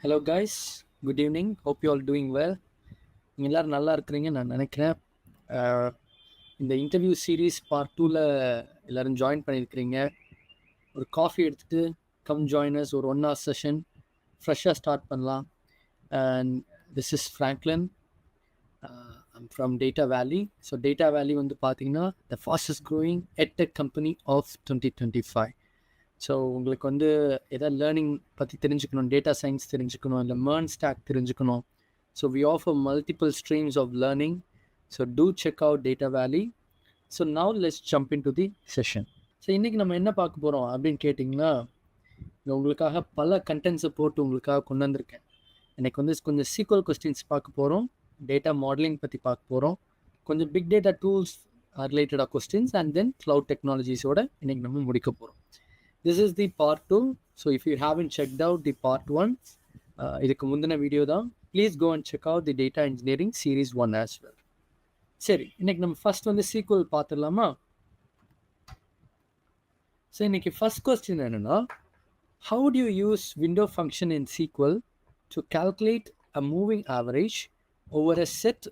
Hello guys, good evening. Hope you all doing well. நீங்கள் எல்லோரும் நல்லா இருக்கிறீங்கன்னு நான் நினைக்கிறேன். இந்த இன்டர்வியூ சீரீஸ் பார்ட் 2ல் எல்லோரும் ஜாயின் பண்ணியிருக்கிறீங்க. ஒரு காஃபி எடுத்துகிட்டு கம் ஜாயினர்ஸ், ஒரு 1 hour செஷன் ஃப்ரெஷ்ஷாக ஸ்டார்ட் பண்ணலாம். And this is Franklin. I'm from Data Valley. So Data Valley வந்து பார்த்தீங்கன்னா the fastest growing edtech company of 2025. So உங்களுக்கு வந்து எதாவது லேர்னிங் பற்றி தெரிஞ்சுக்கணும், டேட்டா சயின்ஸ் தெரிஞ்சுக்கணும், இல்லை MERN ஸ்டாக் தெரிஞ்சுக்கணும். So we offer multiple streams of learning. So do check out Data Valley. So now let's jump into the session. So இன்றைக்கி நம்ம என்ன பார்க்க போகிறோம் அப்படின்னு கேட்டிங்கன்னா, உங்களுக்காக பல கண்டென்ட்ஸை போட்டு உங்களுக்காக கொண்டு வந்திருக்கேன். எனக்கு வந்து கொஞ்சம் SQL கொஸ்டின்ஸ் பார்க்க போகிறோம், டேட்டா மாடலிங் பற்றி பார்க்க போகிறோம், கொஞ்சம் பிக் டேட்டா டூல்ஸ் ரிலேட்டடாக கொஸ்டின்ஸ், அண்ட் தென் க்ளவுட் டெக்னாலஜிஸோட இன்றைக்கி நம்ம முடிக்க போகிறோம். This is the part 2. So if you haven't checked out the part 1, இதுக்கு முந்தின வீடியோ தான், please go and check out the data engineering series 1 as well. சரி, இன்னைக்கு நம்ம ஃபர்ஸ்ட் வந்து SQL பார்த்துடலாமா? ஸோ இன்னைக்கு ஃபர்ஸ்ட் கொஸ்டின் என்னன்னா, how do you use window function in SQL to calculate a moving average over a set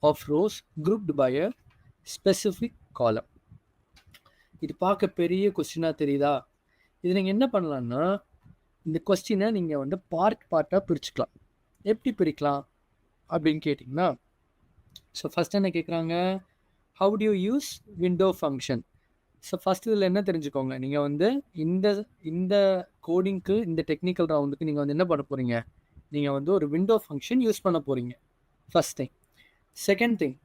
of rows grouped by a specific column? இது பார்க்க பெரிய கொஸ்டினாக தெரியுதா? இது நீங்கள் என்ன பண்ணலான்னா, இந்த கொஸ்டினை நீங்கள் வந்து பார்ட்டாக பிரிச்சுக்கலாம். எப்படி பிரிக்கலாம் அப்படின்னு கேட்டிங்கன்னா, ஸோ ஃபஸ்ட் என்ன கேட்குறாங்க, how to you use window function. So first இதில் என்ன தெரிஞ்சுக்கோங்க, நீங்கள் வந்து இந்த கோடிங்க்கு, இந்த டெக்னிக்கல் ரவுண்டுக்கு நீங்கள் வந்து என்ன பண்ண போகிறீங்க, நீங்கள் வந்து ஒரு விண்டோ ஃபங்க்ஷன் யூஸ் பண்ண போகிறீங்க. First thing. செகண்ட் திங்,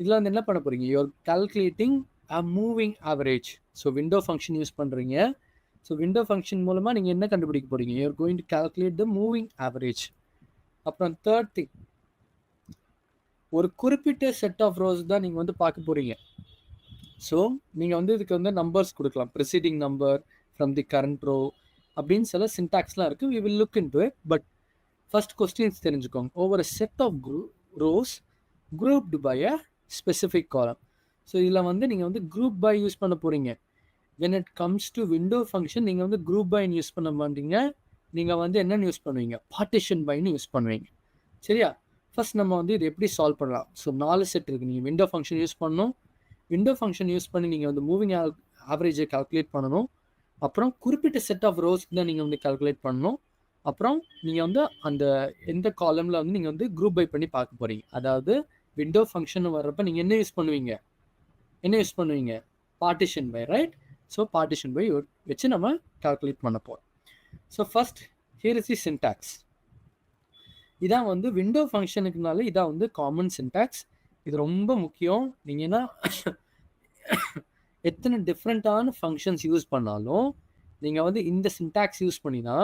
இதில் வந்து என்ன பண்ண போகிறீங்க, you're calculating a moving average. So window function use பண்ணுறீங்க. ஸோ விண்டோ ஃபங்க்ஷன் மூலமாக நீங்கள் என்ன கண்டுபிடிக்க போகிறீங்க, you're going to calculate the moving average. அப்புறம் தேர்ட் திங், ஒரு குறிப்பிட்ட செட் ஆஃப் ரோஸ் தான் நீங்கள் வந்து பார்க்க போகிறீங்க. ஸோ நீங்கள் வந்து இதுக்கு வந்து நம்பர்ஸ் கொடுக்கலாம், preceding number from the current row அப்படின்னு சில சின்டாக்ஸ்லாம் இருக்குது. We will look into it. But first questions தெரிஞ்சுக்கோங்க. Over a set of rows grouped by a specific column. So இதில் வந்து நீங்கள் வந்து குரூப் பை யூஸ் பண்ண போகிறீங்க. when it comes to window function, நீங்கள் வந்து group by யூஸ் பண்ண மாட்டீங்க, நீங்கள் வந்து என்னன்னு யூஸ் பண்ணுவீங்க, பார்ட்டிஷன் பைன்னு யூஸ் பண்ணுவீங்க. சரியா? ஃபர்ஸ்ட் நம்ம வந்து இது எப்படி சால்வ் பண்ணலாம். ஸோ 4 செட் இருக்குது. நீங்கள் விண்டோ ஃபங்க்ஷன் யூஸ் பண்ணணும். விண்டோ ஃபங்க்ஷன் யூஸ் பண்ணி நீங்கள் வந்து மூவிங் ஆவரேஜை கால்குலேட் பண்ணணும். அப்புறம் குறிப்பிட்ட செட் ஆஃப் ரோஸ்க்கு தான் நீங்கள் வந்து கால்குலேட் பண்ணணும். அப்புறம் நீங்கள் வந்து அந்த எந்த காலமில் வந்து நீங்கள் வந்து குரூப் பை பண்ணி பார்க்க போகிறீங்க. அதாவது விண்டோ ஃபங்க்ஷன் வர்றப்ப நீங்கள் என்ன யூஸ் பண்ணுவீங்க, partition by, right? So partition by வச்சு நம்ம கால்குலேட் பண்ண போகிறோம். So first here is the syntax. இதான் வந்து விண்டோ ஃபங்க்ஷனுக்குனால இதான் வந்து காமன் சின்டாக்ஸ். இது ரொம்ப முக்கியம். நீங்கள் என்ன எத்தனை டிஃப்ரெண்ட்டான ஃபங்க்ஷன்ஸ் யூஸ் பண்ணாலும் நீங்கள் வந்து இந்த சின்டாக்ஸ் யூஸ் பண்ணினா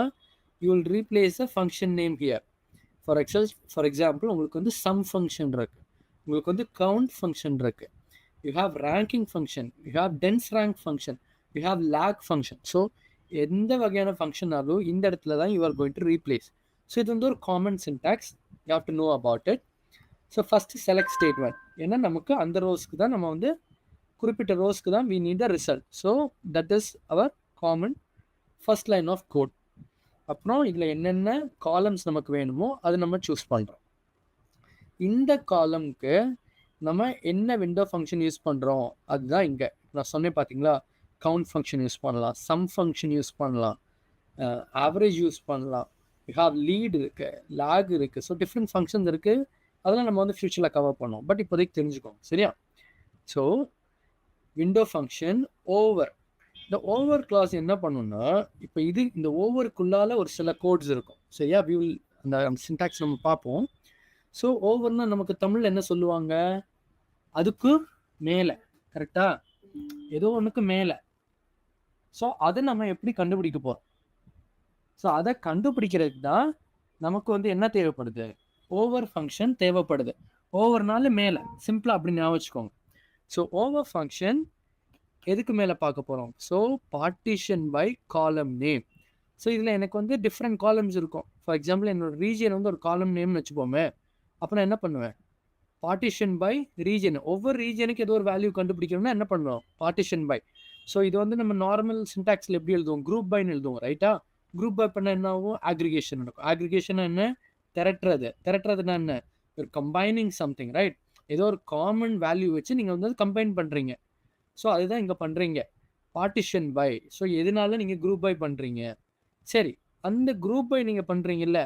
you will replace a function name here. For example உங்களுக்கு வந்து சம் ஃபங்க்ஷன் இருக்குது, உங்களுக்கு வந்து கவுண்ட் ஃபங்க்ஷன் இருக்குது, you have ranking function, you have dense rank function, you have lag function. So எந்த வகையான ஃபங்க்ஷனாலும் இந்த இடத்துல தான் you are going to replace. So இது வந்து ஒரு common syntax, you have to know about it. So first select statement. ஏன்னா நமக்கு அந்த ரோஸ்க்கு தான், நம்ம வந்து குறிப்பிட்ட ரோஸ்க்கு தான் we need a result. So that is our common first line of code. அப்புறம் இதில் என்னென்ன காலம்ஸ் நமக்கு வேணுமோ அது நம்ம சூஸ் பண்ணுறோம். இந்த காலம்க்கு நம்ம என்ன விண்டோ ஃபங்க்ஷன் யூஸ் பண்ணுறோம் அதுதான் இங்கே நான் சொன்னேன் பார்த்தீங்களா. கவுண்ட் ஃபங்க்ஷன் யூஸ் பண்ணலாம், சம் ஃபங்க்ஷன் யூஸ் பண்ணலாம், ஆவரேஜ் யூஸ் பண்ணலாம், யூ ஹாவ் லீட் இருக்குது, லாக் இருக்குது. ஸோ டிஃப்ரெண்ட் ஃபங்க்ஷன்ஸ் இருக்குது. அதெல்லாம் நம்ம வந்து ஃபியூச்சரில் கவர் பண்ணோம். பட் இப்போதைக்கு தெரிஞ்சுக்கோங்க, சரியா? So window function over. இந்த ஓவர் கிளாஸ் என்ன பண்ணுன்னா, இப்போ இந்த ஓவருக்குள்ளால ஒரு சில கோட்ஸ் இருக்கும், சரியா? வி வில் அந்த சின்டாக்ஸ் நம்ம பார்ப்போம். ஸோ ஓவர்னா நமக்கு தமிழில் என்ன சொல்லுவாங்க, அதுக்கு மேலே, கரெக்டா? ஏதோ ஒன்றுக்கு மேலே. ஸோ அதை நம்ம எப்படி கண்டுபிடிக்க போகிறோம்? ஸோ அதை கண்டுபிடிக்கிறதுக்கு தான் நமக்கு வந்து என்ன தேவைப்படுது, ஓவர் ஃபங்க்ஷன் தேவைப்படுது. ஓவர்னால மேலே, சிம்பிளாக அப்படி ஞாபகம் வச்சுக்கோங்க. ஸோ ஓவர் ஃபங்க்ஷன் எதுக்கு மேலே பார்க்க போகிறோம்? So partition by column name. So இதில் எனக்கு வந்து டிஃப்ரெண்ட் காலம்ஸ் இருக்கும். ஃபார் எக்ஸாம்பிள் என்னோட ரீஜியன் வந்து ஒரு காலம் நேம்னு வச்சுப்போமே. அப்போ நான் என்ன பண்ணுவேன், பார்ட்டிஷன் பை ரீஜன். ஒவ்வொரு ரீஜனுக்கு ஏதோ ஒரு வேல்யூ கண்டுபிடிக்கணும்னா என்ன பண்ணுவோம், பார்ட்டிஷன் பை. ஸோ இது வந்து நம்ம நார்மல் சின்டாக்ஸில் எப்படி எழுதுவோம், குரூப் பைன்னு எழுதுவோம், ரைட்டா? குரூப் பை பண்ண என்ன ஆகும்? அக்ரிகேஷன் நடக்கும். அக்ரிகேஷன் என்ன? திரட்டுறதுனா என்ன? ஒரு கம்பைனிங் சம்திங், ரைட்? ஏதோ ஒரு காமன் வேல்யூ வச்சு நீங்கள் வந்து கம்பைன் பண்ணுறீங்க. ஸோ அதுதான் இங்கே பண்ணுறீங்க. Partition by. ஸோ எதனால நீங்கள் குரூப் பை பண்ணுறீங்க? சரி, அந்த குரூப் பை நீங்கள் பண்ணுறீங்கல்ல,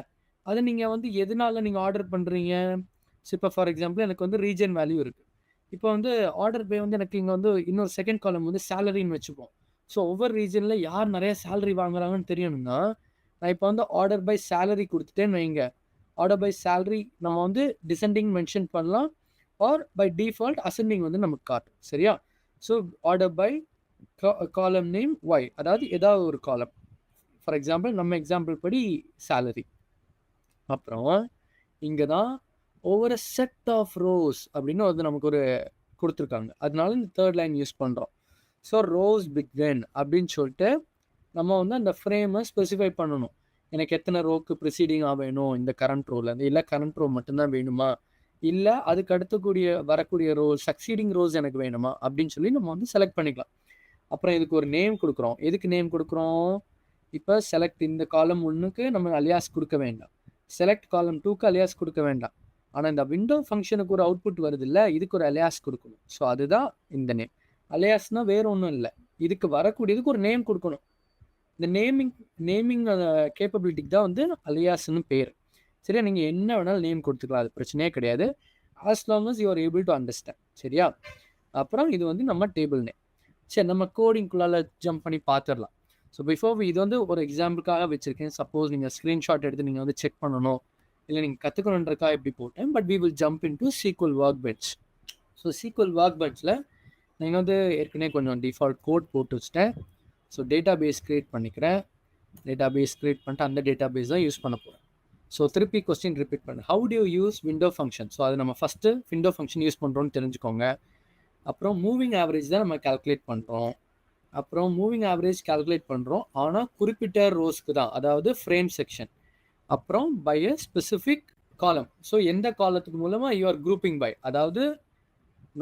அதை நீங்கள் வந்து எதனால நீங்கள் ஆர்டர் பண்ணுறீங்க? ஸோ இப்போ ஃபார் எக்ஸாம்பிள் எனக்கு வந்து ரீஜன் வேல்யூ இருக்குது. இப்போ வந்து ஆர்டர் பை வந்து எனக்கு இங்கே வந்து இன்னொரு செகண்ட் காலம் வந்து சேலரின்னு வச்சுப்போம். ஸோ ஒவ்வொரு ரீஜனில் யார் நிறைய சேலரி வாங்குறாங்கன்னு தெரியணும்னா, நான் இப்போ வந்து ஆர்டர் பை சேலரி கொடுத்துட்டேன்னு வைங்க. ஆர்டர் பை சேலரி நம்ம வந்து டிசெண்டிங் மென்ஷன் பண்ணலாம், ஆர் பை டிஃபால்ட் அசெண்டிங் வந்து நமக்கு காட்டும். சரியா? So order by column name Y, அதாவது ஏதாவது ஒரு காலம். ஃபார் எக்ஸாம்பிள் நம்ம எக்ஸாம்பிள் படி சேலரி. அப்புறம் இங்கே தான் ஒவ்வொரு செட் ஆஃப் ரோஸ் அப்படின்னு வந்து நமக்கு ஒரு கொடுத்துருக்காங்க. அதனால இந்த தேர்ட் லைன் யூஸ் பண்ணுறோம். ஸோ ரோஸ் பிக்வென் அப்படின்னு சொல்லிட்டு நம்ம வந்து அந்த ஃப்ரேமை ஸ்பெசிஃபை பண்ணணும். எனக்கு எத்தனை ரோக்கு ப்ரிசீடிங்காக வேணும் இந்த கரண்ட் ரோவில், இல்லை கரண்ட் ரோ மட்டும்தான் வேணுமா, இல்லை அதுக்கு வரக்கூடிய ரோஸ் சக்சீடிங் ரோஸ் எனக்கு வேணுமா அப்படின்னு சொல்லி நம்ம வந்து செலக்ட் பண்ணிக்கலாம். அப்புறம் இதுக்கு ஒரு நேம் கொடுக்குறோம். எதுக்கு நேம் கொடுக்குறோம்? இப்போ செலக்ட் இந்த காலம் 1க்கு நம்ம அலியாஸ் கொடுக்க வேண்டாம், செலக்ட் காலம் 2க்கு அலியாஸ் கொடுக்க வேண்டாம். ஆனால் இந்த விண்டோ ஃபங்க்ஷனுக்கு ஒரு அவுட்புட் வருது இல்லை, இதுக்கு ஒரு அலியாஸ் கொடுக்கணும். ஸோ அதுதான் இந்த நேம். அலியாஸ்னால் வேறு ஒன்றும் இல்லை, இதுக்கு வரக்கூடியதுக்கு ஒரு நேம் கொடுக்கணும். இந்த நேமிங் கேப்பபிலிட்டிக்கு தான் வந்து அலியாஸ்ன்னு பேர். சரியா? நீங்கள் என்ன வேணாலும் நேம் கொடுத்துக்கலாம், அது பிரச்சனையே கிடையாது, as long as you are able to understand. சரியா? அப்புறம் இது வந்து நம்ம டேபிள் நேம். சரி, நம்ம கோடிங்குள்ளால ஜம்ப் பண்ணி பார்த்துடலாம். ஸோ பிஃபோர் இது வந்து ஒரு எக்ஸாம்பிளுக்காக வச்சுருக்கேன். சப்போஸ் நீங்கள் ஸ்க்ரீன்ஷாட் எடுத்து நீங்கள் வந்து செக் பண்ணணும், இல்லை நீங்கள் கற்றுக்கணுன்றக்கா எப்படி போட்டேன். But we will jump into SQL workbench. So SQL work பெஞ்சில் நீங்கள் வந்து ஏற்கனவே கொஞ்சம் டிஃபால்ட் கோட் போட்டு வச்சுட்டேன். ஸோ டேட்டா பேஸ் க்ரியேட் பண்ணிக்கிறேன். டேட்டா பேஸ் க்ரியேட் பண்ணிட்டு அந்த டேட்டா பேஸ் தான் யூஸ் பண்ண போகிறேன். ஸோ திருப்பி கொஸ்டின் ரிப்பீட் பண்ணு. How to you use window function? So அது நம்ம ஃபஸ்ட்டு விண்டோ ஃபங்க்ஷன் யூஸ் பண்ணுறோன்னு தெரிஞ்சுக்கோங்க. அப்புறம் மூவிங் ஆவரேஜ் தான் நம்ம கால்குலேட் பண்ணுறோம். அப்புறம் மூவிங் ஆவரேஜ் கால்குலேட் பண்ணுறோம், ஆனால் குறிப்பிட்ட ரோஸ்க்கு தான், அதாவது ஃப்ரேம் செக்ஷன். அப்புறம் by a specific column. So எந்த காலத்துக்கு மூலமாக யூஆர் குரூப்பிங் பை, அதாவது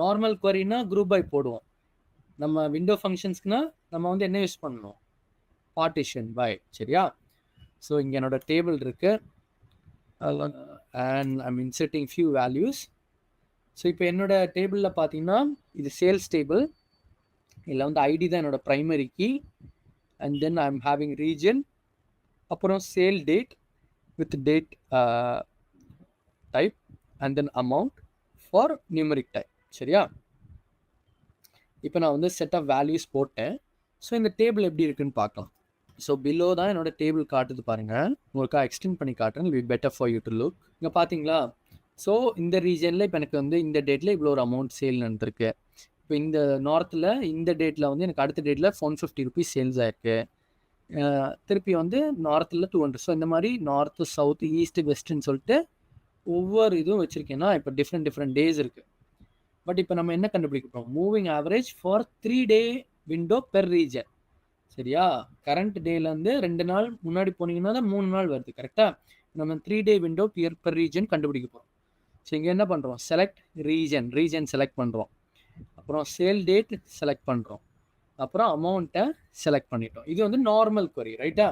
நார்மல் குவரினா குரூப் பை போடுவோம். நம்ம விண்டோ ஃபங்க்ஷன்ஸ்க்குனா நம்ம வந்து என்ன யூஸ் பண்ணணும்? Partition by. சரியா? ஸோ இங்கே என்னோட டேபிள் இருக்குது, and I'm inserting few values. So இப்போ என்னோட டேபிளில் பார்த்தீங்கன்னா இது சேல்ஸ் டேபிள். இதில் வந்து ஐடி தான் என்னோட primary key, and then I am having region, அப்புறம் sale date with date type, and then amount for numeric type. சரியா? இப்போ நான் வந்து செட் ஆஃப் வேல்யூஸ் போட்டேன். ஸோ இந்த டேபிள் எப்படி இருக்குன்னு பார்க்கலாம். ஸோ பிலோ தான் என்னோட டேபிள் காட்டுது பாருங்கள். உங்களுக்காக எக்ஸ்டெண்ட் பண்ணி காட்டுறேன், it be better for you to look. இங்கே பார்த்தீங்களா? ஸோ இந்த ரீஜனில் இப்போ எனக்கு வந்து இந்த டேட்டில் இவ்வளோ ஒரு அமௌண்ட் சேல் நடந்திருக்கு. இப்போ இந்த நார்த்தில் இந்த டேட்டில் வந்து எனக்கு அடுத்த டேட்டில் 150 ருபீஸ் சேல்ஸ் ஆயிருக்கு. திருப்பி வந்து நார்த்தில் 200. ஸோ இந்த மாதிரி நார்த்து, சவுத்து, ஈஸ்ட்டு, வெஸ்ட்டுன்னு சொல்லிட்டு ஒவ்வொரு இதுவும் வச்சுருக்கேன்னா இப்போ டிஃப்ரெண்ட் டேஸ் இருக்குது. பட் இப்போ நம்ம என்ன கண்டுபிடிக்க போகிறோம்? Moving average for 3 day window per region. சரியா? கரண்ட் டேலேருந்து 2 நாள் முன்னாடி போனீங்கன்னா தான் 3 நாள் வருது. கரெக்டாக? நம்ம 3 டே விண்டோ பெர் ரீஜன் கண்டுபிடிக்க போகிறோம். ஸோ இங்கே என்ன பண்ணுறோம்? செலக்ட் ரீஜன் செலக்ட் பண்ணுறோம். அப்புறம் சேல் டேட் செலக்ட் பண்ணுறோம். அப்புறம் அமௌண்ட்டை செலக்ட் பண்ணிட்டோம். இது வந்து நார்மல் query, ரைட்டா?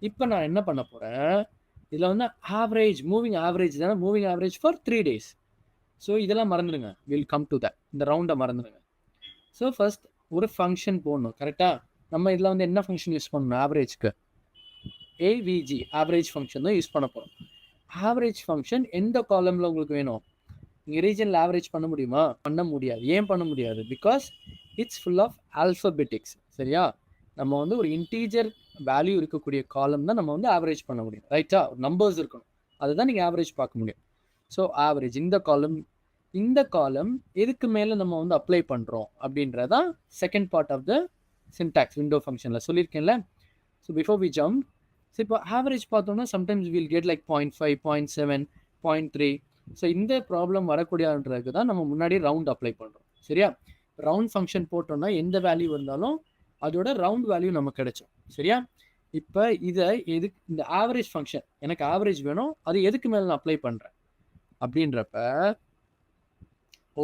இப்போ நான் என்ன பண்ண போகிறேன்? இதில் வந்து ஆவரேஜ், மூவிங் ஆவரேஜ் தானே, moving average for 3 days. So இதெல்லாம் மறந்துடுங்க, வில் கம் டு தட். இந்த ரவுண்டை மறந்துடுங்க. ஸோ ஃபர்ஸ்ட் ஒரு ஃபங்க்ஷன் போடணும். கரெக்டாக? நம்ம இதில் வந்து என்ன ஃபங்க்ஷன் யூஸ் பண்ணணும்? ஆவரேஜ்க்கு ஏவிஜி, ஆவரேஜ் ஃபங்க்ஷன் தான் யூஸ் பண்ண போகிறோம். ஆவரேஜ் ஃபங்க்ஷன் எந்த காலமில் உங்களுக்கு வேணும்? நீங்கள் ரீஜனில் ஆவரேஜ் பண்ண முடியுமா? பண்ண முடியாது. ஏன் பண்ண முடியாது? Because it's full of alphabetics. சரியா? நம்ம வந்து ஒரு இன்டீஜர் வேல்யூ இருக்கக்கூடிய காலம் தான் நம்ம வந்து ஆவரேஜ் பண்ண முடியும், ரைட்டா? நம்பர்ஸ் இருக்கணும், அதுதான் நீங்கள் ஆவரேஜ் பார்க்க முடியும். ஸோ ஆவரேஜ் இந்த காலம் எதுக்கு மேலே நம்ம வந்து அப்ளை பண்ணுறோம் அப்படின்றதான் second part of the syntax window ஃபங்க்ஷனில் சொல்லியிருக்கேன்ல. So before we jump, so இப்போ ஆவரேஜ் பார்த்தோம்னா sometimes will get like 0.5, 0.7, 0.3. So இந்த ப்ராப்ளம் வரக்கூடியதுக்கு தான் நம்ம முன்னாடி ரவுண்ட் அப்ளை பண்ணுறோம். சரியா? ரவுண்ட் ஃபங்க்ஷன் போட்டோம்னா எந்த வேல்யூ இருந்தாலும் அதோட ரவுண்ட் வேல்யூ நமக்கு கிடைச்சோம். சரியா? இப்போ இதை எதுக்கு, இந்த ஆவரேஜ் ஃபங்க்ஷன் எனக்கு ஆவரேஜ் வேணும், அது எதுக்கு மேலே நான் அப்ளை பண்ணுறேன் அப்படின்றப்ப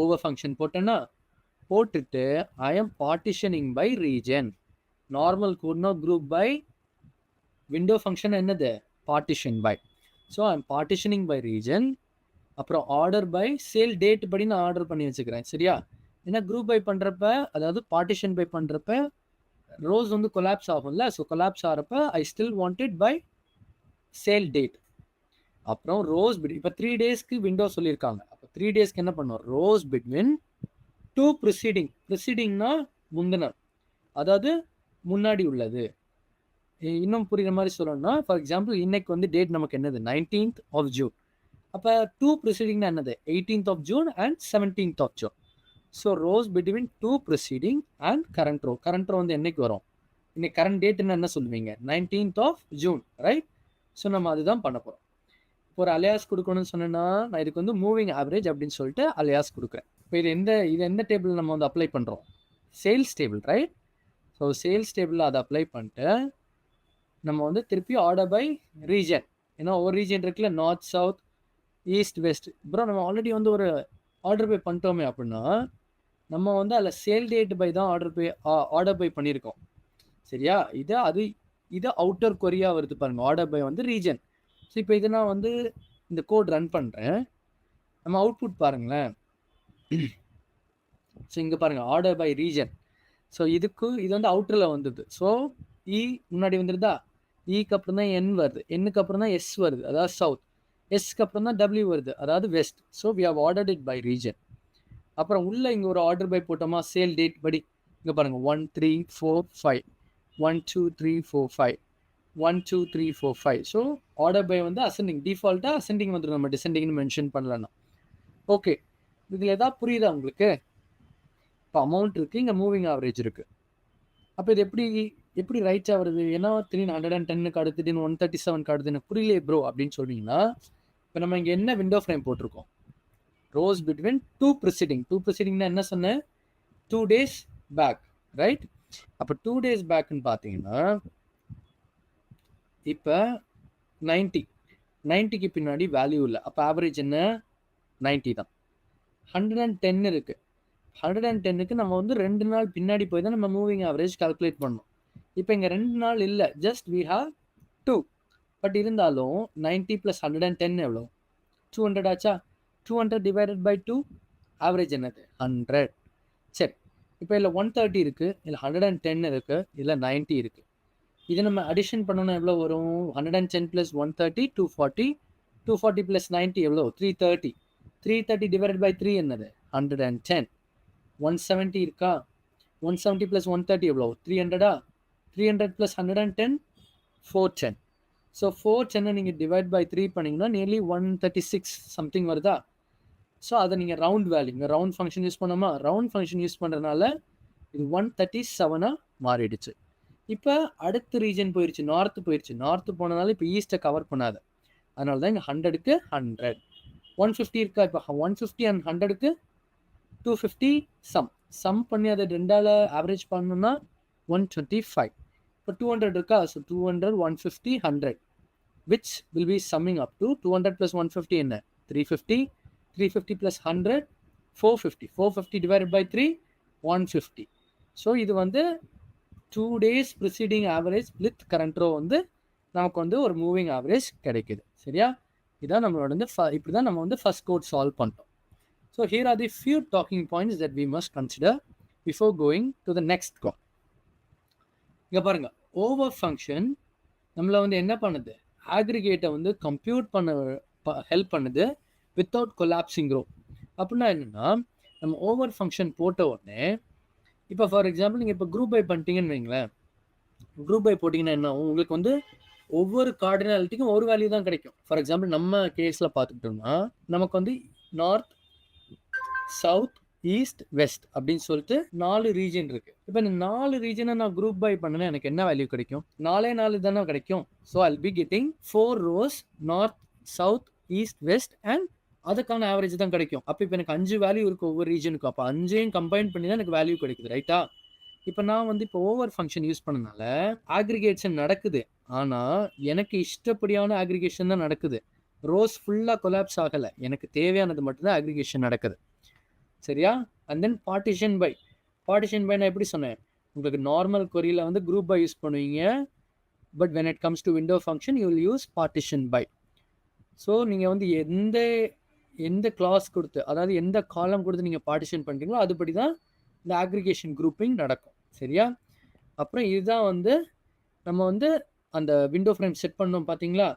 ஓவர் ஃபங்க்ஷன் போட்டேன்னா போட்டுட்டு I am partitioning by region. Normal கூடனா குரூப் பை விண்டோ ஃபங்க்ஷன் என்னது, partition by. So I'm partitioning by region. அப்புறம் ஆர்டர் பை சேல் டேட் படி நான் ஆர்டர் பண்ணி வச்சுக்கிறேன். சரியா? ஏன்னா குரூப் பை பண்ணுறப்ப, அதாவது பார்ட்டிஷன் பை பண்ணுறப்ப ரோஸ் வந்து கொலாப்ஸ் ஆகும்ல. ஸோ கொலாப்ஸ் ஆகிறப்ப I still wanted by sale date. அப்புறம் ரோஸ் பிட், இப்போ 3 டேஸ்க்கு விண்டோ சொல்லியிருக்காங்க. அப்போ 3 டேஸ்க்கு என்ன பண்ணுவோம், ரோஸ் பிட்வீன் 2 ப்ரிசீடிங். ப்ரிசீடிங்னா முந்தின, அதாவது முன்னாடி உள்ளது. இன்னும் புரியுற மாதிரி சொல்லணும்னா, ஃபார் எக்ஸாம்பிள் இன்னைக்கு வந்து டேட் நமக்கு என்னது, 19th of June. அப்போ 2 ப்ரிசீடிங்னா என்னது, 18th of June and 17th of June. So rows between 2 preceding and current row. Current row வந்து என்னைக்கு வரும், இன்னைக்கு கரண்ட் டேட்னு என்ன சொல்லுவீங்க, 19th of June, right? So நம்ம அதுதான் பண்ண போகிறோம். இப்போ ஒரு அலையாஸ் கொடுக்கணும்னு சொன்னேன்னா, நான் இதுக்கு வந்து மூவிங் ஆவரேஜ் அப்படின்னு சொல்லிட்டு அலையாஸ் கொடுக்குறேன். இப்போ இது எந்த டேபிள் நம்ம வந்து அப்ளை பண்ணுறோம், sales table, right? So sales டேபிளில் அதை அப்ளை பண்ணிட்டு நம்ம வந்து திருப்பி ஆர்டர் பை ரீஜன், ஏன்னா ஒவ்வொரு ரீஜன் இருக்குல்ல, நார்த் சவுத் ஈஸ்ட் வெஸ்ட். அப்புறம் நம்ம ஆல்ரெடி வந்து ஒரு ஆர்டர் பை பண்ணிட்டோமே அப்படின்னா, நம்ம வந்து அதில் சேல் டேட் பை தான் ஆர்டர் பை பண்ணியிருக்கோம். சரியா? இது அவுட்டர் கொரியா வருது பாருங்க, ஆர்டர் பை வந்து ரீஜன். ஸோ இப்போ இதை நான் வந்து இந்த கோட் ரன் பண்ணுறேன். நம்ம அவுட்புட் பாருங்களேன். ஸோ இங்கே பாருங்கள், ஆர்டர் பை ரீஜன். ஸோ இது வந்து அவுட்டரில் வந்தது. ஸோ இ முன்னாடி வந்துருதா, இக்கு அப்புறம் தான் என் வருது, என்னுக்கு அப்புறம் தான் எஸ் வருது, அதாவது சவுத். எஸ்க்கு அப்புறம் தான் டபிள்யூ வருது, அதாவது west. So we have ordered it by region. அப்புறம் உள்ள இங்கே ஒரு ஆர்டர் பை போட்டோமா, சேல் டேட் படி. இங்கே பாருங்கள், 1 3 4 5, 1 2 3 4 5, 1 2 3 4 5. ஸோ ஆர்டர் பை வந்து அசெண்டிங், டிஃபால்ட்டாக அசெண்டிங் வந்துடும், நம்ம டிசெண்டிங்னு மென்ஷன் பண்ணலன்னா. ஓகே, இதில் எதாவது புரியுதா உங்களுக்கு? இப்போ அமௌண்ட் இருக்குது, இங்கே மூவிங் ஆவரேஜ் இருக்குது. அப்போ இது எப்படி ரைட்ஸாக வருது, ஏன்னா 310க்கு அடுத்து திடீர்னு 137க்கு அடுத்து எனக்கு புரியலையே ப்ரோ அப்படின்னு சொல்லிங்கன்னா, இப்போ நம்ம இங்கே என்ன விண்டோ ஃப்ரேம் போட்டிருக்கோம், ரோஸ் பிட்வீன் 2 ப்ரிசீடிங்னா என்ன சொன்னேன், 2 days பேக், ரைட்? அப்போ 2 days பேக்குன்னு பார்த்தீங்கன்னா, இப்போ 90க்கு பின்னாடி வேல்யூ இல்லை. அப்போ ஆவரேஜ் என்ன, 90 தான். 110 இருக்கு, 110க்கு நம்ம வந்து 2 நாள் பின்னாடி போய் தான் நம்ம மூவிங் ஆவரேஜ் கால்குலேட் பண்ணோம். இப்போ இங்கே 2 நாள் இல்லை, ஜஸ்ட் வி ஹாவ் 2. பட் இருந்தாலும் 90 + 110 எவ்வளோ, 200 ஆச்சா? 200 டிவைடட் பை 2, ஆவரேஜ் என்னது, 100. சரி, இப்போ இதில் 130 இருக்குது, இதில் 110 இருக்குது, இதில் 90 இருக்குது. இது நம்ம அடிஷன் பண்ணோன்னா எவ்வளோ வரும், 110 + 130 240, 240 + 90 எவ்வளோ, 330. 330 டிவைடட் பை 3 என்னது, 110. 170 இருக்கா, 170 + 130 எவ்வளோ, 300. 300 + 110, 410. ஸோ 410 நீங்கள் டிவைட் பை 3 பண்ணிங்கன்னா நியர்லி 136 சம்திங் வருதா? ஸோ அதை நீங்கள் ரவுண்ட் வேல்யூ, இங்கே ரவுண்ட் ஃபங்க்ஷன் யூஸ் பண்ணோமா, ரவுண்ட் ஃபங்க்ஷன் யூஸ் பண்ணுறதுனால இது 137 மாறிடுச்சு. இப்போ அடுத்த ரீஜன் போயிடுச்சு, நார்த்து போயிடுச்சு. நார்த்து போனதுனால இப்போ ஈஸ்ட்டை கவர் பண்ணாது, அதனால தான் இங்கே 100க்கு 100. 150 இருக்கா, இப்போ 150 and 100க்கு 250 சம் பண்ணி அதை 2ஆல் ஆவரேஜ் பண்ணணும்னா 125. இப்போ 200 இருக்கா, so 200 150 100, which will be summing up to 200 + 150 என்ன, 350. 350 + 100 450. 450 divided by 3 150. ஸோ இது வந்து 2 days preceding average with current row வந்து நமக்கு வந்து ஒரு மூவிங் ஆவரேஜ் கிடைக்குது. சரியா? இதான் நம்மளோட வந்து இப்படி தான் நம்ம வந்து ஃபர்ஸ்ட் கோட் சால்வ் பண்ணிட்டோம். So here are the few talking points that we must consider before going to the next code. இங்கே பாருங்கள், ஓவர் ஃபங்க்ஷன் நம்மளை வந்து என்ன பண்ணுது, ஆக்ரிகேட்டை வந்து கம்ப்யூட் பண்ண ஹெல்ப் பண்ணுது வித்தவுட் கொலாப்சிங் ரோ. அப்படின்னா என்னென்னா, நம்ம ஓவர் ஃபங்க்ஷன் போட்ட உடனே, இப்போ ஃபார் எக்ஸாம்பிள் நீங்கள் இப்போ குரூப் பை பண்ணிட்டீங்கன்னு வைங்களேன். குரூப் பை போட்டிங்கன்னா என்ன ஆகும், உங்களுக்கு வந்து ஒவ்வொரு கார்டினாலிட்டிக்கும் ஒரு வேல்யூ தான் கிடைக்கும். ஃபார் எக்ஸாம்பிள் நம்ம கேஸில் பார்த்துக்கிட்டோம்னா நமக்கு வந்து நார்த் சவுத் ஈஸ்ட் வெஸ்ட் அப்படின்னு சொல்லிட்டு 4 ரீஜன் இருக்குது. இப்போ இந்த 4 ரீஜனை நான் குரூப் பை பண்ணேன்னா எனக்கு என்ன வேல்யூ கிடைக்கும், 4 தானே கிடைக்கும். So I'll be getting 4 rows north south east west and அதுக்கான ஆவரேஜ் தான் கிடைக்கும். அப்போ இப்போ எனக்கு 5 வேல்யூ இருக்குது ஒவ்வொரு ரீஜனுக்கும். அப்போ 5ஐயும் கம்பைன் பண்ணி தான் எனக்கு வேல்யூ கிடைக்குது, ரைட்டா? இப்போ நான் வந்து இப்போ ஓவர் ஃபங்க்ஷன் யூஸ் பண்ணனால ஆக்ரிகேஷன் நடக்குது, ஆனால் எனக்கு இஷ்டப்படியான ஆக்ரிகேஷன் தான் நடக்குது. ரோஸ் ஃபுல்லாக கொலாப்ஸ் ஆகலை, எனக்கு தேவையானது மட்டும்தான் ஆக்ரிகேஷன் நடக்குது. சரியா? அண்ட் தென் பார்ட்டிஷன் பை நான் எப்படி சொன்னேன், உங்களுக்கு நார்மல் கொரியில் வந்து குரூப் பை யூஸ் பண்ணுவீங்க, but when it comes to window function you will use partition by. So நீங்கள் வந்து எந்த கிளாஸ் கொடுத்து, அதாவது எந்த காலம் கொடுத்து நீங்கள் பார்ட்டிஷன் பண்ணுறீங்களோ அதுபடி தான் இந்த அக்ரிகேஷன் குரூப்பிங் நடக்கும். சரியா? அப்புறம் இதுதான் வந்து நம்ம வந்து அந்த விண்டோ ஃப்ரேம் செட் பண்ணோம் பார்த்தீங்களா?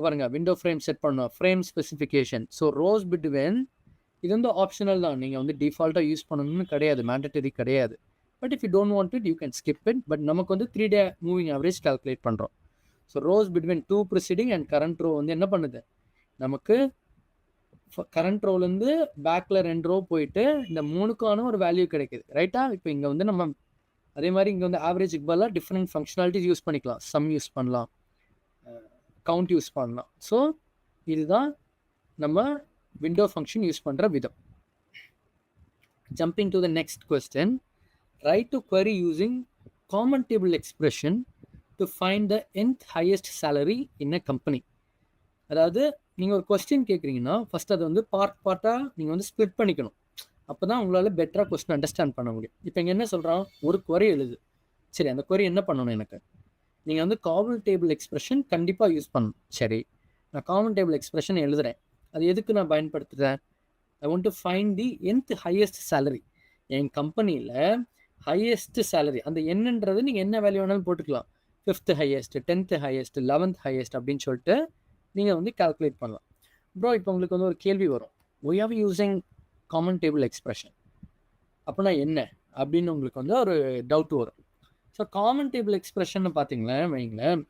பாருங்க, விண்டோ ஃப்ரேம் செட் பண்ணோம், frame specification. So rows between இது வந்து ஆப்ஷனல் தான், நீங்கள் வந்து டிஃபால்ட்டாக யூஸ் பண்ணணும்னு கிடையாது, மேண்டட்டரி கிடையாது. But if you don't want it you can skip it. But நமக்கு வந்து 3-day மூவிங் ஆவரேஜ் கால்குலேட் பண்ணுறோம். So rows between 2 preceding and current row வந்து என்ன பண்ணுது, நமக்கு கரண்ட் ரோலேருந்து பேக்கில் 2 ரோ போயிட்டு இந்த 3க்கான ஒரு வேல்யூ கிடைக்குது. ரைட்டா? இப்போ இங்கே வந்து நம்ம அதே மாதிரி இங்கே வந்து ஆவரேஜுக்கு பதிலாக டிஃப்ரெண்ட் ஃபங்க்ஷனாலிட்டிஸ் யூஸ் பண்ணிக்கலாம். சம் யூஸ் பண்ணலாம், கவுண்ட் யூஸ் பண்ணலாம். ஸோ இதுதான் நம்ம விண்டோ ஃபங்க்ஷன் யூஸ் பண்ணுற விதம். Jumping to the next question. Right to query using common table expression to find the nth highest salary in a company. அதாவது நீங்கள் ஒரு கொஸ்டின் கேட்குறீங்கன்னா ஃபஸ்ட் அதை வந்து பார்ட்டாக நீங்கள் வந்து ஸ்ப்ளிட் பண்ணிக்கணும். அப்போ தான் உங்களால் பெட்டராக கொஸ்டின் அண்டர்ஸ்டாண்ட் பண்ண முடியும். இப்போ இங்கே என்ன சொல்கிறோம், ஒரு query எழுது. சரி, அந்த query என்ன பண்ணணும், எனக்கு நீங்கள் வந்து காமன் டேபிள் எக்ஸ்பிரஷன் கண்டிப்பாக யூஸ் பண்ணணும். சரி, நான் காமன் டேபிள் எக்ஸ்பிரஷன் எழுதுகிறேன். அது எதுக்கு நான் பயன்படுத்துகிறேன்? I want to find the nth highest salary. என் கம்பெனியில் ஹையஸ்ட் சேலரி, அந்த என்னன்றது நீங்கள் என்ன வேல்யூ வேணாலும் போட்டுக்கலாம். 5th highest, 10th highest, 11th highest அப்படின்னு சொல்லிட்டு நீங்கள் வந்து கால்குலேட் பண்ணலாம். ப்ரோ, இப்போ உங்களுக்கு வந்து ஒரு கேள்வி வரும், we are using common table expression அப்படின்னா என்ன அப்படின்னு உங்களுக்கு வந்து ஒரு டவுட் வரும். ஸோ காமன் டேபிள் எக்ஸ்பிரஷன் பார்த்தீங்களேன் வைங்களேன்,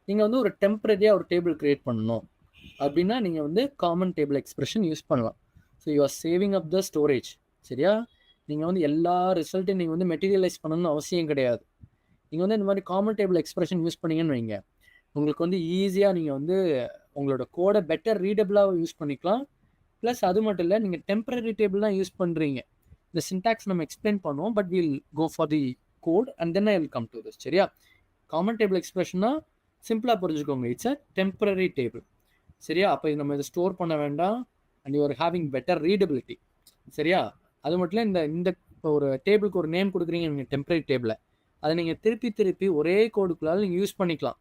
நீங்கள் வந்து ஒரு டெம்பரரியாக ஒரு டேபிள் க்ரியேட் பண்ணணும் அப்படின்னா நீங்கள் வந்து காமன் டேபிள் எக்ஸ்பிரஷன் யூஸ் பண்ணலாம். So you are saving up the storage. சரியா? நீங்கள் வந்து எல்லா ரிசல்ட்டையும் நீங்கள் வந்து மெட்டீரியலைஸ் பண்ணணும்னு அவசியம் கிடையாது. நீங்கள் வந்து இந்த மாதிரி காமன் டேபிள் எக்ஸ்பிரஷன் யூஸ் பண்ணீங்கன்னு வைங்க, உங்களுக்கு வந்து ஈஸியாக நீங்கள் வந்து உங்களோட கோடை பெட்டர் ரீடபிளாக யூஸ் பண்ணிக்கலாம். ப்ளஸ் அது மட்டும் இல்லை, நீங்கள் டெம்பரரி டேபிள் தான் யூஸ் பண்ணுறீங்க. இந்த சின்டாக்ஸ் நம்ம எக்ஸ்பிளைன் பண்ணுவோம், but will go for the code and then I will come to this. சரியா? காமன் டேபிள் எக்ஸ்பிரஷன்னா சிம்பிளாக புரிஞ்சுக்கோங்க, இட்ஸ் அ டெம்பரரி டேபிள். சரியா? அப்போ நம்ம இதை ஸ்டோர் பண்ண வேண்டாம் and you are having better readability. சரியா? அது மட்டும் இல்லை, இந்த இப்போ ஒரு டேபிளுக்கு ஒரு நேம் கொடுக்குறீங்க நீங்கள் டெம்பரரி டேபிளை, அதை நீங்கள் திருப்பி ஒரே கோடுக்குள்ளால் நீங்கள் யூஸ் பண்ணிக்கலாம்.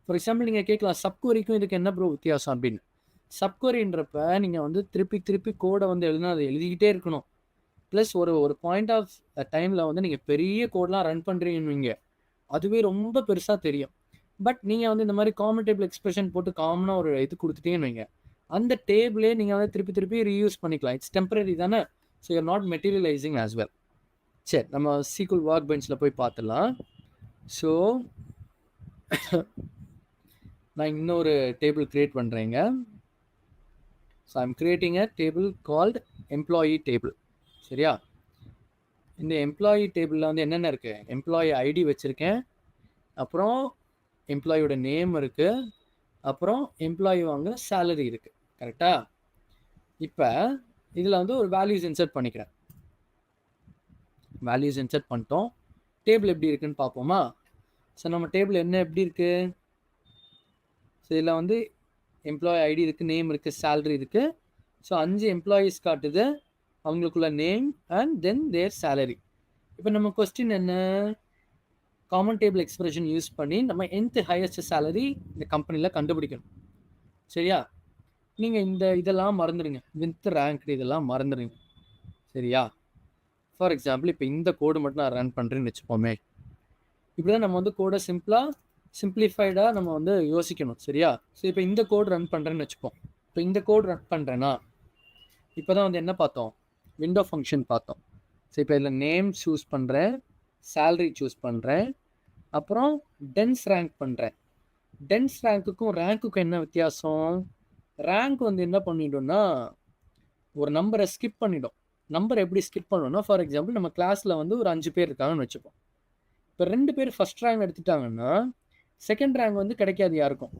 ஃபார் எக்ஸாம்பிள் நீங்கள் கேட்கலாம், சப்கொரிக்கும் இதுக்கு என்ன ப்ரோ வித்தியாசம் அப்படின்னு. சப்கொரின்றப்ப நீங்கள் வந்து திருப்பி கோடை வந்து எழுதினா அதை எழுதிக்கிட்டே இருக்கணும். ப்ளஸ் ஒரு பாயிண்ட் ஆஃப் டைமில் வந்து நீங்கள் பெரிய கோடெலாம் ரன் பண்ணுறீங்க, அதுவே ரொம்ப பெருசாக தெரியும். பட் நீங்கள் வந்து இந்த மாதிரி காமன் டேபிள் எக்ஸ்பிரஷன் போட்டு காமனாக ஒரு இது கொடுத்துட்டீங்கன்னு வைங்க, அந்த டேபிளே நீங்கள் வந்து திருப்பி ரீயூஸ் பண்ணிக்கலாம். இட்ஸ் டெம்பரரி தானே. So you're not materialising as well. சரி, நம்ம சீக்குவல் ஒர்க் பெஞ்சில் போய் பார்த்துடலாம். ஸோ நான் இன்னொரு டேபிள் க்ரியேட் பண்ணுறேங்க. So I'm creating a table called employee table. சரியா? இந்த எம்ப்ளாயி டேபிளில் வந்து என்னென்ன இருக்குது, எம்ப்ளாயி ஐடி வச்சுருக்கேன், அப்புறம் எம்ப்ளாயோட நேம் இருக்குது, அப்புறம் எம்ப்ளாயி வாங்க சேலரி இருக்குது. கரெக்டாக? இப்போ இதில் வந்து ஒரு வேல்யூஸ் இன்சர்ட் பண்ணிக்கிறேன். வேல்யூஸ் இன்சர்ட் பண்ணிட்டோம். டேபிள் எப்படி இருக்குன்னு பார்ப்போமா? ஸோ நம்ம டேபிள் என்ன எப்படி இருக்குது? ஸோ இதில் வந்து எம்ப்ளாயி ஐடி இருக்குது, நேம் இருக்குது, சேலரி இருக்குது. ஸோ 5 எம்ப்ளாயீஸ் காட்டுது, அவங்களுக்குள்ள name and then their salary. இப்போ நம்ம கொஸ்டின் என்ன, காமன் டேபிள் எக்ஸ்பிரஷன் யூஸ் பண்ணி நம்ம nth ஹையஸ்ட் சேலரி இந்த கம்பெனியில் கண்டுபிடிக்கணும். சரியா? நீங்கள் இதெல்லாம் மறந்துடுங்க, வித் ரேங்க் இதெல்லாம் மறந்துடுங்க. சரியா? ஃபார் எக்ஸாம்பிள் இப்போ இந்த கோடு மட்டும் நான் ரன் பண்ணுறேன்னு வச்சுப்போமே. இப்படி தான் நம்ம வந்து கோடை சிம்பிளிஃபைடாக நம்ம வந்து யோசிக்கணும். சரியா? ஸோ இப்போ இந்த கோட் ரன் பண்ணுறேன்னு வச்சுப்போம். இப்போ இந்த கோட் ரன் பண்ணுறேன்னா இப்போ தான் வந்து என்ன பார்த்தோம், விண்டோ ஃபங்க்ஷன் பார்த்தோம். ஸோ இப்போ இதில் நேம் சூஸ் பண்ணுறேன், சேலரி சூஸ் பண்ணுறேன், அப்புறம் டென்ஸ் ரேங்க் பண்ணுறேன். டென்ஸ் ரேங்க்குக்கும் ரேங்க்குக்கும் என்ன வித்தியாசம்? ரேங்க் வந்து என்ன பண்ணிட்டோம்னா ஒரு நம்பரை ஸ்கிப் பண்ணிடும். நம்பர் எப்படி ஸ்கிப் பண்ணணும்னா, ஃபார் எக்ஸாம்பிள் நம்ம கிளாஸில் வந்து ஒரு 5 பேர் இருக்காங்கன்னு வச்சுப்போம். இப்போ 2 பேர் ஃபஸ்ட் ரேங்க் எடுத்துட்டாங்கன்னா செகண்ட் ரேங்க் வந்து கிடைக்காது யாருக்கும்,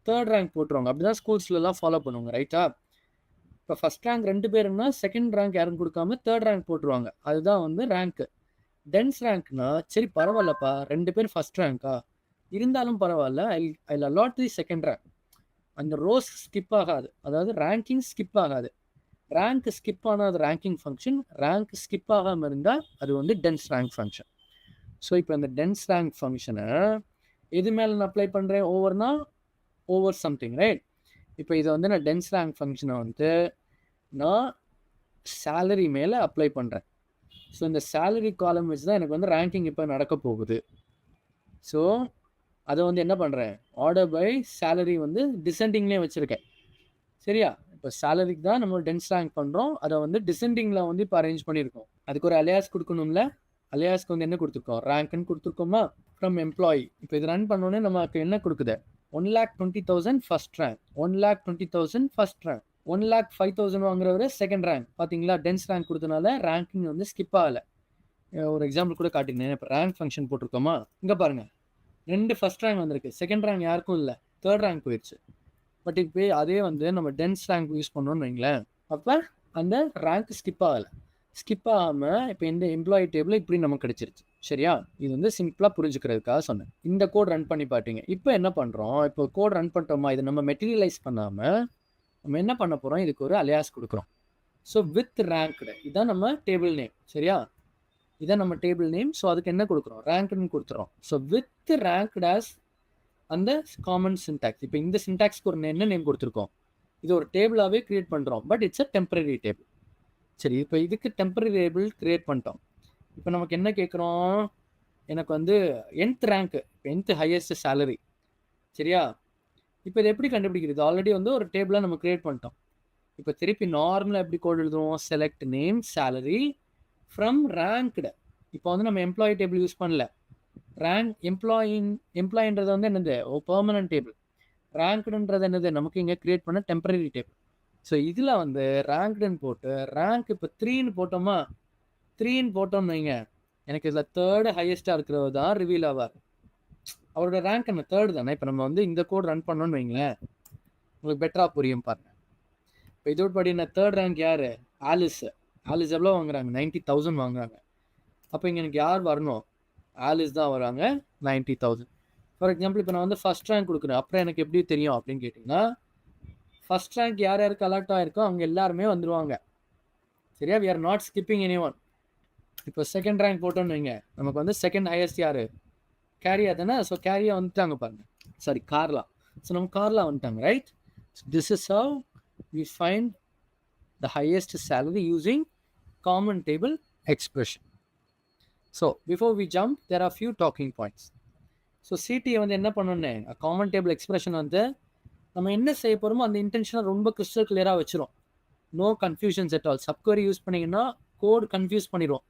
தேர்ட் ரேங்க் போட்டுருவாங்க. அப்படி தான் ஸ்கூல்ஸ்லாம் ஃபாலோ பண்ணுவாங்க. ரைட்டா? இப்போ ஃபஸ்ட் ரேங்க் 2 பேருன்னா செகண்ட் ரேங்க் யாரும் கொடுக்காம தேர்ட் ரேங்க் போட்டுருவாங்க. அதுதான் வந்து ரேங்க்கு. டென்ஸ் ரேங்க்னா சரி பரவாயில்லப்பா 2 பேர் ஃபஸ்ட் ரேங்க்கா இருந்தாலும் பரவாயில்ல, ஐ அலாட் தி செகண்ட் ரேங்க். அந்த ரோஸ் ஸ்கிப் ஆகாது, அதாவது ரேங்கிங் ஸ்கிப் ஆகாது. ரேங்க் ஸ்கிப் ஆனால் அது ரேங்கிங் ஃபங்க்ஷன், ரேங்க் ஸ்கிப் ஆகாமல் இருந்தால் அது வந்து டென்ஸ் ரேங்க் ஃபங்க்ஷன். ஸோ இப்போ இந்த டென்ஸ் ரேங்க் ஃபங்க்ஷனை எது மேலே நான் அப்ளை பண்ணுறேன்? ஓவர்னா ஓவர் சம்திங், ரைட்? இப்போ இதை வந்து நான் டென்ஸ் ரேங்க் ஃபங்க்ஷனை வந்து நான் சேலரி மேலே அப்ளை பண்ணுறேன். ஸோ இந்த சேலரி காலம் வச்சு தான் எனக்கு வந்து ரேங்கிங் இப்போ நடக்க போகுது. ஸோ அதை வந்து என்ன பண்ணுறேன்? ஆர்டர் பை சேலரி வந்து டிசெண்டிங்லேயே வச்சுருக்கேன். சரியா? இப்போ சேலரிக்கு தான் நம்ம டென்ஸ் ரேங்க் பண்ணுறோம். அதை வந்து டிசெண்டிங்கில் வந்து இப்போ அரேஞ்ச் பண்ணியிருக்கோம். அதுக்கு ஒரு அலியாஸ் கொடுக்கணும்ல. அலியாஸ்க்கு வந்து என்ன கொடுத்துருக்கோம்? ரேங்க்னு கொடுத்துருக்கோமா? From employee. இப்போ இது ரன் பண்ணோன்னே நமக்கு என்ன கொடுக்குது? 1,20,000 ஃபர்ஸ்ட் ரேங்க், 1,20,000 ஃபர்ஸ்ட் ரேங்க், 1,05,000 வாங்குறவர் செகண்ட் ரேங்க். பார்த்தீங்களா? டென்ஸ் ரேங்க் கொடுத்தனால ரேங்கிங் வந்து ஸ்கிப் ஆகலை. ஒரு எக்ஸாம்பிள் கூட காட்டினேன். இப்போ ரேங்க் ஃபங்க்ஷன் போட்டிருக்கோமா? இங்கே பாருங்கள், 2 ஃபர்ஸ்ட் ரேங்க் வந்திருக்கு. செகண்ட் ரேங்க் யாருக்கும் இல்லை, தேர்ட் ரேங்க் போயிடுச்சு. பட் இப்போ அதே வந்து நம்ம டென்ஸ் ரேங்க் யூஸ் பண்ணோம்னு வைங்களேன், அப்போ அந்த ரேங்க் ஸ்கிப் ஆகலை. ஸ்கிப் ஆகாமல் இப்போ இந்த எம்ப்ளாயி டேபிள் இப்படி நமக்கு கிடைச்சிருச்சு. சரியா? இது வந்து சிம்பிளாக புரிஞ்சுக்கிறதுக்காக சொன்னேன். இந்த கோட் ரன் பண்ணி பார்த்தீங்க. இப்போ என்ன பண்ணுறோம்? இப்போ கோட் ரன் பண்ணிட்டோமா? இதை நம்ம மெட்டீரியலைஸ் பண்ணாமல் நம்ம என்ன பண்ண போகிறோம்? இதுக்கு ஒரு அலியாஸ் கொடுக்குறோம். ஸோ வித் ரேங்க்டு, இதுதான் நம்ம டேபிள் நேம். சரியா? இதான் நம்ம டேபிள் நேம். ஸோ அதுக்கு என்ன கொடுக்குறோம்? ரேங்க்டுன்னு கொடுத்துறோம். ஸோ வித் ரேங்க்டு ஆஸ் அந்த காமன் சின்டாக்ஸ். இப்போ இந்த சின்டாக்ஸ்க்கு ஒரு என்ன நேம் கொடுத்துருக்கோம்? இது ஒரு டேபிளாகவே கிரியேட் பண்ணுறோம். But it's a temporary table. சரி, இப்போ இதுக்கு டெம்பரரி டேபிள் கிரியேட் பண்ணிட்டோம். இப்போ நமக்கு என்ன கேட்குறோம்? எனக்கு வந்து 10th rank, 10th highest salary. சரியா? இப்போ இது எப்படி கண்டுபிடிக்கிறது? ஆல்ரெடி வந்து ஒரு டேபிளாக நம்ம கிரியேட் பண்ணிட்டோம். இப்போ திருப்பி நார்மலாக எப்படி கோட் எழுதுவோம்? Select name salary from ranked. இப்போ வந்து நம்ம எம்ப்ளாயி டேபிள் யூஸ் பண்ணல. ரேங்க் எம்ப்ளாயின்றது வந்து என்னது? Permanent table. ரேங்க்டுன்றது என்னது? நமக்கு இங்கே கிரியேட் பண்ண டெம்பரரி டேபிள். ஸோ இதில் வந்து ரேங்க்டுன்னு போட்டு ரேங்க் இப்போ 3ன்னு போட்டோமா? 3ன்னு போட்டோம்னு வைங்க, எனக்கு இதில் தேர்டு ஹையஸ்ட்டாக இருக்கிறவர் தான் ரிவீல் ஆவார். அவரோட ரேங்க் என்ன? தேர்டு தானே. இப்போ நம்ம வந்து இந்த கோட் ரன் பண்ணோன்னு வைங்களேன், உங்களுக்கு பெட்டராக புரியும் பாருங்க. இப்போ இதோட படி என்ன? தேர்ட் ரேங்க் யார்? ஆலிஸ். ஆலிஸ் எவ்வளோ வாங்குறாங்க? 90,000 வாங்குறாங்க. அப்போ இங்கே எனக்கு யார் வரணும்? ஆலிஸ் தான் வராங்க, 90,000. ஃபார் எக்ஸாம்பிள் இப்போ நான் வந்து ஃபர்ஸ்ட் ரேங்க் கொடுக்குறேன். அப்புறம் எனக்கு எப்படி தெரியும் அப்படின்னு கேட்டிங்கன்னா, ஃபர்ஸ்ட் ரேங்க் யார் யாருக்கு அலாட் ஆகிருக்கோ அவங்க எல்லாருமே வந்துடுவாங்க. சரியா? We are not skipping any one. இப்போ செகண்ட் ரேங்க் போட்டோன்னு வைங்க, நமக்கு வந்து செகண்ட் ஹையஸ்ட் யார்? கேரியா தானே. ஸோ கேரியா வந்துட்டாங்க பாருங்க. சாரி, கார்லா. ஸோ நம்ம கார்லா வந்துட்டாங்க, right? This is how we find the highest salary using common table expression. So before we jump, there are few talking points. So சிடியை வந்து என்ன பண்ணோன்னே, காமன் டேபிள் எக்ஸ்பிரஷன் வந்து நம்ம என்ன செய்ய போகிறோமோ அந்த இன்டென்ஷனை ரொம்ப கிறிஸ்டல் கிளியராக வச்சிரும். No confusions at all. Subquery use பண்ணிங்கன்னா கோட் கன்ஃபியூஸ் பண்ணிடுவோம்.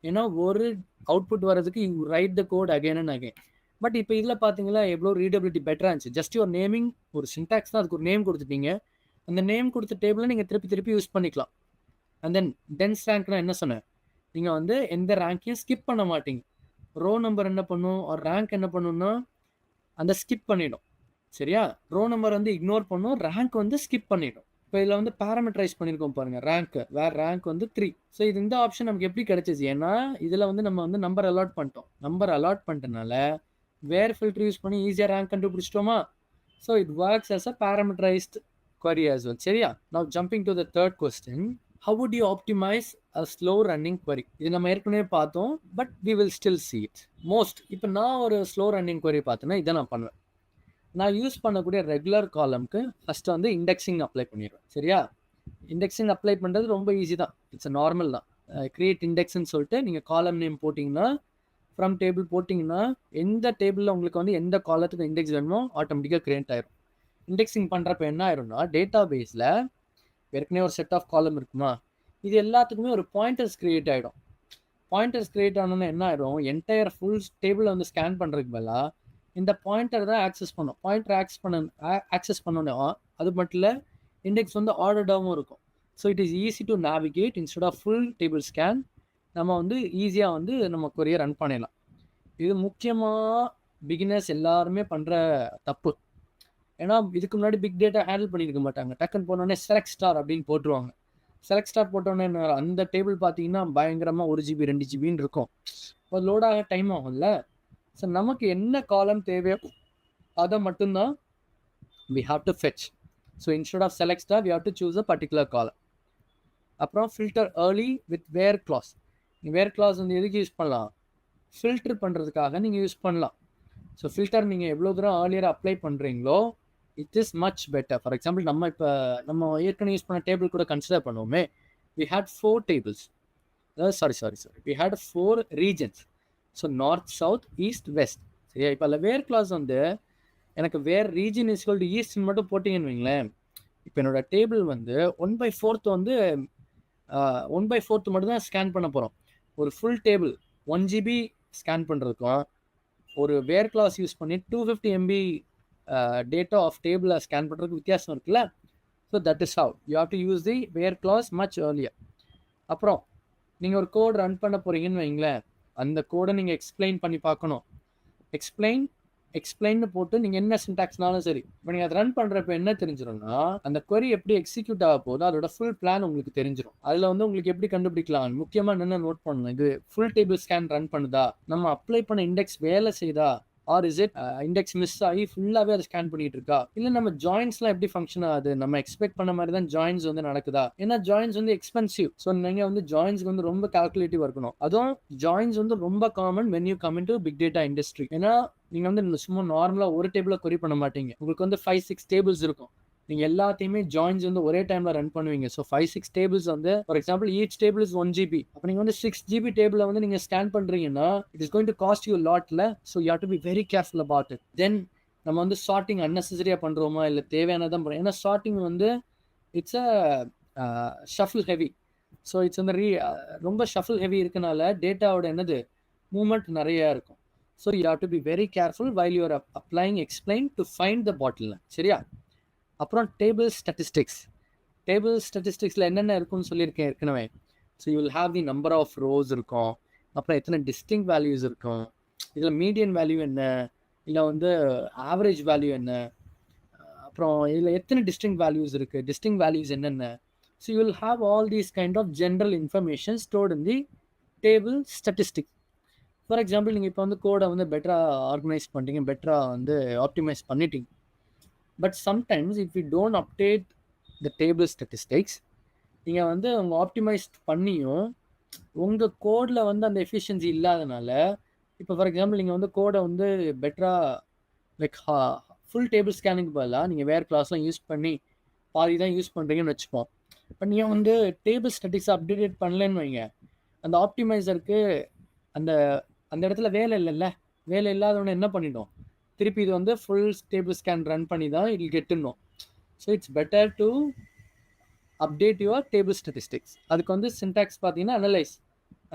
ஏன்னா ஒரு அவுட்புட் வர்றதுக்கு you write the code again and again. But இப்போ இதில் பார்த்தீங்களா எவ்வளோ ரீடபிலிட்டி பெட்டராக இருந்துச்சு. ஜஸ்ட் யுவர் நேமிங், ஒரு சின்டாக்ஸ் தான், அதுக்கு ஒரு நேம் கொடுத்துட்டீங்க. அந்த நேம் கொடுத்த டேபிளை நீங்கள் திருப்பி யூஸ் பண்ணிக்கலாம். அண்ட் தென் டென்ஸ் ரேங்க்னா என்ன சொன்னேன்? நீங்கள் வந்து எந்த ரேங்க்கையும் ஸ்கிப் பண்ண மாட்டீங்க. ரோ நம்பர் என்ன பண்ணும், ஒரு ரேங்க் என்ன பண்ணுன்னா அந்த ஸ்கிப் பண்ணிடும். சரியா? ரோ நம்பர் வந்து இக்னோர் பண்ணும், ரேங்க் வந்து ஸ்கிப் பண்ணிடும். இப்போ இதில் வந்து பேராமீட்டரைஸ் பண்ணியிருக்கோம் பாருங்கள் ரேங்க்கு. வேறு ரேங்க் வந்து 3. ஸோ இது இந்த ஆப்ஷன் நமக்கு எப்படி கிடைச்சிச்சு? ஏன்னா இதில் வந்து நம்ம வந்து நம்பர் அலாட் பண்ணிட்டோம். நம்பர் அலாட் பண்ணிட்டனால வேர் ஃபில்டர் யூஸ் பண்ணி ஈஸியாக ரேங்க் கண்டுபிடிச்சிட்டோமா? So it works as a parameterized query as well. சரியா? Now jumping to the third question, how would you optimize a slow running query? இது நம்ம ஏற்கனவே பார்த்தோம், but we will still see it. இப்போ நான் ஒரு ஸ்லோ ரன்னிங் query பார்த்தேன்னா இதை நான் பண்ணுவேன். நான் யூஸ் பண்ணக்கூடிய ரெகுலர் காலம்க்கு ஃபஸ்ட்டு வந்து இண்டெக்ஸிங் அப்ளை பண்ணிடுவேன். சரியா? இண்டெக்ஸிங் அப்ளை பண்ணுறது ரொம்ப ஈஸி தான். இட்ஸ் நார்மல் தான். கிரியேட் இண்டெக்ஸ்ன்னு சொல்லிட்டு நீங்கள் காலம் நேம் போட்டிங்கன்னா, ஃப்ரம் டேபிள் போட்டிங்கன்னா, எந்த டேபிளில் உங்களுக்கு வந்து எந்த காலத்துக்கு இண்டெக்ஸ் வேணுமோ ஆட்டோமேட்டிக்காக கிரியேட் ஆயிரும். இண்டெக்ஸிங் பண்ணுறப்ப என்ன ஆயிரும்னா, டேட்டா பேஸில் ஏற்கனவே ஒரு செட் ஆஃப் காலம் இருக்குமா, இது எல்லாத்துக்குமே ஒரு பாயிண்டர்ஸ் கிரியேட் ஆகிடும். பாயிண்டர்ஸ் கிரியேட் ஆனோன்னா என்ன ஆயிரும், என்டையர் ஃபுல் டேபிளை வந்து ஸ்கேன் பண்ணுறதுக்கு பதிலாக இந்த பாயிண்டர் தான் ஆக்சஸ் பண்ணும். பாயிண்டர் ஆக்சஸ் பண்ணோன்னா அது மட்டும் இல்லை, இண்டெக்ஸ் வந்து ஆர்டர்டாகவும் இருக்கும். So it is easy to navigate. Instead of full table scan நம்ம வந்து ஈஸியாக வந்து நம்ம கொரியை ரன் பண்ணிடலாம். இது முக்கியமாக பிகினர்ஸ் எல்லாருமே பண்ணுற தப்பு. ஏன்னா இதுக்கு முன்னாடி பிக் டேட்டா ஹேண்டில் பண்ணியிருக்க மாட்டாங்க. டக்குன்னு போனோடனே செலக்ட் ஸ்டார் அப்படின்னு போட்டுருவாங்க. செலக்ட் ஸ்டார் போட்டோன்னே அந்த டேபிள் பார்த்தீங்கன்னா பயங்கரமாக 1 GB 2 GBன்னு இருக்கும். இப்போ லோடாக டைம் ஆகும்ல. ஸோ நமக்கு என்ன காலம் தேவையோ அதை மட்டும்தான் we have to fetch. So instead of select star, we have to choose a particular column. அப்புறம் filter early with where clause. Where clause வந்து எதுக்கு யூஸ் பண்ணலாம்? ஃபில்டர் பண்ணுறதுக்காக நீங்கள் யூஸ் பண்ணலாம். ஸோ ஃபில்டர் நீங்கள் எவ்வளோ தூரம் ஏர்லியர் அப்ளை பண்ணுறீங்களோ it is much better. For example நம்ம ஏற்கனவே யூஸ் பண்ண டேபிள் கூட கன்சிடர் பண்ணுவோமே, வி ஹேட் 4 டேபிள்ஸ், அதாவது sorry we had 4 regions. So north, south, east, west. சரியா? இப்போ அதில் வேர் கிளாஸ் வந்து எனக்கு where region is equal to ஈஸ்ட்னு மட்டும் போட்டிங்கன்னு வைங்களேன், இப்போ என்னோட டேபிள் வந்து 1/4 வந்து 1/4 மட்டும் தான் ஸ்கேன் பண்ண போகிறோம். ஒரு ஃபுல் டேபிள் 1 GB ஸ்கேன் பண்ணுறதுக்கும் ஒரு வேர் கிளாஸ் யூஸ் பண்ணி 250 MB டேட்டா ஆஃப் டேபிளை ஸ்கேன் பண்ணுறதுக்கு வித்தியாசம் இருக்குல்ல. So that is how you have to use the where clause much earlier. அப்புறம் நீங்கள் ஒரு கோட் ரன் பண்ண போகிறீங்கன்னு வைங்களேன், அந்த கோடை நீங்கள் எக்ஸ்பிளைன் பண்ணி பார்க்கணும். எக்ஸ்பிளைன்னு போட்டு நீங்கள் என்ன சின்டாக்ஸ்னாலும் சரி, இப்போ நீங்கள் அதை ரன் பண்ணுறப்ப என்ன தெரிஞ்சிடும்னா, அந்த query எப்படி எக்ஸிக்யூட் ஆக போதோ அதோட ஃபுல் பிளான் உங்களுக்கு தெரிஞ்சிடும். அதில் வந்து உங்களுக்கு எப்படி கண்டுபிடிக்கலாம், முக்கியமாக என்னென்ன நோட் பண்ணணும், இது ஃபுல் டேபிள் ஸ்கேன் ரன் பண்ணுதா, நம்ம அப்ளை பண்ண இண்டெக்ஸ் வேலை செய்தா, or is it index miss ஆகி ஃபுல்லாகவே அதை ஸ்கேன் பண்ணிட்டு இருக்கா, இல்லை நம்ம ஜாயின்ஸ்லாம் எப்படி ஃபங்க்ஷன் ஆகுது, நம்ம எக்ஸ்பெக்ட் பண்ண மாதிரி தான் ஜாயின்ஸ் வந்து நடக்குதா. ஏன்னா ஜாயின்ஸ் வந்து எக்ஸ்பென்சிவ். ஸோ நீங்கள் வந்து ஜாயின்ஸ்க்கு வந்து ரொம்ப கால்குலேட்டிவ் இருக்கணும். அதுவும் ஜாயின்ஸ் வந்து ரொம்ப common when you come into big data industry. ஏன்னா நீங்கள் வந்து சும்மா நார்மலாக ஒரு டேபிளை query பண்ண மாட்டீங்க, உங்களுக்கு வந்து 5-6 டேபிள்ஸ் இருக்கும். நீங்கள் எல்லாத்தையுமே ஜாயின்ஸ் வந்து ஒரே டைமில் ரன் பண்ணுவீங்க. ஸோ 5-6 டேபிள்ஸ் வந்து for example each table is 1 GB. அப்போ நீங்கள் வந்து 6 GB டேபிளை வந்து நீங்கள் ஸ்கேன் பண்ணுறீங்கன்னா it is going to cost you லாட்ல. So you have to be very careful about it. Then நம்ம வந்து சார்ட்டிங் அன்னெசரியாக பண்ணுறோமா இல்லை தேவையானதான் பண்ணுறோம். ஏன்னா சார்ட்டிங் வந்து it's a shuffle heavy. So it's வந்து ரொம்ப ஷஃபிள் ஹெவி இருக்கனால டேட்டாவோட என்னது மூவ்மெண்ட் நிறையா இருக்கும். So you have to be very careful while you are applying explain to find the bottle. சரியா? அப்புறம் டேபிள் ஸ்டாட்டிஸ்டிக்ஸில் என்னென்ன இருக்குன்னு சொல்லியிருக்கேன் ஏற்கனவே. So you will have the number of rows இருக்கும், அப்புறம் எத்தனை டிஸ்டிங் வேல்யூஸ் இருக்கும், இதில் மீடியன் வேல்யூ என்ன, இல்லை வந்து ஆவரேஜ் வேல்யூ என்ன, அப்புறம் இதில் எத்தனை டிஸ்டிங் வேல்யூஸ் இருக்குது, டிஸ்டிங் வேல்யூஸ் என்னென்ன. So you will have all these kind of general information stored in the table statistic. For example நீங்கள் இப்போ வந்து கோடை வந்து பெட்டராக ஆர்கனைஸ் பண்ணிட்டீங்க, பெட்டராக வந்து ஆப்டிமைஸ் பண்ணிட்டீங்க. But sometimes if you don't update the table statistics, நீங்கள் வந்து உங்கள் ஆப்டிமைஸ் பண்ணியும் உங்கள் கோடில் வந்து அந்த எஃபிஷியன்சி இல்லாதனால, இப்போ ஃபார் எக்ஸாம்பிள் நீங்கள் வந்து கோடை வந்து பெட்டராக லைக் ஃபுல் டேபிள் ஸ்கேனிங் பதிலாக நீங்கள் வேறு கிளாஸ்லாம் யூஸ் பண்ணி பாதி தான் யூஸ் பண்ணுறீங்கன்னு வச்சுப்போம். இப்போ நீங்கள் வந்து டேபிள் ஸ்டாட்டிக்ஸ் அப்டேட் பண்ணலன்னு வைங்க, அந்த ஆப்டிமைசருக்கு அந்த அந்த இடத்துல வேலை இல்லைல்ல, வேலை இல்லாதவனை என்ன பண்ணிட்டோம், திருப்பி இது வந்து ஃபுல் டேபிள் ஸ்கேன் ரன் பண்ணி தான் இட் கெட்டுணும். So it's better to update your table statistics. அதுக்கு வந்து சின்டாக்ஸ் பார்த்தீங்கன்னா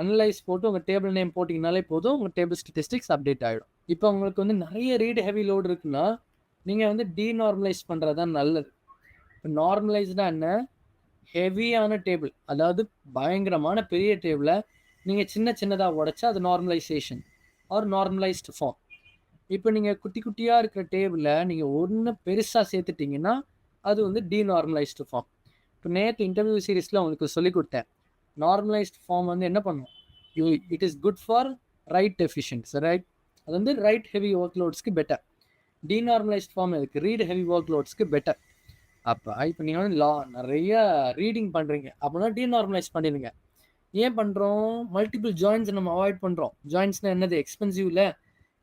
அனலைஸ் போட்டு உங்கள் டேபிள் நேம் போட்டிங்கனாலே போதும், உங்கள் டேபிள் ஸ்டாட்டிஸ்டிக்ஸ் அப்டேட் ஆகிடும். இப்போ உங்களுக்கு வந்து நிறைய ரீட் ஹெவி லோடு இருக்குன்னா நீங்கள் வந்து டீநார்மலைஸ் பண்ணுறது தான் நல்லது. இப்போ நார்மலைஸ்டாக என்ன, ஹெவியான டேபிள், அதாவது பயங்கரமான பெரிய டேபிளை நீங்கள் சின்னதாக உடைச்சா அது நார்மலைசேஷன் ஆர் நார்மலைஸ்டு ஃபார்ம். இப்போ நீங்கள் குட்டி குட்டியாக இருக்கிற டேபிளை நீங்கள் ஒன்று பெருசாக சேர்த்துட்டிங்கன்னா அது வந்து டீநார்மலைஸ்டு ஃபார்ம். இப்போ நேற்று இன்டர்வியூ சீரீஸில் உங்களுக்கு சொல்லிக் கொடுத்தேன், நார்மலைஸ்டு ஃபார்ம் வந்து என்ன பண்ணும், it is good for write efficiency, right, அது வந்து ரைட் ஹெவி ஒர்க் லோட்ஸ்க்கு பெட்டர். டீநார்மலைஸ்ட் ஃபார்ம் இருக்குது ரீட் ஹெவி ஒர்க் லோட்ஸ்க்கு பெட்டர். அப்போ இப்போ நீங்கள் வந்து நிறைய ரீடிங் பண்ணுறீங்க அப்படின்னா டீநார்மலைஸ் பண்ணிடுங்க. ஏன் பண்ணுறோம், மல்டிபிள் ஜாயின்ஸ் நம்ம அவாய்ட் பண்ணுறோம். ஜாயின்ஸ்னால் என்னது, எக்ஸ்பென்சிவ் இல்லை.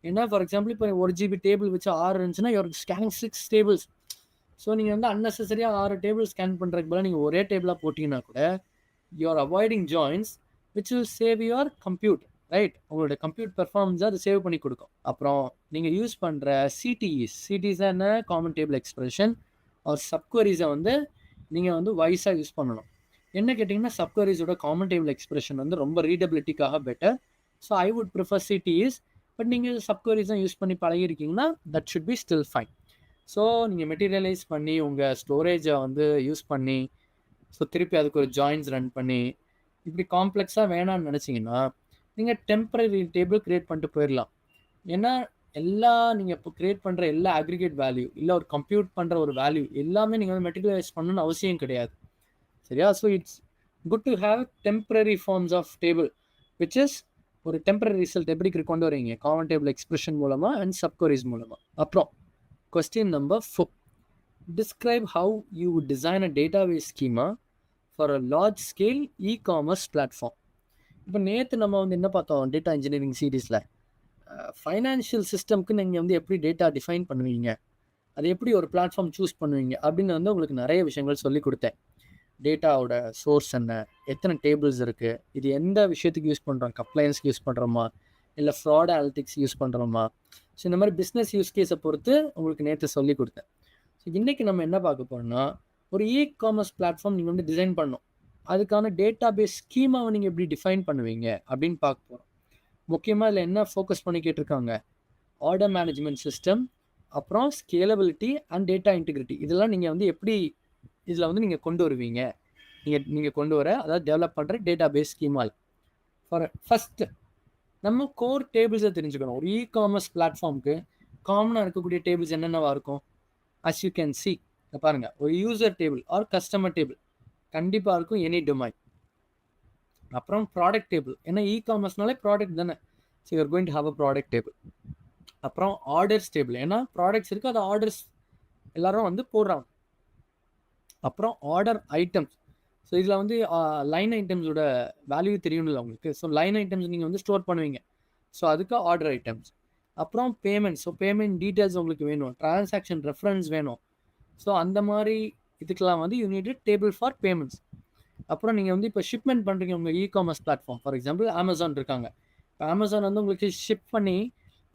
ஏன்னா ஃபார் எக்ஸாம்பிள் இப்போ 1 GB டேபிள் வச்சு 6 இருந்துச்சுன்னா யூஆர் ஸ்கேனிங் 6 டேபிள்ஸ். ஸோ நீங்கள் வந்து அன்னெசரியாக 6 டேபிள் ஸ்கேன் பண்ணுறதுக்கு பதிலாக நீங்கள் ஒரே டேபிளாக போட்டிங்கன்னா கூட you're avoiding joins which will save your compute, right. உங்களோட கம்ப்யூட் பெர்ஃபார்மன்ஸை அது சேவ் பண்ணி கொடுக்கும். அப்புறம் நீங்கள் யூஸ் பண்ணுற சிடிஸ் என்ன, காமன் டேபிள் எக்ஸ்பிரஷன் ஆர் சப்குவரிஸை வந்து நீங்கள் வந்து வைஸாக யூஸ் பண்ணணும். என்ன கேட்டிங்கன்னா சப்குவரிஸோட காமன் டேபிள் எக்ஸ்பிரஷன் வந்து ரொம்ப ரீடபிலிட்டிக்காக better. So I would prefer CTEs. But நீங்கள் சப்குவரிஸ் தான் யூஸ் பண்ணி பழகிருக்கீங்கன்னா that should be still fine. So நீங்கள் மெட்டீரியலைஸ் பண்ணி உங்கள் ஸ்டோரேஜை வந்து யூஸ் பண்ணி ஸோ திருப்பி அதுக்கு ஒரு ஜாயின்ஸ் ரன் பண்ணி இப்படி காம்ப்ளெக்ஸாக வேணான்னு நினச்சிங்கன்னா நீங்கள் டெம்பரரி டேபிள் க்ரியேட் பண்ணிட்டு போயிடலாம். ஏன்னா நீங்கள் இப்போ க்ரியேட் பண்ணுற எல்லா அக்ரிகேட் வேல்யூ இல்லை ஒரு கம்ப்யூட் பண்ணுற ஒரு வேல்யூ எல்லாமே நீங்கள் வந்து மெட்டீரியலைஸ் பண்ணணும்னு அவசியம் கிடையாது. சரியா? So it's good to have temporary forms of table which is ஒரு டெம்பரரி ரிசல்ட் எப்படி கொண்டு வரீங்க, காமன் டேபிள் எக்ஸ்பிரஷன் மூலமாக அண்ட் சப்குவரிஸ் மூலமாக. அப்புறம் question number 4, describe how you would design a database schema for a large scale e-commerce platform. இப்போ நேற்று நம்ம வந்து என்ன பார்த்தோம் டேட்டா இன்ஜினியரிங் சீரீஸில், ஃபைனான்ஷியல் சிஸ்டம்க்கு நீங்கள் வந்து எப்படி டேட்டா டிஃபைன் பண்ணுவீங்க, அது எப்படி ஒரு பிளாட்ஃபார்ம் சூஸ் பண்ணுவீங்க அப்படின்னு வந்து உங்களுக்கு நிறைய விஷயங்கள் சொல்லி கொடுத்தேன். டேட்டாவோட சோர்ஸ் என்ன, எத்தனை டேபிள்ஸ் இருக்குது, இது எந்த விஷயத்துக்கு யூஸ் பண்ணுறோம், கம்ப்ளைன்ஸ்க்கு யூஸ் பண்ணுறோமா இல்லை ஃப்ராட் அனலிட்டிக்ஸ் யூஸ் பண்ணுறோமா. ஸோ இந்த மாதிரி பிஸ்னஸ் யூஸ் கேஸை பொறுத்து உங்களுக்கு நேற்று சொல்லி கொடுத்தேன். ஸோ இன்றைக்கி நம்ம என்ன பார்க்க போகிறோம்னா, ஒரு இ-காமர்ஸ் பிளாட்ஃபார்ம் நீங்கள் வந்து டிசைன் பண்ணணும், அதுக்கான டேட்டா பேஸ் ஸ்கீமாவை நீங்கள் எப்படி டிஃபைன் பண்ணுவீங்க அப்படின்னு பார்க்க போகிறோம். முக்கியமாக இதில் என்ன ஃபோக்கஸ் பண்ணி கேட்டிருக்காங்க, ஆர்டர் மேனேஜ்மெண்ட் சிஸ்டம், அப்புறம் ஸ்கேலபிலிட்டி அண்ட் டேட்டா இன்டிகிரிட்டி. இதெல்லாம் நீங்கள் வந்து எப்படி இதில் வந்து நீங்கள் கொண்டு வருவீங்க, நீங்கள் கொண்டு வர, அதாவது டெவலப் பண்ணுற டேட்டா பேஸ் ஸ்கீமால். ஃபஸ்ட்டு நம்ம கோர் டேபிள்ஸை தெரிஞ்சுக்கணும். ஒரு இ-காமர்ஸ் பிளாட்ஃபார்முக்கு காமனாக இருக்கக்கூடிய டேபிள்ஸ் என்னென்னவா இருக்கும். அஸ் யூ கேன் சி, பாருங்கள், ஒரு user table or customer table கண்டிப்பாக இருக்கும், எனி டொமைன். அப்புறம் ப்ராடக்ட் டேபிள், ஏன்னா இ-காமர்ஸ்னாலே ப்ராடக்ட் தானே, so you're going to have a product table. அப்புறம் ஆர்டர்ஸ் டேபிள், ஏன்னா ப்ராடக்ட்ஸ் இருக்குது, அது ஆர்டர்ஸ் எல்லாரும் வந்து போடுறாங்க. அப்புறம் ஆர்டர் ஐட்டம்ஸ், ஸோ இதில் வந்து லைன் ஐட்டம்ஸோட வேல்யூ தெரியும்ல உங்களுக்கு. ஸோ லைன் ஐட்டம்ஸ் நீங்கள் வந்து ஸ்டோர் பண்ணுவீங்க, ஸோ அதுக்கு ஆர்டர் ஐட்டம்ஸ். அப்புறம் பேமெண்ட், ஸோ பேமெண்ட் டீட்டெயில்ஸ் உங்களுக்கு வேணும், டிரான்சாக்ஷன் ரெஃபரன்ஸ் வேணும். ஸோ அந்த மாதிரி இதுக்கெல்லாம் வந்து you need table for payments. அப்புறம் நீங்கள் வந்து இப்போ ஷிப்மெண்ட் பண்ணுறீங்க உங்கள் e-commerce platform, for example Amazon இருக்காங்க. இப்போ அமேசான் வந்து உங்களுக்கு ஷிப் பண்ணி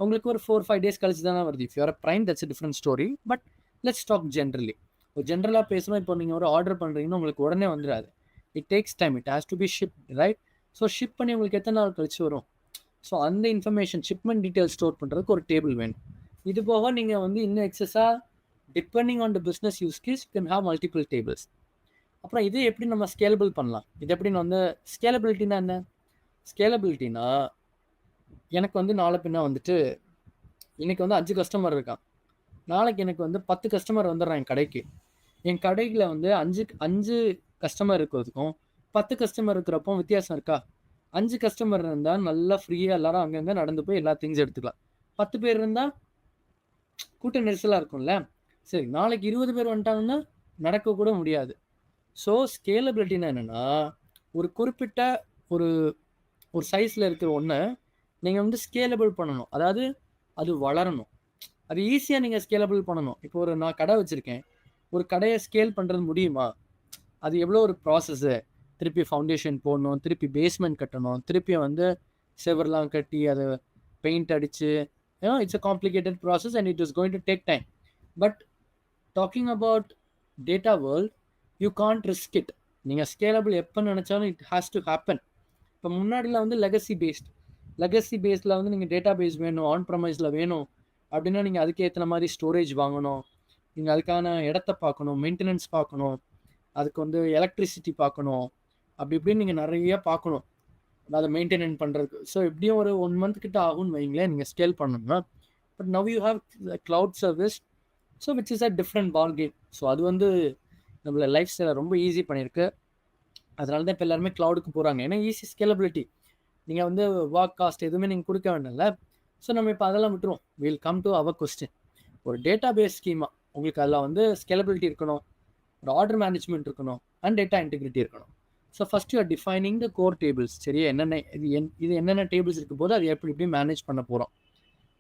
உங்களுக்கு ஒரு 4-5 days கழிச்சு தானே வருது. If you're Prime, that's a different story. But let's talk generally. இப்போ ஜென்ரலாக பேசணும், இப்போ நீங்கள் ஒரு ஆர்டர் பண்ணுறீங்கன்னா உங்களுக்கு உடனே வந்துடாது, it takes time, it has to be ship, right? So ship பண்ணி உங்களுக்கு எத்தனை நாள் கழிச்சு வரும், ஸோ அந்த இன்ஃபர்மேஷன் ஷிப்மெண்ட் டீட்டெயில் ஸ்டோர் பண்ணுறதுக்கு ஒரு டேபிள் வேணும். இது போக நீங்கள் வந்து இன்னும் எக்ஸஸாக depending on the business use case you can have multiple tables. அப்புறம் இது எப்படி நம்ம ஸ்கேலபிள் பண்ணலாம், இது எப்படி நான் வந்து ஸ்கேலபிலிட்டினா என்ன? ஸ்கேலபிலிட்டினா எனக்கு வந்து நாளை பின்னா வந்துட்டு இன்றைக்கி வந்து 5 கஸ்டமர் இருக்கான், நாளைக்கு எனக்கு வந்து 10 கஸ்டமர் வந்துடுறான் என் கடைக்கு. என் கடையில் வந்து 5 கஸ்டமர் இருக்கிறதுக்கும் 10 கஸ்டமர் இருக்கிறப்போ வித்தியாசம் இருக்கா? 5 கஸ்டமர் இருந்தால் நல்லா ஃப்ரீயாக எல்லாரும் அங்கங்கே நடந்து போய் எல்லா திங்ஸ் எடுத்துக்கலாம். 10 பேர் இருந்தால் கூட்ட நெரிசலாக இருக்கும்ல. சரி, நாளைக்கு 20 பேர் வந்துட்டாங்கன்னா நடக்கக்கூட முடியாது. ஸோ ஸ்கேலபிலிட்டினா என்னென்னா, ஒரு குறிப்பிட்ட ஒரு சைஸில் இருக்கிற ஒன்றை நீங்கள் வந்து ஸ்கேலபிள் பண்ணணும், அதாவது அது வளரணும், அது ஈஸியாக நீங்கள் ஸ்கேலபிள் பண்ணணும். இப்போ நான் கடை வச்சுருக்கேன், ஒரு கடையை ஸ்கேல் பண்ணுறது முடியுமா? அது எவ்வளோ ஒரு ப்ராசஸ்ஸு, திருப்பி ஃபவுண்டேஷன் போடணும், திருப்பி பேஸ்மெண்ட் கட்டணும், திருப்பி வந்து செவர்லாம் கட்டி அதை பெயிண்ட் அடித்து, it's a complicated process and it is going to take time. But talking about data world, you can't risk it. நீங்கள் ஸ்கேலபிள் எப்போ நினச்சாலும் இட் ஹேஸ் டு ஹேப்பன். இப்போ முன்னாடியில் வந்து லெகசி பேஸில் வந்து நீங்கள் டேட்டா பேஸ் வேணும், ஆன் ப்ரமைஸில் வேணும் அப்படின்னா நீங்கள் அதுக்கு ஏற்ற மாதிரி ஸ்டோரேஜ் வாங்கணும், நீங்கள் அதுக்கான இடத்த பார்க்கணும், மெயின்டெனன்ஸ் பார்க்கணும், அதுக்கு வந்து எலக்ட்ரிசிட்டி பார்க்கணும், அப்படி இப்படின்னு நீங்கள் நிறைய பார்க்கணும் அதை மெயின்டைன் பண்ணுறதுக்கு. ஸோ எப்படியும் ஒரு 1 month கிட்ட ஆகும்னு வைங்களேன் நீங்கள் ஸ்கேல் பண்ணணும்னா. But now you have cloud service, so which is a different ball game. So அது வந்து நம்மள லைஃப் ஸ்டைலை ரொம்ப ஈஸி பண்ணியிருக்கு. அதனால தான் இப்போ எல்லாருமே க்ளவுடுக்கு போகிறாங்க, ஏன்னா ஈஸி ஸ்கேலபிலிட்டி. நீங்கள் வந்து ஒர்க் காஸ்ட் எதுவுமே நீங்கள் கொடுக்க வேண்டாம்ல. ஸோ நம்ம இப்போ அதெல்லாம் விட்டுருவோம். Will come to our question. ஒரு டேட்டா பேஸ் ஸ்கீமா உங்களுக்கு அதில் வந்து ஸ்கேலபிலிட்டி இருக்கணும், ஒரு ஆர்டர் மேனேஜ்மெண்ட் இருக்கணும், அண்ட் டேட்டா இன்டிகிரிட்டி இருக்கணும். So first you are defining the core tables. சரியா, இது என்னென்ன டேபிள்ஸ் இருக்கும் போது அது எப்படி மேனேஜ் பண்ண போகிறோம்.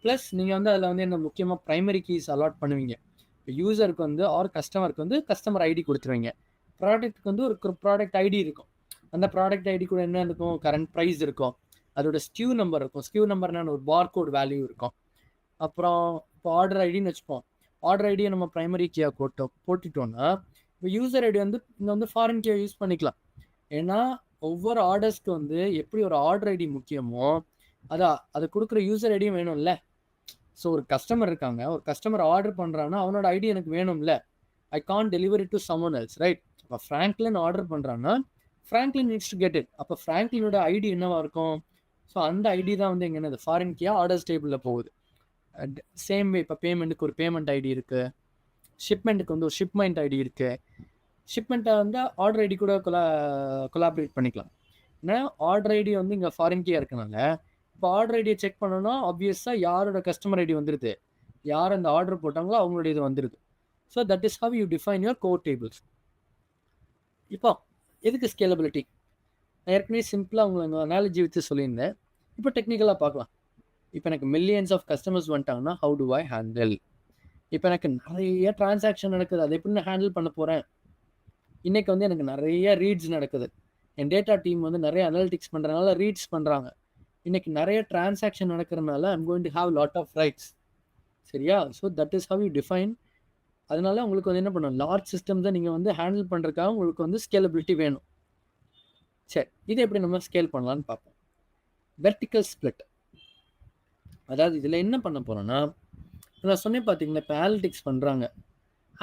ப்ளஸ் நீங்கள் வந்து அதில் வந்து என்ன முக்கியமாக ப்ரைமரி கீஸ் அலாட் பண்ணுவீங்க. இப்போ யூசருக்கு வந்து ஆர் கஸ்டமருக்கு வந்து கஸ்டமர் ஐடி கொடுத்துருவீங்க. ப்ராடக்ட்டுக்கு வந்து ஒரு ப்ராடக்ட் ஐடி இருக்கும். அந்த ப்ராடக்ட் ஐடி கூட என்ன இருக்கும், கரண்ட் ப்ரைஸ் இருக்கும், அதோட ஸ்கியூ நம்பர் இருக்கும். ஸ்கியூ நம்பர்னா ஒரு பார்கோட் வேல்யூ இருக்கும். அப்புறம் இப்போ ஆர்டர் ஐடின்னு வச்சுப்போம். ஆர்டர் ஐடியை நம்ம ப்ரைமரி கீயாக போட்டுட்டோன்னா இப்போ யூசர் ஐடி வந்து இங்கே வந்து ஃபாரின் கீயை யூஸ் பண்ணிக்கலாம். ஏன்னா ஒவ்வொரு ஆர்டர்ஸ்க்கு வந்து எப்படி ஒரு ஆர்டர் ஐடி முக்கியமோ அதை கொடுக்குற யூசர் ஐடியும் வேணும்ல. ஸோ ஒரு கஸ்டமர் இருக்காங்க, ஒரு கஸ்டமர் ஆர்டர் பண்ணுறான்னா அவனோட ஐடி எனக்கு வேணும்ல. I can't deliver it to someone else, right? இப்போ ஃப்ராங்க்லின் ஆர்டர் பண்ணுறான்னா Franklin needs to get it. அப்போ ஃப்ராங்க்லினோட ஐடி என்னவாக இருக்கும்? ஸோ அந்த ஐடி தான் வந்து எங்கே என்னது ஃபாரின் கீயாக ஆர்டர்ஸ் டேபிளில் போகுது. சேம் வே இப்போ பேமெண்ட்டுக்கு ஒரு பேமெண்ட் ஐடி இருக்குது, ஷிப்மெண்ட்டுக்கு வந்து ஒரு ஷிப்மெண்ட் ஐடி இருக்குது. ஷிப்மெண்ட்டை வந்து ஆர்டர் ஐடி கூட கொலாபரேட் பண்ணிக்கலாம். ஏன்னா ஆர்டர் ஐடி வந்து இங்கே ஃபாரின் கீயாக இருக்கனால இப்போ ஆர்டர் ஐடியை செக் பண்ணோன்னா ஆப்வியஸாக யாரோட கஸ்டமர் ஐடி வந்துடுது, யார் அந்த ஆர்டர் போட்டாங்களோ அவங்களோட இது வந்துடுது. So that is how you define your core tables. இப்போ எதுக்கு ஸ்கேலபிலிட்டி? நான் ஏற்கனவே சிம்பிளாக உங்களுக்கு அனாலஜி வச்சு சொல்லியிருந்தேன். இப்போ டெக்னிக்கலாக பார்க்கலாம். இப்போ எனக்கு மில்லியன்ஸ் ஆஃப் கஸ்டமர்ஸ் வந்துட்டாங்கன்னா ஹவு டு ஐ ஹேண்டில்? இப்போ எனக்கு நிறைய டிரான்சாக்ஷன் நடக்குது, அதை எப்படி நான் ஹேண்டில் பண்ண போகிறேன்? இன்னைக்கு வந்து எனக்கு நிறைய ரீட்ஸ் நடக்குது, என் டேட்டா டீம் வந்து நிறைய அனாலிட்டிக்ஸ் பண்ணுறதுனால ரீட்ஸ் பண்ணுறாங்க. இன்னைக்கு நிறைய டிரான்சாக்ஷன் நடக்கிறதுனால I'm going to have lot of writes. சரியா? So that is how you define. அதனால உங்களுக்கு வந்து என்ன பண்ணணும், லார்ஜ் சிஸ்டம்ஸை நீங்கள் வந்து ஹேண்டில் பண்ணுறதுக்காக உங்களுக்கு வந்து ஸ்கேலபிலிட்டி வேணும். சரி, இதை எப்படி நம்ம ஸ்கேல் பண்ணலான்னு பார்ப்போம். Vertical split. அதாவது இதில் என்ன பண்ண போகிறோன்னா, நான் சொன்னேன் பார்த்தீங்களா, இப்போ அனாலிட்டிக்ஸ் பண்ணுறாங்க.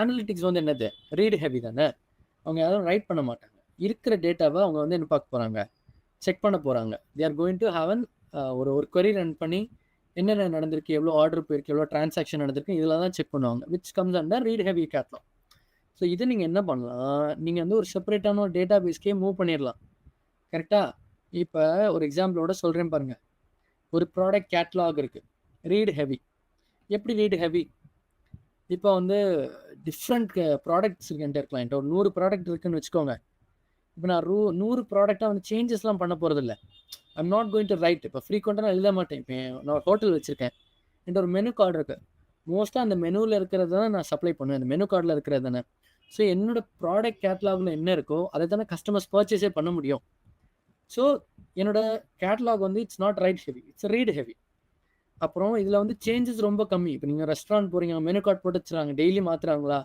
அனாலிட்டிக்ஸ் வந்து என்னது, ரீட் ஹெவி தானே. அவங்க யாரும் ரைட் பண்ண மாட்டாங்க. இருக்கிற டேட்டாவை அவங்க வந்து என்ன பார்க்க போகிறாங்க, செக் பண்ண போகிறாங்க. They are going to have an ஒரு query ரன் பண்ணி என்னென்ன நடந்திருக்கு, எவ்வளோ ஆர்டர் போயிருக்கு, எவ்வளோ டிரான்சாக்ஷன் நடந்திருக்கு, இதில் தான் செக் பண்ணுவாங்க. Which comes under read heavy catalogue. So இதை நீங்கள் என்ன பண்ணலாம், நீங்கள் வந்து ஒரு செப்பரேட்டான ஒரு டேட்டா பேஸ்க்கே மூவ் பண்ணிடலாம். கரெக்டாக? இப்போ ஒரு எக்ஸாம்பிளோட சொல்கிறேன் பாருங்கள். ஒரு ப்ராடக்ட் கேட்லாக் இருக்குது, ரீட் ஹெவி. எப்படி ரீட் ஹெவி? இப்போ வந்து டிஃப்ரெண்ட் ப்ராடக்ட்ஸ் இருக்கு என்கிட்ட கிளைண்ட். ஒரு 100 ப்ராடக்ட் இருக்குன்னு வச்சுக்கோங்க. இப்போ நான் 100 ப்ராடக்டாக வந்து சேஞ்சஸ்லாம் பண்ண போகிறதில்ல. I'm not going to right. இப்போ ஃப்ரீக்வெண்ட்டாக நான் எழுத மாட்டேன். இப்போ நான் ஒரு ஹோட்டல் வச்சுருக்கேன், என்கிட்ட ஒரு மெனு கார்டு இருக்குது. மோஸ்ட்டாக அந்த மெனுவில் இருக்கிறது தானே நான் சப்ளை பண்ணுவேன், அந்த மெனு கார்டில் இருக்கிறது தானே. ஸோ என்னோட ப்ராடக்ட் கேட்லாகில் என்ன இருக்கோ அதை தானே கஸ்டமர்ஸ் பர்ச்சேஸே பண்ண முடியும். ஸோ என்னோட கேட்லாக் வந்து it's not right heavy, it's read heavy. அப்புறம் இதில் வந்து சேஞ்சஸ் ரொம்ப கம்மி. இப்போ நீங்கள் ரெஸ்டாரண்ட் போகிறீங்க, மெனு கார்டு போட்டு வச்சுறாங்க, டெய்லி மாற்றுறாங்களா?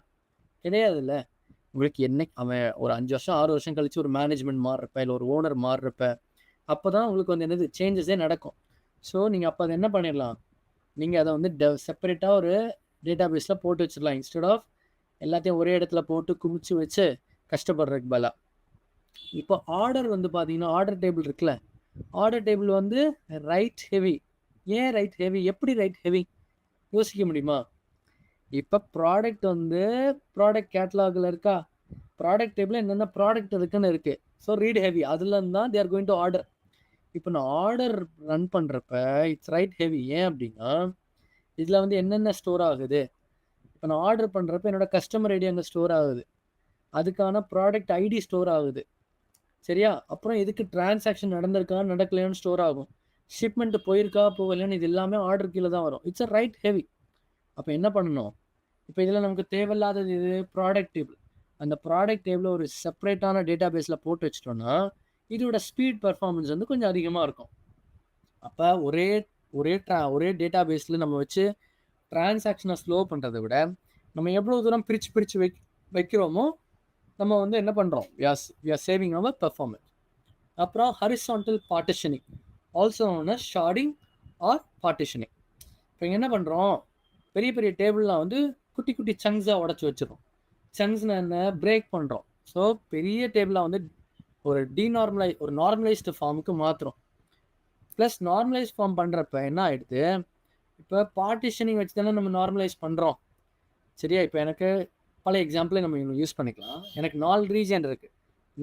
கிடையாதுல்ல. உங்களுக்கு என்னைக்கு அவன் ஒரு 5 வருஷம் 6 வருஷம் கழிச்சு ஒரு மேனேஜ்மெண்ட் மாறுறப்ப, இல்லை ஒரு ஓனர் மாறுறப்ப, அப்போ தான் உங்களுக்கு வந்து என்னது சேஞ்சஸே நடக்கும். ஸோ நீங்கள் அப்போ அதை என்ன பண்ணிடலாம், நீங்கள் அதை வந்து செப்பரேட்டாக ஒரு டேட்டா பேஸில் போட்டு வச்சிடலாம். இன்ஸ்டெட் ஆஃப் எல்லாத்தையும் ஒரே இடத்துல போட்டு குமிச்சு வச்சு கஷ்டப்படுறதுக்கு பதிலாக. இப்போ ஆர்டர் வந்து பார்த்தீங்கன்னா, ஆர்டர் டேபிள் இருக்குல்ல, ஆர்டர் டேபிள் வந்து ரைட் ஹெவி. ஏன் ரைட் ஹெவி? எப்படி ரைட் ஹெவி யோசிக்க முடியுமா? இப்போ ப்ராடக்ட் வந்து ப்ராடக்ட் கேட்லாகில் இருக்கா, ப்ராடக்ட் டேபிள் என்னென்ன ப்ராடக்ட் இருக்குன்னு இருக்குது. ஸோ ரீட் ஹெவி, அதுலேருந்து தான் they are going to order. இப்போ நான் ஆர்டர் ரன் பண்ணுறப்ப இட்ஸ் ரைட் ஹெவி. ஏன் அப்படின்னா, இதில் வந்து என்னென்ன ஸ்டோர் ஆகுது. இப்போ நான் ஆர்டர் பண்ணுறப்ப என்னோட கஸ்டமர் ஐடி அங்கே ஸ்டோர் ஆகுது, அதுக்கான ப்ராடக்ட் ஐடி ஸ்டோர் ஆகுது. சரியா? அப்புறம் இதுக்கு டிரான்சாக்ஷன் நடந்திருக்கா நடக்கலையான்னு ஸ்டோர் ஆகும். ஷிப்மெண்ட் போயிருக்கா போகலையான்னு இது எல்லாமே ஆர்டர் கீழே தான் வரும். It's a right heavy. அப்போ என்ன பண்ணணும், இப்போ இதில் நமக்கு தேவையில்லாதது இது ப்ராடக்ட் டேபிள். அந்த ப்ராடக்ட் டேபிளை ஒரு செப்பரேட்டான டேட்டா பேஸில் போட்டு வச்சிட்டோன்னா இதோட ஸ்பீட் பர்ஃபார்மன்ஸ் வந்து கொஞ்சம் அதிகமாக இருக்கும். அப்போ ஒரே டேட்டா பேஸில் நம்ம வச்சு டிரான்சாக்ஷனை ஸ்லோ பண்ணுறதை விட நம்ம எவ்வளோ தூரம் பிரித்து வைக்கிறோமோ நம்ம வந்து என்ன பண்ணுறோம், we are saving our performance. அப்புறம் horizontal partitioning, also known as sharding or partitioning. இப்போ என்ன பண்ணுறோம், பெரிய பெரிய டேபிள்லாம் வந்து குட்டி குட்டி சங்க்ஸாக உடச்சி வச்சிடும். சங்க்ஸ்னா என்ன, பிரேக் பண்ணுறோம். ஸோ பெரிய டேபிளாக வந்து ஒரு நார்மலைஸ்டு ஃபார்முக்கு மாற்றுறோம். ப்ளஸ் நார்மலைஸ் ஃபார்ம் பண்ணுறப்ப என்ன ஆகிடுது, இப்போ பார்ட்டிஷனிங் வச்சு தானே நம்ம நார்மலைஸ் பண்ணுறோம். சரியா? இப்போ எனக்கு பல எக்ஸாம்பிளை நம்ம யூஸ் பண்ணிக்கலாம். எனக்கு 4 ரீஜன் இருக்குது,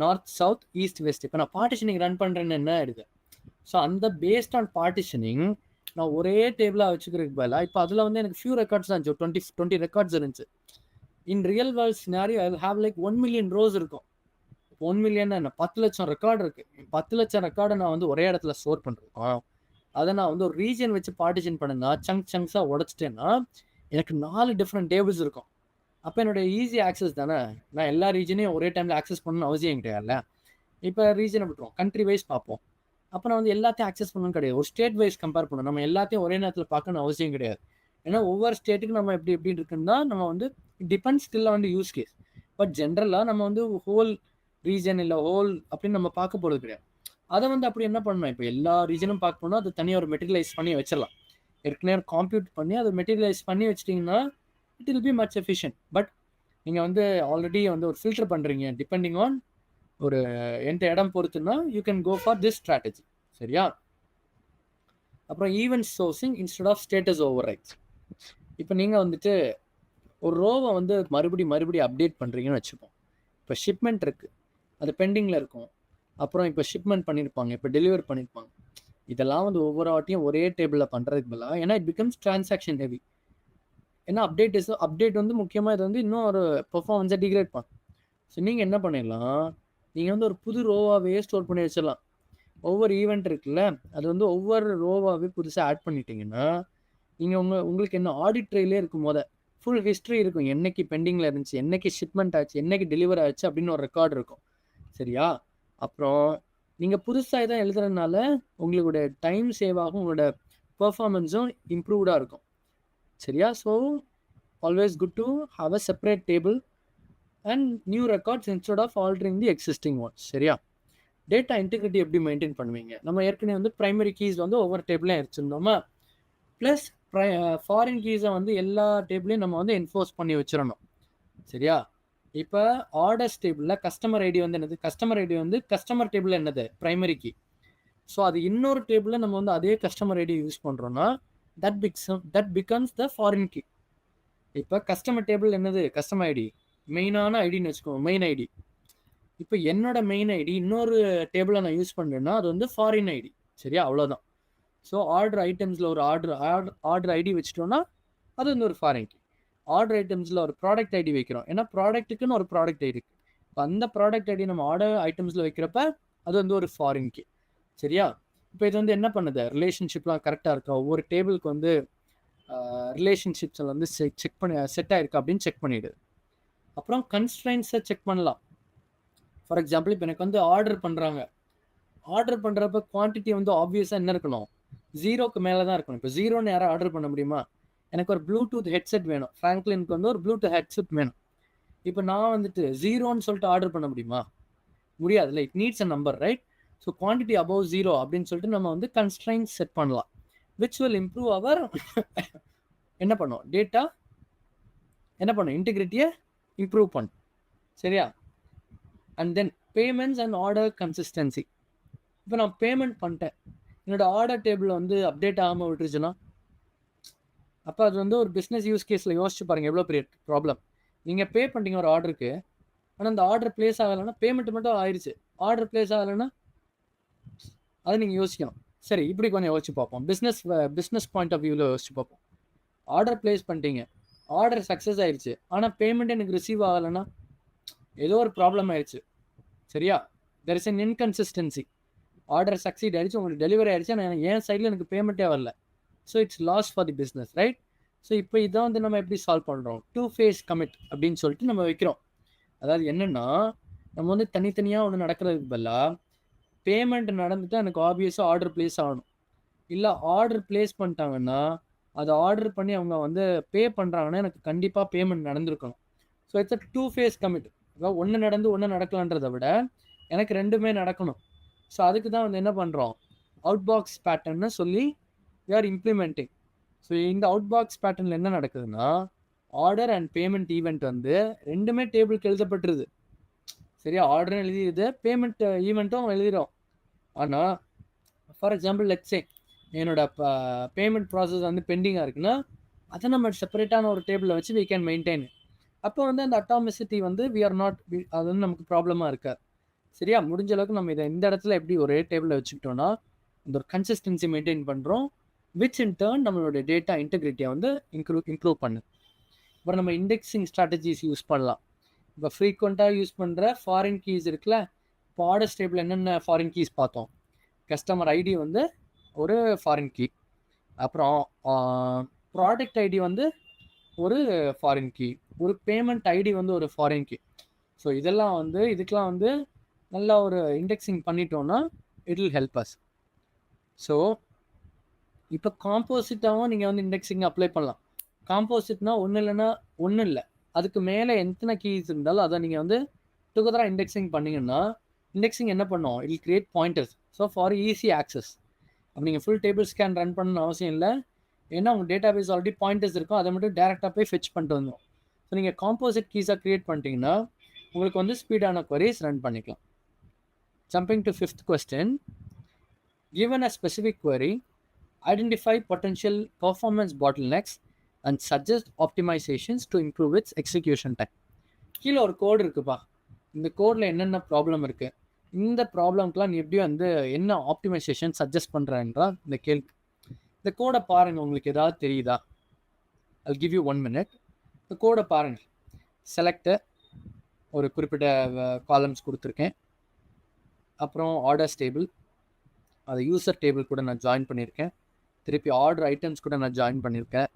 நார்த், சவுத், ஈஸ்ட், வெஸ்ட். இப்போ நான் பார்ட்டிஷனிங் ரன் பண்ணுறேன்னு என்ன ஆகிடுது, ஸோ அந்த பேஸ்ட் ஆன் பார்ட்டிஷனிங் நான் ஒரே டேபிளாக வச்சுக்கிறதுக்கு பதிலாக இப்போ அதில் வந்து எனக்கு ஃபியூ ரெக்கார்ட்ஸ் தான் இருந்துச்சு, 20 ரெக்கார்ட்ஸ் இருந்துச்சு. இன் real world scenario I have like 1 million rose இருக்கும். 1 மில்லியன் என்ன, 10 லட்சம் ரெக்கார்டு இருக்குது. 10 லட்சம் ரெக்கார்டை நான் வந்து ஒரே இடத்துல ஸ்டோர் பண்ணுறேன். அதை நான் வந்து ஒரு ரீஜன் வச்சு பார்ட்டிஷன் பண்ணுன்னா சங்க்ஸாக உடச்சிட்டேன்னா எனக்கு 4 டிஃப்ரெண்ட் டேபிள்ஸ் இருக்கும். அப்போ என்னோட ஈஸி ஆக்சஸ் தானே, நான் எல்லா ரீஜனையும் ஒரே டைமில் ஆக்சஸ் பண்ணணும்னு அவசியம் கிடையாதுல்ல. இப்போ ரீஜனை விட்டுருவோம், கண்ட்ரி வைஸ் பார்ப்போம். அப்போ நான் வந்து எல்லாத்தையும் ஆக்சஸ் பண்ணணும் கிடையாது, ஒரு ஸ்டேட் வைஸ் கம்பேர் பண்ணணும். நம்ம எல்லாத்தையும் ஒரே நேரத்தில் பார்க்கணும் அவசியம் கிடையாது. ஏன்னா ஒவ்வொரு ஸ்டேட்டுக்கு நம்ம எப்படி இருக்குன்னா நம்ம வந்து டிபெண்ட்ஸ் ஸ்டில் வந்து யூஸ் கேஸ். பட் ஜென்ரலாக நம்ம வந்து ஹோல் ரீஜன் இல்லை ஹோல் அப்படின்னு நம்ம பார்க்க போகிறது கிடையாது. அதை வந்து அப்படி என்ன பண்ணணும், இப்போ எல்லா ரீஜனும் பார்க்க போனால் அது தனியாக ஒரு மெட்டீரியலைஸ் பண்ணி வச்சிடலாம். ஏற்கனவே கம்ப்யூட் பண்ணி அதை மெட்டீரியலைஸ் பண்ணி வச்சிட்டிங்கன்னா it will be much efficient. But நீங்கள் வந்து ஆல்ரெடி வந்து ஒரு ஃபில்டர் பண்ணுறீங்க டிபெண்டிங் ஆன் ஒரு எந்த இடம் பொறுத்துன்னா you can go for this strategy. சரியா? அப்புறம் event sourcing instead of status over writes. இப்போ நீங்கள் வந்துட்டு ஒரு ரோவை வந்து மறுபடியும் அப்டேட் பண்ணுறீங்கன்னு வச்சுப்போம். இப்போ ஷிப்மெண்ட் இருக்குது, அது பெண்டிங்கில் இருக்கும். அப்புறம் இப்போ ஷிப்மெண்ட் பண்ணியிருப்பாங்க, இப்போ டெலிவர் பண்ணியிருப்பாங்க. இதெல்லாம் வந்து ஒவ்வொரு வாட்டியும் ஒரே டேபிளில் பண்ணுறதுக்கு பதிலாக, ஏன்னா இட் பிகம்ஸ் டிரான்சாக்ஷன் ஹெவி. ஏன்னா அப்டேட் வந்து முக்கியமாக இது வந்து இன்னும் ஒரு பெர்ஃபார்மன்ஸை டிகிரேட் பண்ணும். ஸோ நீங்கள் என்ன பண்ணிடலாம், நீங்கள் வந்து ஒரு புது ரோவாகவே ஸ்டோர் பண்ணி வச்சிடலாம். ஒவ்வொரு ஈவெண்ட் இருக்குல்ல, அது வந்து ஒவ்வொரு ரோவாவே புதுசா ஆட் பண்ணிட்டீங்கன்னா, நீங்க உங்களுக்கு என்ன ஆடிட் ட்ரெயிலே இருக்கும் ஃபுல் ஹிஸ்ட்ரி இருக்கும். என்னைக்கு பெண்டிங்ல இருந்துச்சு, என்னைக்கு ஷிப்மெண்ட் ஆச்சு, என்னைக்கு டெலிவர் ஆச்சு அப்படின்னு ஒரு ரெக்கார்ட் இருக்கும். சரியா? அப்புறம் நீங்க புதுசா எதா எழுதுறதுனால உங்களுடைய டைம் சேவ் ஆகும். உங்களோட பெர்ஃபார்மன்ஸும் இம்ப்ரூவ்டா இருக்கும். சரியா? So always good to have a separate table and new records instead of altering the existing ones. சரியா? டேட்டா இன்டெகிரிட்டி எப்படி மெயின்டைன் பண்ணுவீங்க? நம்ம ஏற்கனவே வந்து பிரைமரி கீஸ் வந்து ஒவ்வொரு டேபிளையும் வச்சிருந்தோமா, ப்ளஸ் ஃபாரின் கீஸை வந்து எல்லா டேபிளையும் நம்ம வந்து என்ஃபோர்ஸ் பண்ணி வச்சிடணும். சரியா? இப்போ ஆர்டர்ஸ் டேபிளில் கஸ்டமர் ஐடி வந்து என்னது? கஸ்டமர் ஐடி வந்து கஸ்டமர் டேபிள் என்னது? Primary key. ஸோ அது இன்னொரு டேபிளில் நம்ம வந்து அதே கஸ்டமர் ஐடி யூஸ் பண்ணுறோன்னா that becomes the foreign key. இப்போ கஸ்டமர் டேபிள் என்னது? கஸ்டமர் ஐடி மெயினான ஐடின்னு வச்சுக்கோங்க, மெயின் ஐடி. இப்போ என்னோட மெயின் ஐடி இன்னொரு டேபிளை நான் யூஸ் பண்ணுறேன்னா அது வந்து ஃபாரின் ஐடி. சரியா? அவ்வளோதான். ஸோ ஆர்டர் ஐட்டம்ஸில் ஒரு ஆர்டர் ஐடி வச்சுட்டோன்னா அது வந்து ஒரு ஃபாரின் கீ. ஆர்டர் ஐட்டம்ஸில் ஒரு ப்ராடக்ட் ஐடி வைக்கிறோம், ஏன்னா ப்ராடக்ட்டுக்குன்னு ஒரு ப்ராடக்ட் ஐடி இருக்குது. இப்போ அந்த ப்ராடக்ட் ஐடி நம்ம ஆர்டர் ஐட்டம்ஸில் வைக்கிறப்ப அது வந்து ஒரு ஃபாரின் கீ. சரியா? இப்போ இது வந்து என்ன பண்ணுது? ரிலேஷன்ஷிப்லாம் கரெக்டாக இருக்கா, ஒவ்வொரு டேபிளுக்கு வந்து ரிலேஷன்ஷிப்ஸில் வந்து செக் பண்ணி செட் ஆயிருக்கா அப்படின்னு செக் பண்ணிவிடுது. அப்புறம் கன்ஸ்ட்ரைன்ஸை செக் பண்ணலாம். ஃபார் எக்ஸாம்பிள் இப்போ எனக்கு வந்து ஆர்டர் பண்ணுறப்ப குவான்டிட்டி வந்து ஆப்வியஸாக என்ன இருக்கணும்? 0க்கு மேலே தான் இருக்கணும். இப்போ 0ன்னு யாரும் ஆர்டர் பண்ண முடியுமா? எனக்கு ஒரு ப்ளூடூத் ஹெட்செட் வேணும், ஃப்ராங்க்லினுக்கு வந்து ஒரு ப்ளூடூத் ஹெட்செட் வேணும். இப்போ நான் வந்துட்டு 0ன்னு சொல்லிட்டு ஆர்டர் பண்ண முடியுமா? முடியாதுல்ல. It needs a number, right? So quantity above 0 அப்படின்னு சொல்லிட்டு நம்ம வந்து கன்ஸ்ட்ரைன்ஸ் செட் பண்ணலாம், விச் வில் இம்ப்ரூவ் அவர் என்ன பண்ணும்? டேட்டா என்ன பண்ணும்? இன்டெகிரிட்டியை இம்ப்ரூவ் பண்ணும். சரியா? And then payments and order consistency. இப்போ நான் பேமெண்ட் பண்ணிட்டேன், என்னோட ஆர்டர் டேபிள் வந்து அப்டேட் ஆகாமல் விட்டுருச்சுன்னா, அப்போ அது வந்து ஒரு பிஸ்னஸ் யூஸ் கேஸில் யோசிச்சு பாருங்கள் எவ்வளோ பெரிய ப்ராப்ளம். நீங்கள் பே பண்ணிட்டீங்க ஒரு ஆர்டருக்கு, ஆனால் அந்த ஆர்டர் பிளேஸ் ஆகலைன்னா, பேமெண்ட் மட்டும் ஆயிடுச்சு, ஆர்டர் பிளேஸ் ஆகலைன்னா அதை நீங்கள் யோசிக்கணும். சரி, இப்படி கொஞ்சம் யோசிச்சு பார்ப்போம். பிஸ்னஸ் பாயிண்ட் ஆஃப் வியூவில் யோசிச்சு பார்ப்போம். ஆர்டர் பிளேஸ் பண்ணிட்டீங்க, ஆர்டர் சக்ஸஸ் ஆயிடுச்சு, ஆனால் பேமெண்ட் எனக்கு ரிசீவ் ஆகலைன்னா ஏதோ ஒரு ப்ராப்ளம் ஆயிடுச்சு. சரியா? There is an inconsistency. Order succeed ஆயிடுச்சு, உங்களுக்கு டெலிவரி ஆயிடுச்சு, ஆனால் என் சைடில் எனக்கு பேமெண்ட்டே வரல. So it's loss for the business, right? So இப்போ இதான் வந்து நம்ம எப்படி சால்வ் பண்ணுறோம்? 2 phase கமிட் அப்படின்னு சொல்லிட்டு நம்ம வைக்கிறோம். அதாவது என்னென்னா, நம்ம வந்து தனித்தனியாக ஒன்று நடக்கிறதுக்கு பதிலாக பேமெண்ட் நடந்துட்டு எனக்கு ஆப்வியஸாக ஆர்டர் பிளேஸ் ஆகணும். இல்லை ஆர்டர் பிளேஸ் பண்ணிட்டாங்கன்னா அதை ஆர்டர் பண்ணி அவங்க வந்து பே பண்ணுறாங்கன்னா எனக்கு கண்டிப்பாக பேமெண்ட் நடந்திருக்கணும். So it's a 2 phase commit. அதாவது ஒன்று நடந்து ஒன்று நடக்கலான்றதை விட எனக்கு ரெண்டுமே நடக்கணும். ஸோ அதுக்கு தான் வந்து என்ன பண்ணுறோம்? அவுட் பாக்ஸ் பேட்டர்ன்னு சொல்லி we are implementing. ஸோ இந்த அவுட் பாக்ஸ் பேட்டர்னில் என்ன நடக்குதுன்னா, ஆர்டர் அண்ட் பேமெண்ட் ஈவெண்ட் வந்து ரெண்டுமே டேபிளுக்கு எழுதப்பட்டுருது. சரியா? ஆர்டரும் எழுதிடுது, பேமெண்ட் ஈவெண்ட்டும் எழுதிடும். ஆனால் ஃபார் எக்ஸாம்பிள் லெட்ஸே என்னோட பேமெண்ட் ப்ராசஸ் வந்து பெண்டிங்காக இருக்குன்னா அதை நம்ம செப்பரேட்டான ஒரு டேபிளில் வச்சு we can maintain. அப்போ வந்து அந்த அட்டாமிசிட்டி வந்து we are not, அது வந்து நமக்கு ப்ராப்ளமாக இருக்காது. சரியா? முடிஞ்ச அளவுக்கு நம்ம இதை இந்த இடத்துல எப்படி ஒரே டேபிளில் வச்சுக்கிட்டோன்னா இந்த ஒரு கன்சிஸ்டன்சி மெயின்டைன் பண்ணுறோம், விச் இன் டர்ன் நம்மளோட டேட்டா இன்டெகிரிட்டியை வந்து இம்ப்ரூவ் பண்ணு. அப்புறம் நம்ம இண்டெக்ஸிங் ஸ்ட்ராட்டஜிஸ் யூஸ் பண்ணலாம். இப்போ ஃப்ரீக்வெண்ட்டாக யூஸ் பண்ணுற ஃபாரின் கீஸ் இருக்குல்ல, இப்போ ஆர்டர்ஸ் டேபிள் என்னென்ன ஃபாரின் கீஸ் பார்த்தோம்? கஸ்டமர் ஐடி வந்து ஒரு ஃபாரின் கீ, அப்புறம் ப்ராடக்ட் ஐடி வந்து ஒரு ஃபாரின் கீ, ஒரு பேமெண்ட் ஐடி வந்து ஒரு ஃபாரின் கீ. ஸோ இதெல்லாம் வந்து இதுக்கெலாம் வந்து நல்லா ஒரு இண்டெக்ஸிங் பண்ணிட்டோன்னா it will help us. So இப்போ காம்போசிட்டாகவும் நீங்கள் வந்து இண்டெக்ஸிங் அப்ளை பண்ணலாம். காம்போசிட்னா ஒன்றும் இல்லைன்னா ஒன்றும் இல்லை, அதுக்கு மேலே எத்தனை கீஸ் இருந்தாலும் அதை நீங்கள் வந்து டுகெதராக இண்டெக்ஸிங் பண்ணிங்கன்னா இண்டெக்ஸிங் என்ன பண்ணும்? It create pointers. So for easy access. அப்போ நீங்கள் ஃபுல் டேபிள் ஸ்கேன் ரன் பண்ணணும்னு அவசியம் இல்லை, ஏன்னா உங்கள் டேட்டா பேஸ் ஆல்ரெடி பாயிண்டர்ஸ் இருக்கும், அதை மட்டும் டேரெக்டாக போய் ஃபெச் பண்ணிட்டு வந்துடும். ஸோ நீங்கள் காம்போசிட் கீஸாக க்ரியேட் பண்ணிட்டீங்கன்னா உங்களுக்கு வந்து ஸ்பீடான queries ரன் பண்ணிக்கலாம். Jumping to 5th question. Given a specific query, identify potential performance bottlenecks and suggest optimizations to improve its execution time. கீழே ஒரு கோடு இருக்குப்பா, இந்த கோடில் என்னென்ன ப்ராப்ளம் இருக்குது, இந்த ப்ராப்ளம்க்குலாம் நீ எப்படி வந்து என்ன ஆப்டிமைசேஷன் சஜஸ்ட் பண்ணுறேன்றா இந்த கேள்வி. இந்த கோடை பாருங்கள், உங்களுக்கு ஏதாவது தெரியுதா? I'll give you 1 minute. இந்த கோடை பாருங்கள். செலக்ட் ஒரு குறிப்பிட்ட காலம்ஸ் கொடுத்துருக்கேன், அப்புறம் ஆர்டர்ஸ் டேபிள், அதை யூசர் டேபிள் கூட நான் ஜாயின் பண்ணியிருக்கேன். திருப்பி ஆர்டர் ஐட்டம்ஸ் கூட நான் ஜாயின் பண்ணியிருக்கேன்.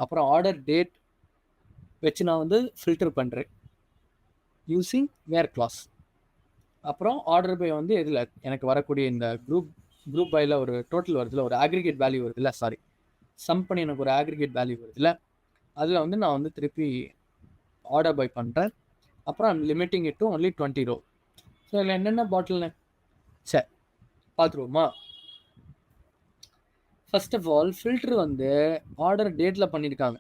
அப்புறம் ஆர்டர் டேட் வச்சு நான் வந்து ஃபில்டர் பண்ணுறேன் யூஸிங் வேர் கிளாஸ். அப்புறம் ஆர்டர் பை வந்து இதில் எனக்கு வரக்கூடிய இந்த குரூப் பையில் ஒரு டோட்டல் வருதுல, ஒரு ஆக்ரிகேட் வேல்யூ வருதுல்ல, சாரி சம் பண்ணி எனக்கு ஒரு ஆக்ரிகேட் வேல்யூ வருதுல்ல, அதில் வந்து நான் வந்து திருப்பி ஆர்டர் பை பண்ணுறேன். அப்புறம் I'm limiting it to only 20 row. So இதில் என்னென்ன பாட்டில்னு சரி பார்த்துருவோமா? ஃபர்ஸ்ட் ஆஃப் ஆல் ஃபில்டர் வந்து ஆர்டர் டேட்டில் பண்ணியிருக்காங்க.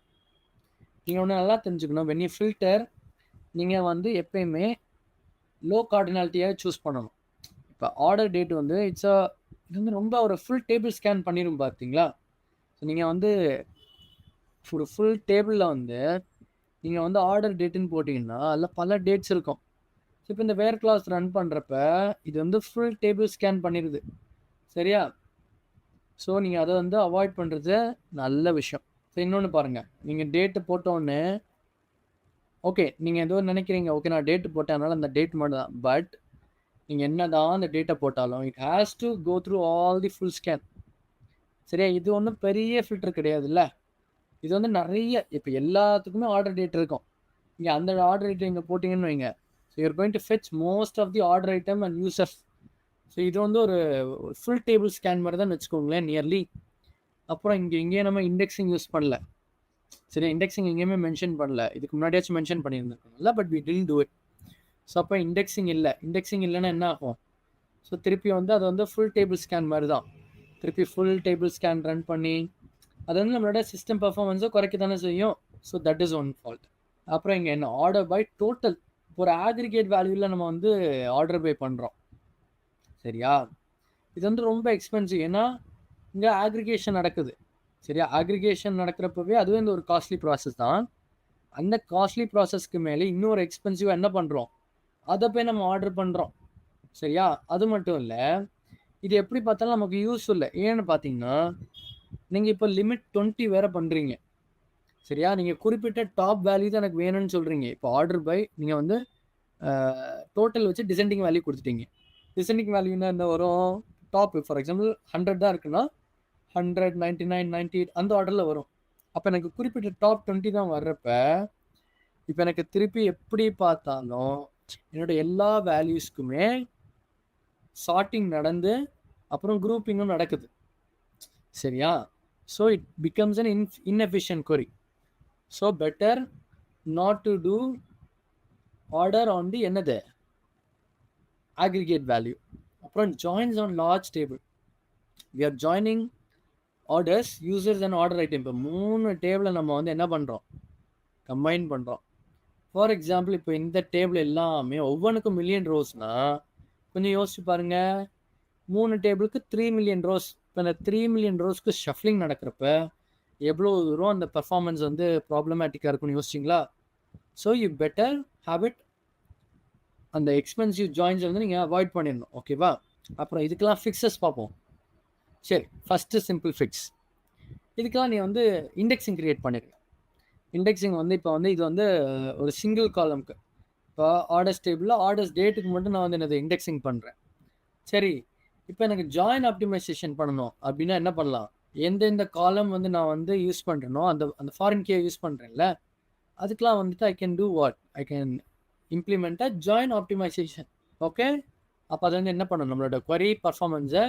நீங்கள் ஒன்று நல்லா தெரிஞ்சுக்கணும், வென் யூ ஃபில்டர் நீங்கள் வந்து எப்பயுமே லோ கார்டினாலிட்டியாக சூஸ் பண்ணணும். இப்போ ஆர்டர் டேட் வந்து இது வந்து ரொம்ப ஒரு ஃபுல் டேபிள் ஸ்கேன் பண்ணிடும் பார்த்தீங்களா? ஸோ நீங்கள் வந்து ஒரு ஃபுல் டேபிளில் வந்து நீங்கள் வந்து ஆர்டர் டேட்டுன்னு போட்டிங்கன்னா அதில் பல டேட்ஸ் இருக்கும். ஸோ இப்போ இந்த வேர் கிளாஸ் ரன் பண்ணுறப்ப இது வந்து ஃபுல் டேபிள் ஸ்கேன் பண்ணிடுது, சரியா? ஸோ நீங்கள் அதை வந்து அவாய்ட் பண்ணுறது நல்ல விஷயம். ஸோ இன்னொன்று பாருங்கள், நீங்கள் டேட்டு போட்டோன்னே ஓகே நீங்கள் ஏதோ நினைக்கிறீங்க, ஓகே நான் டேட்டு போட்டேன் அதனால் அந்த டேட் மட்டும் தான். பட் நீங்கள் என்ன தான் அந்த டேட்டை போட்டாலும் it has to go through all the full scan, சரியா? இது ஒன்றும் பெரிய ஃபில்டர் கிடையாதுல்ல. இது வந்து நிறைய இப்போ எல்லாத்துக்குமே ஆர்டர் டேட் இருக்கும். நீங்கள் அந்த ஆர்டர் டேட் இங்கே போட்டிங்கன்னு வைங்க, so you're going to fetch most of the order item and users. So இது வந்து ஒரு ஃபுல் டேபிள் ஸ்கேன் மாதிரி தான் வச்சுக்கோங்களேன் நியர்லி. அப்புறம் இங்கேயும் நம்ம இண்டெக்ஸிங் யூஸ் பண்ணல, சரி? இண்டெக்ஸிங் எங்கேயுமே மென்ஷன் பண்ணல, இதுக்கு முன்னாடியாச்சும் மென்ஷன் பண்ணியிருந்துருக்கோம்ல, but we didn't do it. So அப்போ இண்டெக்ஸிங் இல்லைன்னா என்ன ஆகும்? ஸோ திருப்பி வந்து அது வந்து ஃபுல் டேபிள் ஸ்கேன் மாதிரி தான். திருப்பி ஃபுல் டேபிள் ஸ்கேன் ரன் பண்ணி அது வந்து நம்மளோட சிஸ்டம் பர்ஃபார்மன்ஸை குறைக்க தானே செய்யும். So that is one fault. அப்புறம் இங்கே என்ன, ஆர்டர் பை டோட்டல் ஒரு ஆக்ரிகேட் வேல்யூவில் நம்ம வந்து ஆர்டர் பை பண்ணுறோம், சரியா? இது வந்து ரொம்ப எக்ஸ்பென்சிவ், ஏன்னா இங்கே ஆக்ரிகேஷன் நடக்குது, சரியா? ஆக்ரிகேஷன் நடக்கிறப்பவே அதுவே இந்த ஒரு காஸ்ட்லி ப்ராசஸ் தான். அந்த காஸ்ட்லி ப்ராசஸ்க்கு மேலே இன்னொரு எக்ஸ்பென்சிவாக என்ன பண்ணுறோம், அதை போய் நம்ம ஆர்டர் பண்ணுறோம், சரியா? அது மட்டும் இல்லை, இது எப்படி பார்த்தாலும் நமக்கு யூஸ் இல்லை. ஏன்னு பார்த்தீங்கன்னா நீங்கள் இப்போ லிமிட் 20 வேறு பண்ணுறீங்க, சரியா? நீங்கள் குறிப்பிட்ட டாப் வேல்யூ தான் எனக்கு வேணும்னு சொல்கிறீங்க. இப்போ ஆர்டர் பை நீங்கள் வந்து டோட்டல் வச்சு டிசெண்டிங் வேல்யூ கொடுத்துட்டீங்க. டிசெண்டிங் வேல்யூன்னா என்ன வரும்? டாப் ஃபார் எக்ஸாம்பிள் 100 தான் இருக்குன்னா 100, 99, 98 அந்த ஆர்டரில் வரும். அப்போ எனக்கு குறிப்பிட்ட டாப் 20 தான் வர்றப்ப இப்போ எனக்கு திருப்பி எப்படி பார்த்தாலும் என்னோட எல்லா வேல்யூஸ்க்குமே சார்ட்டிங் நடந்து அப்புறம் குரூப்பிங்கும் நடக்குது, சரியா? So it becomes an inefficient query. So better not to do order on the என்னது aggregate value. அப்புறம் joins on large table. We are joining orders, users and order item. இப்போ 3 டேபிளை நம்ம வந்து என்ன பண்ணுறோம், கம்பைன் பண்ணுறோம். ஃபார் எக்ஸாம்பிள் இப்போ இந்த டேபிள் எல்லாமே ஒவ்வொன்றுக்கும் மில்லியன் ரோஸ்னா கொஞ்சம் யோசிச்சு பாருங்க, 3 டேபிளுக்கு 3 மில்லியன் ரோஸ். இப்போ இந்த 3 மில்லியன் ரோஸ்க்கு ஷஃப்லிங் நடக்கிறப்ப எவ்வளோ தூரம் அந்த பர்ஃபார்மன்ஸ் வந்து ப்ராப்ளமேட்டிக்காக இருக்குன்னு யோசிச்சிங்களா? So you better have it, அந்த எக்ஸ்பென்சிவ் ஜாயின்ஸ் வந்து நீங்கள் அவாய்ட் பண்ணிடணும், ஓகேவா? அப்புறம் இதுக்கெல்லாம் ஃபிக்ஸஸ் பார்ப்போம். சரி, ஃபஸ்ட்டு சிம்பிள் ஃபிக்ஸ். இதுக்கெல்லாம் நீ வந்து இண்டெக்ஸிங் க்ரியேட் பண்ணிடுங்க. இண்டெக்ஸிங் வந்து இப்போ வந்து இது வந்து ஒரு சிங்கிள் காலம்க்கு, இப்போ ஆர்டர்ஸ் டேபிளில் ஆர்டர்ஸ் டேட்டுக்கு மட்டும் நான் வந்து என்னது இண்டெக்ஸிங் பண்ணுறேன். சரி, இப்போ எனக்கு ஜாயின் ஆப்டிமைசேஷன் பண்ணணும் அப்படின்னா என்ன பண்ணலாம்? எந்தெந்த காலம் வந்து நான் வந்து யூஸ் பண்ணுறேனோ அந்த ஃபாரின் கே யூஸ் பண்ணுறேன்ல, அதுக்கெலாம் வந்துட்டு I can do what, I can implement a join optimization. Okay, அப்போ அது வந்து என்ன பண்ணணும், நம்மளோட query பர்ஃபார்மன்ஸை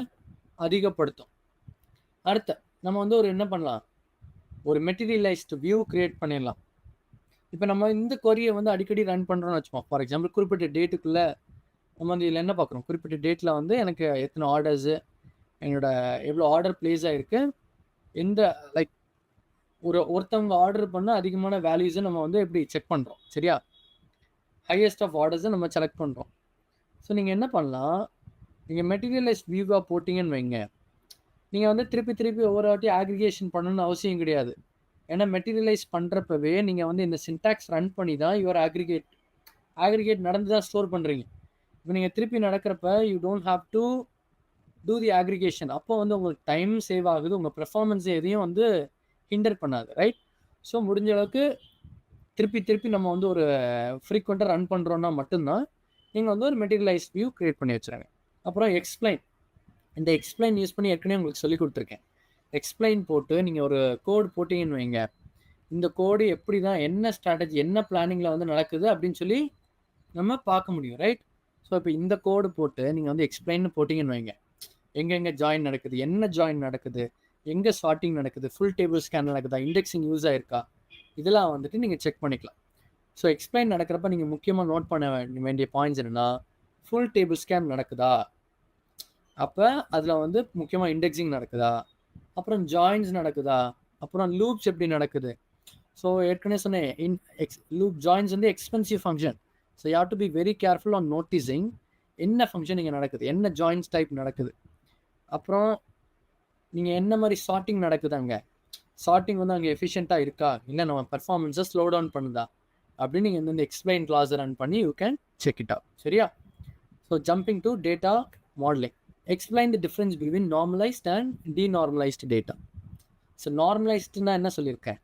அதிகப்படுத்தும். அடுத்து நம்ம வந்து ஒரு என்ன பண்ணலாம், ஒரு மெட்டீரியலைஸ்டு வியூ கிரியேட் பண்ணிடலாம். இப்போ நம்ம இந்த query-யை வந்து அடிக்கடி ரன் பண்ணுறோம்னு வச்சுப்போம். ஃபார் எக்ஸாம்பிள் குறிப்பிட்ட டேட்டுக்குள்ளே நம்ம வந்து இதில் என்ன பார்க்குறோம், குறிப்பிட்ட டேட்டில் வந்து எனக்கு எத்தனை ஆர்டர்ஸு, என்னோட எவ்வளோ ஆர்டர் ப்ளேஸ் ஆகிருக்கு, எந்த லைக் ஒருத்தவங்க ஆர்டர் பண்ண அதிகமான வேல்யூஸை நம்ம வந்து எப்படி செக் பண்ணுறோம், சரியா? ஹையஸ்ட் ஆஃப் ஆர்டர்ஸை நம்ம செலக்ட் பண்ணுறோம். ஸோ நீங்கள் என்ன பண்ணலாம், நீங்கள் மெட்டீரியலைஸ் வியூவாக போட்டிங்கன்னு வைங்க, நீங்கள் வந்து திருப்பி ஒவ்வொரு வாட்டி ஆக்ரிகேஷன் பண்ணணும்னு அவசியம் கிடையாது. ஏன்னா மெட்டீரியலைஸ் பண்ணுறப்பவே நீங்கள் வந்து இந்த சின்டாக்ஸ் ரன் பண்ணி தான் யுவர் ஆக்ரிகேட் நடந்து தான் ஸ்டோர் பண்ணுறீங்க. இப்போ நீங்கள் திருப்பி நடக்கிறப்ப you don't have to do the aggregation. அப்போ வந்து உங்களுக்கு டைம் சேவ் ஆகுது, உங்கள் பெர்ஃபார்மன்ஸ் எதையும் வந்து ஹிண்டர் பண்ணாது, ரைட்? ஸோ முடிஞ்ச அளவுக்கு திருப்பி நம்ம வந்து ஒரு ஃப்ரீக்வெண்ட்டாக ரன் பண்ணுறோன்னா மட்டும்தான் நீங்கள் வந்து ஒரு மெட்டீரியலைஸ் வியூ க்ரியேட் பண்ணி வச்சுருங்க. அப்புறம் எக்ஸ்பிளைன். இந்த எக்ஸ்பிளைன் யூஸ் பண்ணி ஏற்கனவே உங்களுக்கு சொல்லி கொடுத்துருக்கேன். எக்ஸ்பிளைன் போட்டு நீங்கள் ஒரு கோடு போட்டிங்கன்னு வைங்க, இந்த கோடு எப்படி தான் என்ன ஸ்ட்ராட்டஜி என்ன பிளானிங்கில் வந்து நடக்குது அப்படின்னு சொல்லி நம்ம பார்க்க முடியும், ரைட்? ஸோ இப்போ இந்த கோடு போட்டு நீங்கள் வந்து எக்ஸ்பிளைன் போட்டிங்கன்னு வைங்க, எங்கெங்கே ஜாயின் நடக்குது, என்ன ஜாயின் நடக்குது, எங்கே ஷார்ட்டிங் நடக்குது, ஃபுல் டேபிள் ஸ்கேன் நடக்குதா, இண்டெக்ஸிங் யூஸ் ஆயிருக்கா, இதெல்லாம் வந்துட்டு நீங்கள் செக் பண்ணிக்கலாம். ஸோ எக்ஸ்பிளைன் நடக்கிறப்ப நீங்கள் முக்கியமாக நோட் பண்ண வேண்டிய பாயிண்ட்ஸ் என்னென்னா, ஃபுல் டேபிள் ஸ்கேன் நடக்குதா, அப்போ அதில் வந்து முக்கியமாக இண்டெக்ஸிங் நடக்குதா, அப்புறம் ஜாயின்ஸ் நடக்குதா, அப்புறம் லூப்ஸ் எப்படி நடக்குது. ஸோ ஏற்கனவே சொன்னேன், லூப் ஜாயின்ஸ் வந்து expensive function. So you have to be very careful on noticing என்ன ஃபங்க்ஷன் இங்கே நடக்குது, என்ன ஜாயின்ஸ் டைப் நடக்குது, அப்புறம் நீங்கள் என்ன மாதிரி ஷார்ட்டிங் நடக்குது, அங்கே ஷார்ட்டிங் வந்து அங்கே எஃபிஷியண்ட்டாக இருக்கா, இல்லை நம்ம பர்ஃபார்மன்ஸை ஸ்லோ டவுன் பண்ணுதா அப்படின்னு நீங்கள் இந்த எக்ஸ்பிளைன் கிளாஸ் ரன் பண்ணி you can check it out. சரியா? So jumping to data modelling. Explain the difference between normalised and denormalised data. So நார்மலைஸ்டுனா என்ன சொல்லியிருக்கேன்,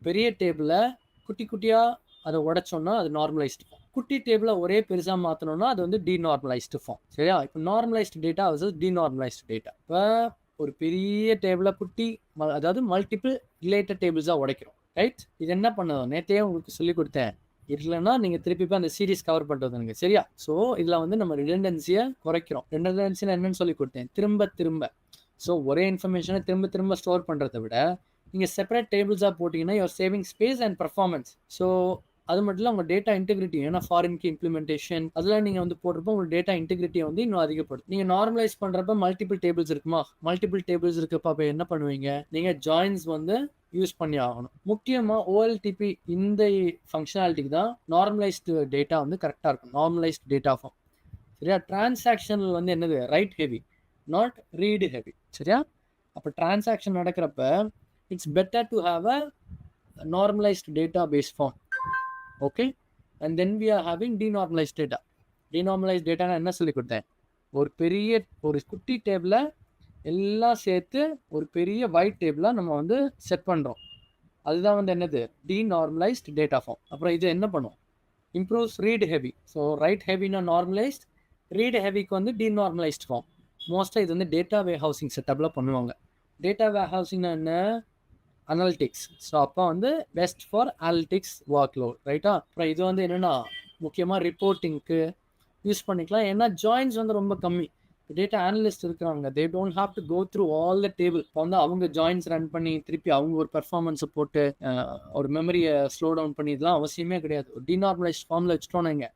பெரிய டேபிளை குட்டி குட்டியாக அதை உடைச்சோன்னா அது நார்மலைஸ்டு ஃபார்ம், குட்டி டேபிளை ஒரே பெருசாக மாற்றணும்னா அது வந்து டீநார்மலைஸ்டு ஃபார்ம். சரியா? இப்போ நார்மலைஸ்டு டேட்டா வர்சஸ் டீநார்மலைஸ்டு டேட்டா. இப்போ ஒரு பெரிய டேபிளை குட்டி, அதாவது மல்டிபிள் ரிலேட்டட் டேபிள்ஸாக உடைக்கிறோம், ரைட்? இது என்ன பண்ணணும், நேற்றையே உங்களுக்கு சொல்லி கொடுத்தேன், இல்லைன்னா நீங்கள் திருப்பி போய் அந்த சீரீஸ் கவர் பண்ணிட்டு வந்துங்க. சரியா? ஸோ இதில் வந்து நம்ம ரிடண்டன்சியை குறைக்கிறோம். ரிடண்டன்சியில் என்னன்னு சொல்லி கொடுத்தேன், திரும்ப திரும்ப. ஸோ ஒரே இன்ஃபர்மேஷனை திரும்ப திரும்ப ஸ்டோர் பண்ணுறதை விட நீங்கள் செப்பரேட் டேபிள்ஸாக போட்டிங்கன்னா your saving space and performance. So அது மட்டும் இல்லை உங்கள் டேட்டா இன்டெகிரிட்டி, ஏன்னா ஃபாரின் கீ இம்ப்ளிமெண்டேஷன் அதெல்லாம் நீங்கள் வந்து போடுறப்போ உங்கள் டேட்டா இன்டெகிரிட்டியை வந்து இன்னும் அதிகப்படும். நீங்கள் நார்மலைஸ் பண்ணுறப்ப மல்டிபிள் டேபிள்ஸ் இருக்குமா, மல்டிபிள் டேபிள்ஸ் இருக்கப்போ அப்போ என்ன பண்ணுவீங்க, நீங்கள் ஜாயின்ஸ் வந்து யூஸ் பண்ணி ஆகணும். முக்கியமாக OLTP இந்த ஃபங்க்ஷனாலிட்டிக்கு தான் நார்மலைஸ்டு டேட்டா வந்து கரெக்டாக இருக்கும், நார்மலைஸ்டு டேட்டா ஃபார்ம். சரியா? டிரான்சாக்ஷன் வந்து என்னது, write heavy not read heavy. சரியா? அப்போ டிரான்சாக்ஷன் நடக்கிறப்ப it's better to have a normalised database form. Okay, and then we are having denormalised data. Denormalised டேட்டானா என்ன சொல்லி கொடுத்தேன், ஒரு குட்டி டேபிளை எல்லாம் சேர்த்து ஒரு பெரிய ஒயிட் டேபிளாக நம்ம வந்து செட் பண்ணுறோம். அதுதான் வந்து என்னது, டீநார்மலைஸ்ட் டேட்டா ஃபார்ம். அப்புறம் இது என்ன பண்ணும், improves read heavy. So write ஹெவினா நார்மலைஸ்ட், ரீட் ஹெவிக்கு வந்து டீநார்மலைஸ்ட் ஃபார்ம். மோஸ்ட்டாக இது வந்து டேட்டா வேர் ஹவுசிங் செட்டப்பில் பண்ணுவாங்க. டேட்டா வேர் ஹவுசிங்னா என்ன, அனலிட்டிக்ஸ். ஸோ அப்போ வந்து best for analytics work load, ரைட்டா? அப்புறம் இது வந்து என்னென்னா முக்கியமாக ரிப்போர்ட்டிங்க்கு யூஸ் பண்ணிக்கலாம், ஏன்னா ஜாயின்ஸ் வந்து ரொம்ப கம்மி. டேட்டா அனலிஸ்ட் இருக்கிறாங்க, they don't have to go through all the table. இப்போ வந்து அவங்க ஜாயின்ஸ் ரன் பண்ணி திருப்பி அவங்க ஒரு பெர்ஃபார்மன்ஸை போட்டு ஒரு மெமரியை ஸ்லோ டவுன் பண்ணி இதெல்லாம் அவசியமே கிடையாது. ஒரு டீநார்மலைஸ்ட் ஃபார்மில் வச்சுட்டோன்னு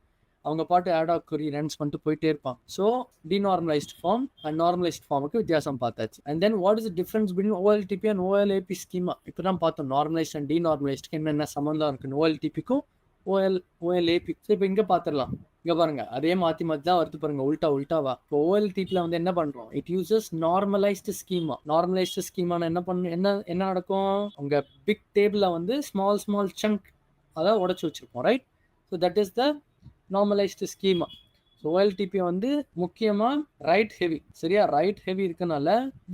அவங்க பாட்டு ஆட் ஆக் கொரி ரன்ஸ் பண்ணிட்டு போயிட்டே இருப்பாங்க. So denormalized form and normalized ஃபார்முக்கு வித்தியாசம் பார்த்தாச்சு. And then what is the difference between OLTP and OLAP schema. இப்போ தான் பார்த்தோம் நார்மலைஸ்ட் அண்ட் டீநார்மலைஸ்ட்க்கு என்னென்ன சம்மந்தம் இருக்குன்னு, OLTPக்கும் OLAP. ஸோ இப்போ இங்கே பார்த்துடலாம். இங்கே பாருங்க, அதே மாற்றி தான் வருது பாருங்க, உல்டாவா. இப்போ OLTPல வந்து என்ன பண்ணுறோம், it uses normalised schema. Normalised ஸ்கீமான என்ன நடக்கும், உங்க பிக் டேபிளில் வந்து ஸ்மால் சங்க் அதான் உடச்சி வச்சிருப்போம், right? So that is the normalized schema. So OLTP வந்து முக்கியமாக ரைட் ஹெவி. சரியா? ரைட் ஹெவி இருக்கனால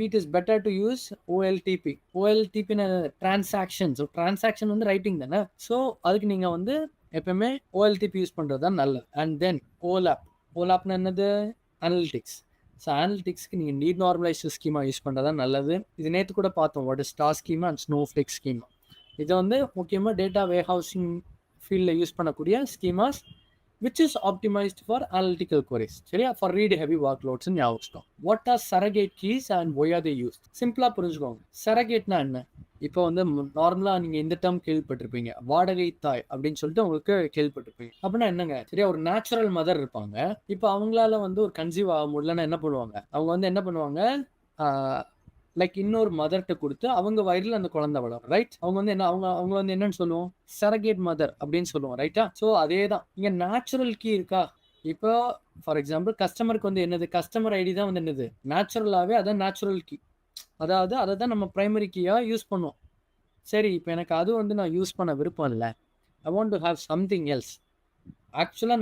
it is better to use OLTP. OLTPன்னு டிரான்சாக்ஷன். ஸோ டிரான்சாக்ஷன் வந்து ரைட்டிங் தானே. ஸோ அதுக்கு நீங்கள் வந்து எப்பவுமே OLTP யூஸ் பண்ணுறது தான் நல்லது. அண்ட் தென் OLAPனா என்னது, அனலிட்டிக்ஸ். ஸோ அனலிட்டிக்ஸ்க்கு நீங்கள் நீட் நார்மலைஸ்டு ஸ்கீமா யூஸ் பண்ணுறது தான் நல்லது. இது நேற்று கூட பார்த்தோம், what is star schema and snowflake schema. இது வந்து முக்கியமாக டேட்டா வேர்ஹவுசிங் ஃபீல்டில் யூஸ் பண்ணக்கூடிய schemas which is optimized for analytical queries. சரியா? For read heavy workloads ன்னு ஞாபகம் வச்சுக்கோங்க. What are surrogate keys and why are they used? சிம்பிளா புரிஞ்சுக்கோங்க. சரகேட்னா என்ன, இப்போ வந்து நார்மலாக நீங்கள் இந்த டேர்ம் கேள்விப்பட்டிருப்பீங்க, வாடகை தாய் அப்படின்னு சொல்லிட்டு உங்களுக்கு கேள்விப்பட்டிருப்பீங்க. அப்படின்னா என்னங்க, சரியா? ஒரு நேச்சுரல் மதர் இருப்பாங்க. இப்போ அவங்களால வந்து ஒரு கன்சீவ் ஆக முடியலன்னா என்ன பண்ணுவாங்க, அவங்க வந்து என்ன பண்ணுவாங்க, லைக் இன்னொரு மதர்கிட்ட கொடுத்து அவங்க வயிறில் அந்த குழந்தை வளரும், ரைட்? அவங்க வந்து என்ன, அவங்க வந்து என்னன்னு சொல்லுவோம், சரகேட் மதர் அப்படின்னு சொல்லுவோம், ரைட்டா? ஸோ அதே தான் இங்கே நேச்சுரல் கீ இருக்கா. இப்போ ஃபார் எக்ஸாம்பிள் கஸ்டமருக்கு வந்து என்னது, கஸ்டமர் ஐடி தான் வந்து என்னது, நேச்சுரலாகவே அதான் நேச்சுரல் கீ. அதாவது அதை தான் நம்ம ப்ரைமரி கீயாக யூஸ் பண்ணுவோம். சரி, இப்போ எனக்கு அது வந்து நான் யூஸ் பண்ண விருப்பம் இல்லை, ஐ want to have something else. ஆக்சுவலாக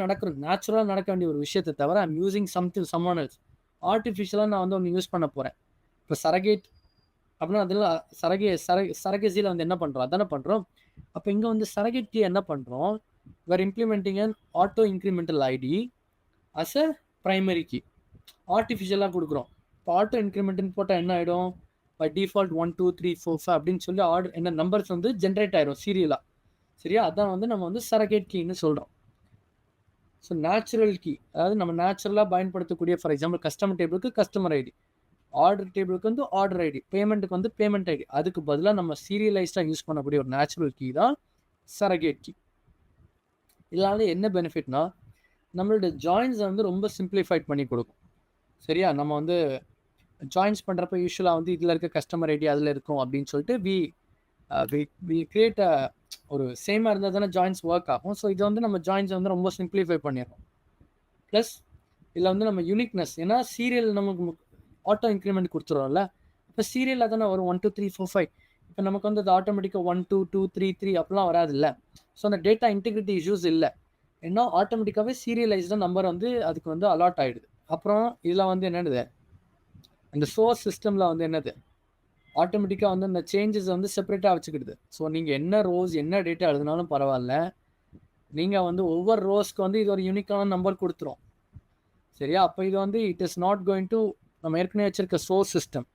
நேச்சுரலாக நடக்க வேண்டிய ஒரு விஷயத்தை தவிர ஐம் யூஸிங் சம்ஒன் எல்ஸ். ஆர்டிஃபிஷியலாக நான் வந்து ஒன்று யூஸ் பண்ண போகிறேன். இப்போ சரகேட் அப்படின்னா அதில் சரகேசியில் வந்து என்ன பண்ணுறோம், அதானே பண்ணுறோம். அப்போ இங்கே வந்து சரகேட் கீ என்ன பண்ணுறோம், where implementing an auto incremental ID as a primary key. ஆர்டிஃபிஷியலாக கொடுக்குறோம். இப்போ ஆட்டோ இன்க்ரிமெண்ட்னு போட்டால் என்ன ஆகிடும், பை டிஃபால்ட் 1 2 3 4 5 அப்படின்னு சொல்லி ஆர்டர் என்ன நம்பர்ஸ் வந்து ஜென்ரேட் ஆயிரும் சீரியலாக. சரியா, அதான் வந்து நம்ம வந்து சரகேட் கீன்னு சொல்கிறோம். ஸோ நேச்சுரல் கீ, அதாவது நம்ம நேச்சுரலாக பயன்படுத்தக்கூடிய, ஃபார் எக்ஸாம்பிள் கஸ்டமர் டேபிளுக்கு கஸ்டமர் ஐடி, ஆர்டர் டேபிளுக்கு வந்து ஆர்டர் ஐடி, பேமெண்ட்டுக்கு வந்து பேமெண்ட் ஐடி, அதுக்கு பதிலாக நம்ம சீரியலைஸ்டாக யூஸ் பண்ணக்கூடிய ஒரு நேச்சுரல் கீ தான் சரகேட் கீ. இதனால என்ன பெனிஃபிட்னா, நம்மளோட ஜாயின்ஸை வந்து ரொம்ப சிம்பிளிஃபைட் பண்ணி கொடுக்கும். சரியா, நம்ம வந்து ஜாயின்ஸ் பண்ணுறப்ப யூஸ்வலாக வந்து இதில் இருக்க கஸ்டமர் ஐடி அதில் இருக்கும் அப்படின்னு சொல்லிட்டு வி கிரியேட் ஒரு சேமாக இருந்தால் தானே ஜாயின்ஸ் ஒர்க் ஆகும். ஸோ இதை வந்து நம்ம ஜாயின்ஸை வந்து ரொம்ப சிம்பிளிஃபை பண்ணிடுறோம். ப்ளஸ் இதில் வந்து நம்ம யூனிக்னஸ், ஏன்னா சீரியல் நமக்கு ஆட்டோ இன்க்ரிமெண்ட் கொடுத்துருவோம்ல, இப்போ சீரியலில் தானே வரும் 1 2 3 4 5. இப்போ நமக்கு வந்து அது ஆட்டோமேட்டிக்காக 1 2 2 3 3 அப்படிலாம் வராது இல்லை. ஸோ அந்த டேட்டா இன்டெகிரிட்டி இஷ்யூஸ் இல்லை, ஏன்னா ஆட்டோமேட்டிக்காகவே சீரியலைஸ்டாக நம்பர் வந்து அதுக்கு வந்து அலாட் ஆகிடுது. அப்புறம் இதில் வந்து என்னது, அந்த சோர்ஸ் சிஸ்டமில் வந்து என்னது, ஆட்டோமேட்டிக்காக வந்து அந்த சேஞ்சஸ் வந்து செப்பரேட்டாக வச்சுக்கிடுது. ஸோ நீங்கள் என்ன ரோஸ் என்ன டேட்டா எழுதினாலும் பரவாயில்ல, நீங்கள் வந்து ஒவ்வொரு ரோஸ்க்கு வந்து இது ஒரு யூனிக்கான நம்பர் கொடுத்துரும். சரியா, அப்போ இது வந்து it is not going to, நம்ம ஏற்கனவே வச்சிருக்க சோர்ஸ் சிஸ்டம்,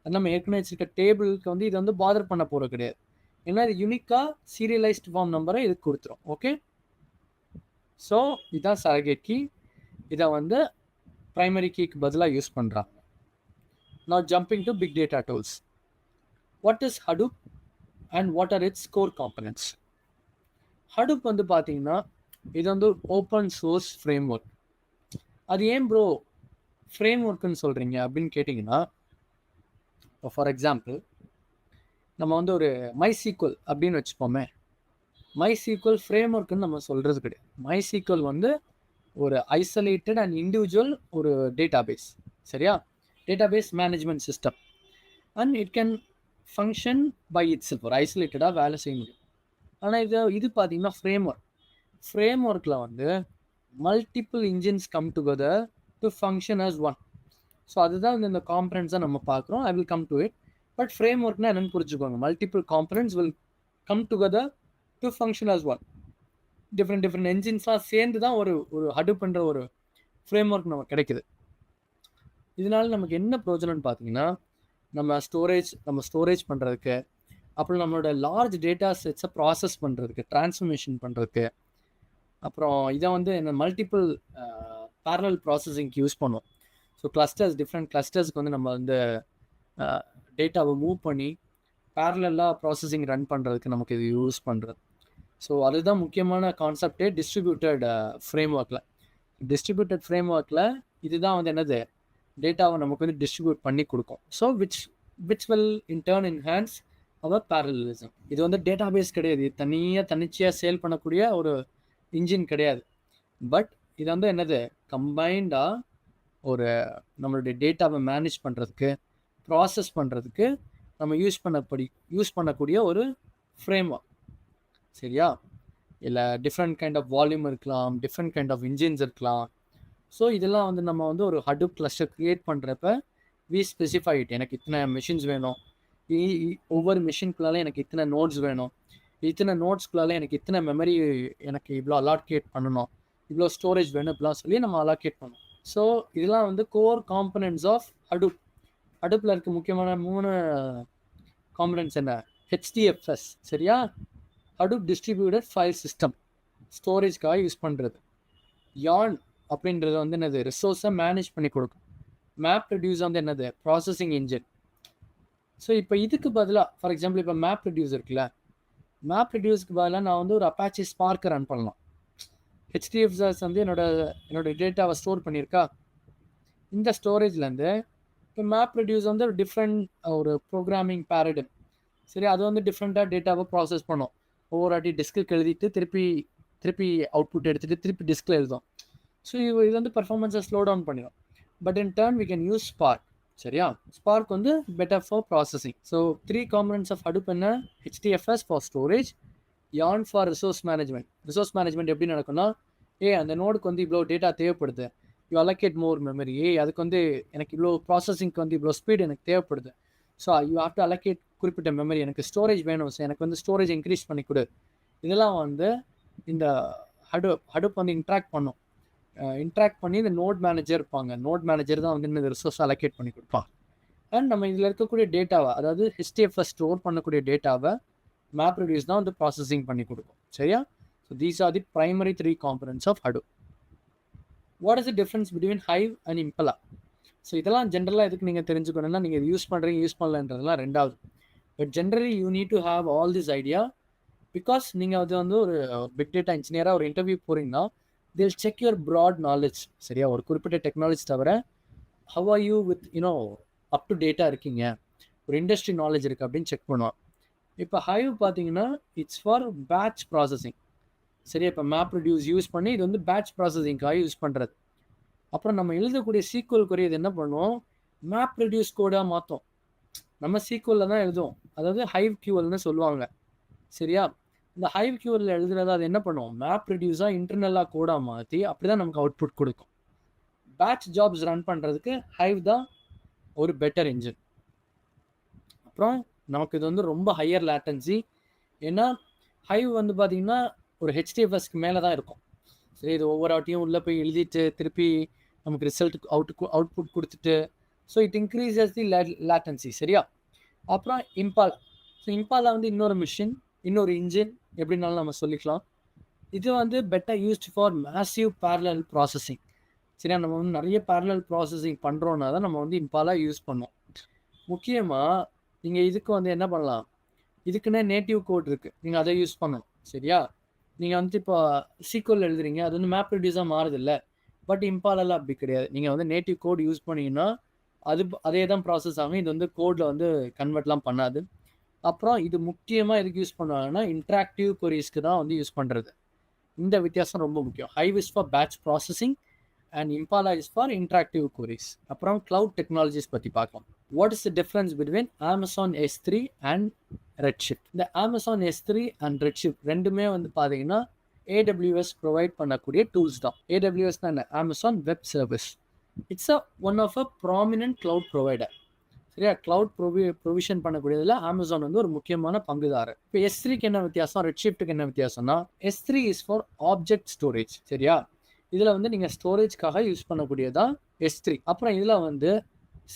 நம்ம ஏற்கனவே வச்சிருக்க டேபிளுக்கு வந்து இது வந்து பாதர் பண்ண போகிறது கிடையாது, ஏன்னா இது யூனிக்காக சீரியலைஸ்ட் ஃபார்ம் நம்பரை இதுக்கு கொடுத்துரும். ஓகே, ஸோ இதுதான் சரகேட் கீ. இதை வந்து ப்ரைமரி கீக்கு பதிலாக யூஸ் பண்ணுறாங்க. Now jumping to big data tools. What is Hadoop and what are its core components? Hadoop வந்து பார்த்தீங்கன்னா இது வந்து ஓப்பன் சோர்ஸ் ஃப்ரேம் ஒர்க். அது ஏன் ப்ரோ ஃப்ரேம் ஒர்க்குன்னு சொல்கிறீங்க அப்படின்னு கேட்டிங்கன்னா, இப்போ ஃபார் எக்ஸாம்பிள் நம்ம வந்து ஒரு MySQL அப்படின்னு வச்சுப்போமே, MySQL ஃப்ரேம் ஒர்க்குன்னு நம்ம சொல்கிறது கிடையாது. MySQL வந்து ஒரு ஐசோலேட்டட் அண்ட் இண்டிவிஜுவல் ஒரு டேட்டாபேஸ். சரியா, database management system, and it can function by itself, ஒரு ஐசோலேட்டடாக வேலை செய்ய முடியும். ஆனால் இது பார்த்தீங்கன்னா ஃப்ரேம் ஒர்க்கில் வந்து multiple engines come together to function as one. So அதுதான் இந்த காம்பனன்ட்ஸாக நம்ம பார்க்குறோம். I will come to it. But ஃப்ரேம் ஒர்க்னா என்னென்னு புரிஞ்சுக்கோங்க, multiple components will come together to function as one. Different என்ஜின்ஸ்லாம் சேர்ந்து தான் ஒரு ஹடூப் பண்ணுற ஒரு ஃப்ரேம் ஒர்க் நமக்கு கிடைக்குது. இதனால நமக்கு என்ன பிரயோஜனம்னு பார்த்தீங்கன்னா, நம்ம ஸ்டோரேஜ் பண்ணுறதுக்கு, அப்புறம் நம்மளோட லார்ஜ் டேட்டா செட்ஸை ப்ராசஸ் பண்ணுறதுக்கு, ட்ரான்ஸ்ஃபர்மேஷன் பண்ணுறதுக்கு, அப்புறம் இதை வந்து என்ன மல்டிபிள் பேரலல் ப்ராசஸிங்க்கு யூஸ் பண்ணுவோம். ஸோ டிஃப்ரெண்ட் கிளஸ்டர்ஸ்க்கு வந்து நம்ம வந்து டேட்டாவை மூவ் பண்ணி பேரலாக ப்ராசஸிங் ரன் பண்ணுறதுக்கு நமக்கு இது யூஸ் பண்ணுறது. ஸோ அதுதான் முக்கியமான கான்செப்டே டிஸ்ட்ரிபியூட்டட் ஃப்ரேம் ஒர்க்கில். இதுதான் வந்து என்னது, டேட்டாவை நமக்கு வந்து டிஸ்ட்ரிபியூட் பண்ணி கொடுக்கும். So which will in turn enhance our parallelism. இது வந்து டேட்டா பேஸ் கிடையாது, தன்னிச்சையாக சேல் பண்ணக்கூடிய ஒரு இன்ஜின் கிடையாது. பட் இது வந்து என்னது, கம்பைண்டாக ஒரு நம்மளுடைய டேட்டாவை மேனேஜ் பண்ணுறதுக்கு, ப்ராசஸ் பண்ணுறதுக்கு நம்ம யூஸ் பண்ணக்கூடிய ஒரு ஃப்ரேம் ஒர்க். சரியா, இல்லை டிஃப்ரெண்ட் கைண்ட் ஆஃப் வால்யூம் இருக்கலாம், டிஃப்ரெண்ட் கைண்ட் ஆஃப் இன்ஜின்ஸ் இருக்கலாம். ஸோ இதெல்லாம் வந்து நம்ம வந்து ஒரு ஹடூப் கிளஸ்டர் க்ரியேட் பண்ணுறப்ப வி ஸ்பெசிஃபை இட். எனக்கு இத்தனை மெஷின்ஸ் வேணும், ஒவ்வொரு மெஷின்குள்ளால எனக்கு இத்தனை நோட்ஸ் வேணும், இத்தனை நோட்ஸ்குள்ளால எனக்கு இத்தனை மெமரி, எனக்கு இவ்வளோ அலாக்கேட் பண்ணணும், இவ்வளோ ஸ்டோரேஜ் வேணும், இப்படிலாம் சொல்லி நம்ம அலாக்கேட் பண்ணணும். ஸோ இதெல்லாம் வந்து கோர் காம்பனன்ட்ஸ் ஆஃப் ஹடூப். ஹடூப்பில் இருக்க முக்கியமான 3 காம்பனன்ட்ஸ் என்ன, HDFS. சரியா, ஹடூப் டிஸ்ட்ரிபியூட்டட் ஃபைல் சிஸ்டம், ஸ்டோரேஜ்க்காக யூஸ் பண்ணுறது. யார்ன் அப்படின்றது வந்து என்னது, ரிசோர்ஸை மேனேஜ் பண்ணி கொடுக்கும். மேப் ரெடியூஸ் வந்து என்னது, ப்ராசஸிங் இன்ஜின். ஸோ இப்போ இதுக்கு பதிலாக ஃபார் எக்ஸாம்பிள் இப்போ மேப் ரெடியூஸ் இருக்குல்ல, மேப் ரெடியூஸ்க்கு பதிலாக நான் வந்து ஒரு அப்பாச்சி ஸ்பார்க்கை ரன் பண்ணலாம். HDFS வந்து என்னோட டேட்டாவை ஸ்டோர் பண்ணியிருக்கா, இந்த ஸ்டோரேஜ்லேருந்து இப்போ மேப் ரெடியூஸ் வந்து ஒரு டிஃப்ரெண்ட் ஒரு ப்ரோக்ராமிங் பேரடைம். சரி, அது வந்து டிஃப்ரெண்ட்டாக டேட்டாவை ப்ராசஸ் பண்ணும். ஒவ்வொரு வாட்டி டிஸ்க்கு எழுதிட்டு திருப்பி அவுட்புட் எடுத்துகிட்டு திருப்பி டிஸ்கில் எழுதும். ஸோ இது வந்து பர்ஃபார்மன்ஸை ஸ்லோ டவுன் பண்ணிடும். But in turn we can use Spark. சரியா, ஸ்பார்க் வந்து better for processing. So 3 components of Hadoop என்ன, HDFS for storage, YARN for resource management. எப்படி நடக்கும்னா, அந்த நோடுக்கு வந்து இவ்வளோ டேட்டா தேவைப்படுது, யூ அலோகேட் மோர் மெமரி. அதுக்கு வந்து எனக்கு இவ்வளோ ப்ராசஸிங்க்கு வந்து இவ்வளோ ஸ்பீட் எனக்கு தேவைப்படுது, so you have to allocate குறிப்பிட்ட மெமரி. எனக்கு ஸ்டோரேஜ் வேணும், ஸோ எனக்கு வந்து ஸ்டோரேஜ் இன்க்ரீஸ் பண்ணி கொடு. இதெல்லாம் வந்து இந்த ஹடூப் வந்து இன்ட்ராக்ட் பண்ணும். இன்ட்ராக்ட் பண்ணி இந்த நோட் மேனேஜர் இருப்பாங்க. நோட் மேனேஜர் தான் வந்து இந்த ரிசோர்ஸ் அலோகேட் பண்ணி கொடுப்பாங்க. அண்ட் நம்ம இதில் இருக்கக்கூடிய டேட்டாவை, அதாவது HDFS ஸ்டோர் பண்ணக்கூடிய டேட்டாவை MapReduce தான் வந்து ப்ராசஸிங் பண்ணி கொடுக்கும். சரியா? So these are the primary 3 components of Hadoop. What is the difference between Hive and Impala? So இதெல்லாம் ஜென்ரலாக எதுக்கு நீங்கள் தெரிஞ்சுக்கணும்னா, நீங்கள் இது யூஸ் பண்ணுறீங்க யூஸ் பண்ணலன்றதுலாம் ரெண்டாவது. But generally you need to have all this idea, because நீங்கள் அது வந்து ஒரு பிக் டேட்டா இன்ஜினியராக ஒரு இன்டர்வியூ போகிறீங்கன்னா they'll check your broad knowledge. சரியா? ஒரு குறிப்பிட்ட டெக்னாலஜி தவிர how are you with up to data இருக்கீங்க, ஒரு இண்டஸ்ட்ரி நாலேஜ் இருக்குது அப்படின்னு செக் பண்ணுவோம். இப்போ ஹைவ் பார்த்தீங்கன்னா இட்ஸ் ஃபார் பேட்ச் ப்ராசஸிங். சரியா? இப்போ MapReduce யூஸ் பண்ணி இது வந்து பேட்ச் ப்ராசஸிங்காக யூஸ் பண்ணுறது. அப்புறம் நம்ம எழுதக்கூடிய சீக்வல் கொரி இது என்ன பண்ணுவோம், MapReduce கோடாக மாற்றும். நம்ம சீக்வலில் தான் எழுதுவோம், அதாவது ஹைவ் கியூஎல்னு சொல்லுவாங்க. சரியா? இந்த ஹைவ் கியூஎல் எழுதுறத அது என்ன பண்ணுவோம், MapReduceஆக இன்டர்னலாக கோடாக மாற்றி அப்படி தான் நமக்கு அவுட்புட் கொடுக்கும். பேட்ச் ஜாப்ஸ் ரன் பண்ணுறதுக்கு ஹைவ் தான் ஒரு பெட்டர் இன்ஜின். அப்புறம் நமக்கு இது வந்து ரொம்ப ஹையர் லேட்டன்சி. ஏன்னா ஹைவ் வந்து பார்த்தீங்கன்னா ஒரு HDFSக்கு மேலே தான் இருக்கும். சரி, இது ஒவ்வொரு வாட்டியும் உள்ளே போய் எழுதிட்டு திருப்பி நமக்கு ரிசல்ட் அவுட்புட் கொடுத்துட்டு, so it increases the latency. சரியா? அப்புறம் இம்பாலா. ஸோ இம்பாலா வந்து இன்னொரு மிஷின், இன்னொரு இன்ஜின் எப்படின்னாலும் நம்ம சொல்லிக்கலாம். இது வந்து better used for massive parallel processing. சரியா? நம்ம வந்து நிறைய parallel ப்ராசஸிங் பண்ணுறோன்னா தான் நம்ம வந்து இம்பாலா யூஸ் பண்ணோம். முக்கியமாக நீங்கள் இதுக்கு வந்து என்ன பண்ணலாம், இதுக்குன்னே நேட்டிவ் கோட் இருக்குது, நீங்கள் அதை யூஸ் பண்ணணும். சரியா? நீங்கள் வந்து இப்போ சீக்வல் எழுதுறீங்க, அது வந்து MapReduceஆக மாறுது இல்லை. பட் இம்பாலாலாம் அப்படி கிடையாது. நீங்கள் வந்து நேட்டிவ் கோட் யூஸ் பண்ணிங்கன்னா அதே தான் ப்ராசஸ் ஆகும். இது வந்து கோடில் வந்து கன்வெர்ட்லாம் பண்ணாது. அப்புறம் இது முக்கியமாக எதுக்கு யூஸ் பண்ணுவாங்கன்னா இன்ட்ராக்டிவ் கொரிஸ்க்கு தான் வந்து யூஸ் பண்ணுறது. இந்த வித்தியாசம் ரொம்ப முக்கியம். Hive is for batch processing and Impala is for interactive queries. அப்புறம் கிளவுட் டெக்னாலஜிஸ் பற்றி பார்க்கலாம். What is the difference between Amazon S3 and Redshift? இந்த Amazon S3 அண்ட் Redshift ரெண்டுமே வந்து பார்த்தீங்கன்னா AWS ப்ரொவைட் பண்ணக்கூடிய டூல்ஸ் தான். AWS தான் Amazon web service. It's one of a prominent cloud provider. சரியா? கிளவுட் ப்ரொவிஷன் பண்ணக்கூடியதில் Amazon வந்து ஒரு முக்கியமான பங்குதாரர். இப்போ S3க்கு என்ன வித்தியாசம், ரெட்ஷிஃப்ட்டுக்கு என்ன வித்தியாசம்னா, S3 is for object storage. சரியா? இதில் வந்து நீங்கள் ஸ்டோரேஜ்க்காக யூஸ் பண்ணக்கூடியதான் S3. அப்புறம் இதில் வந்து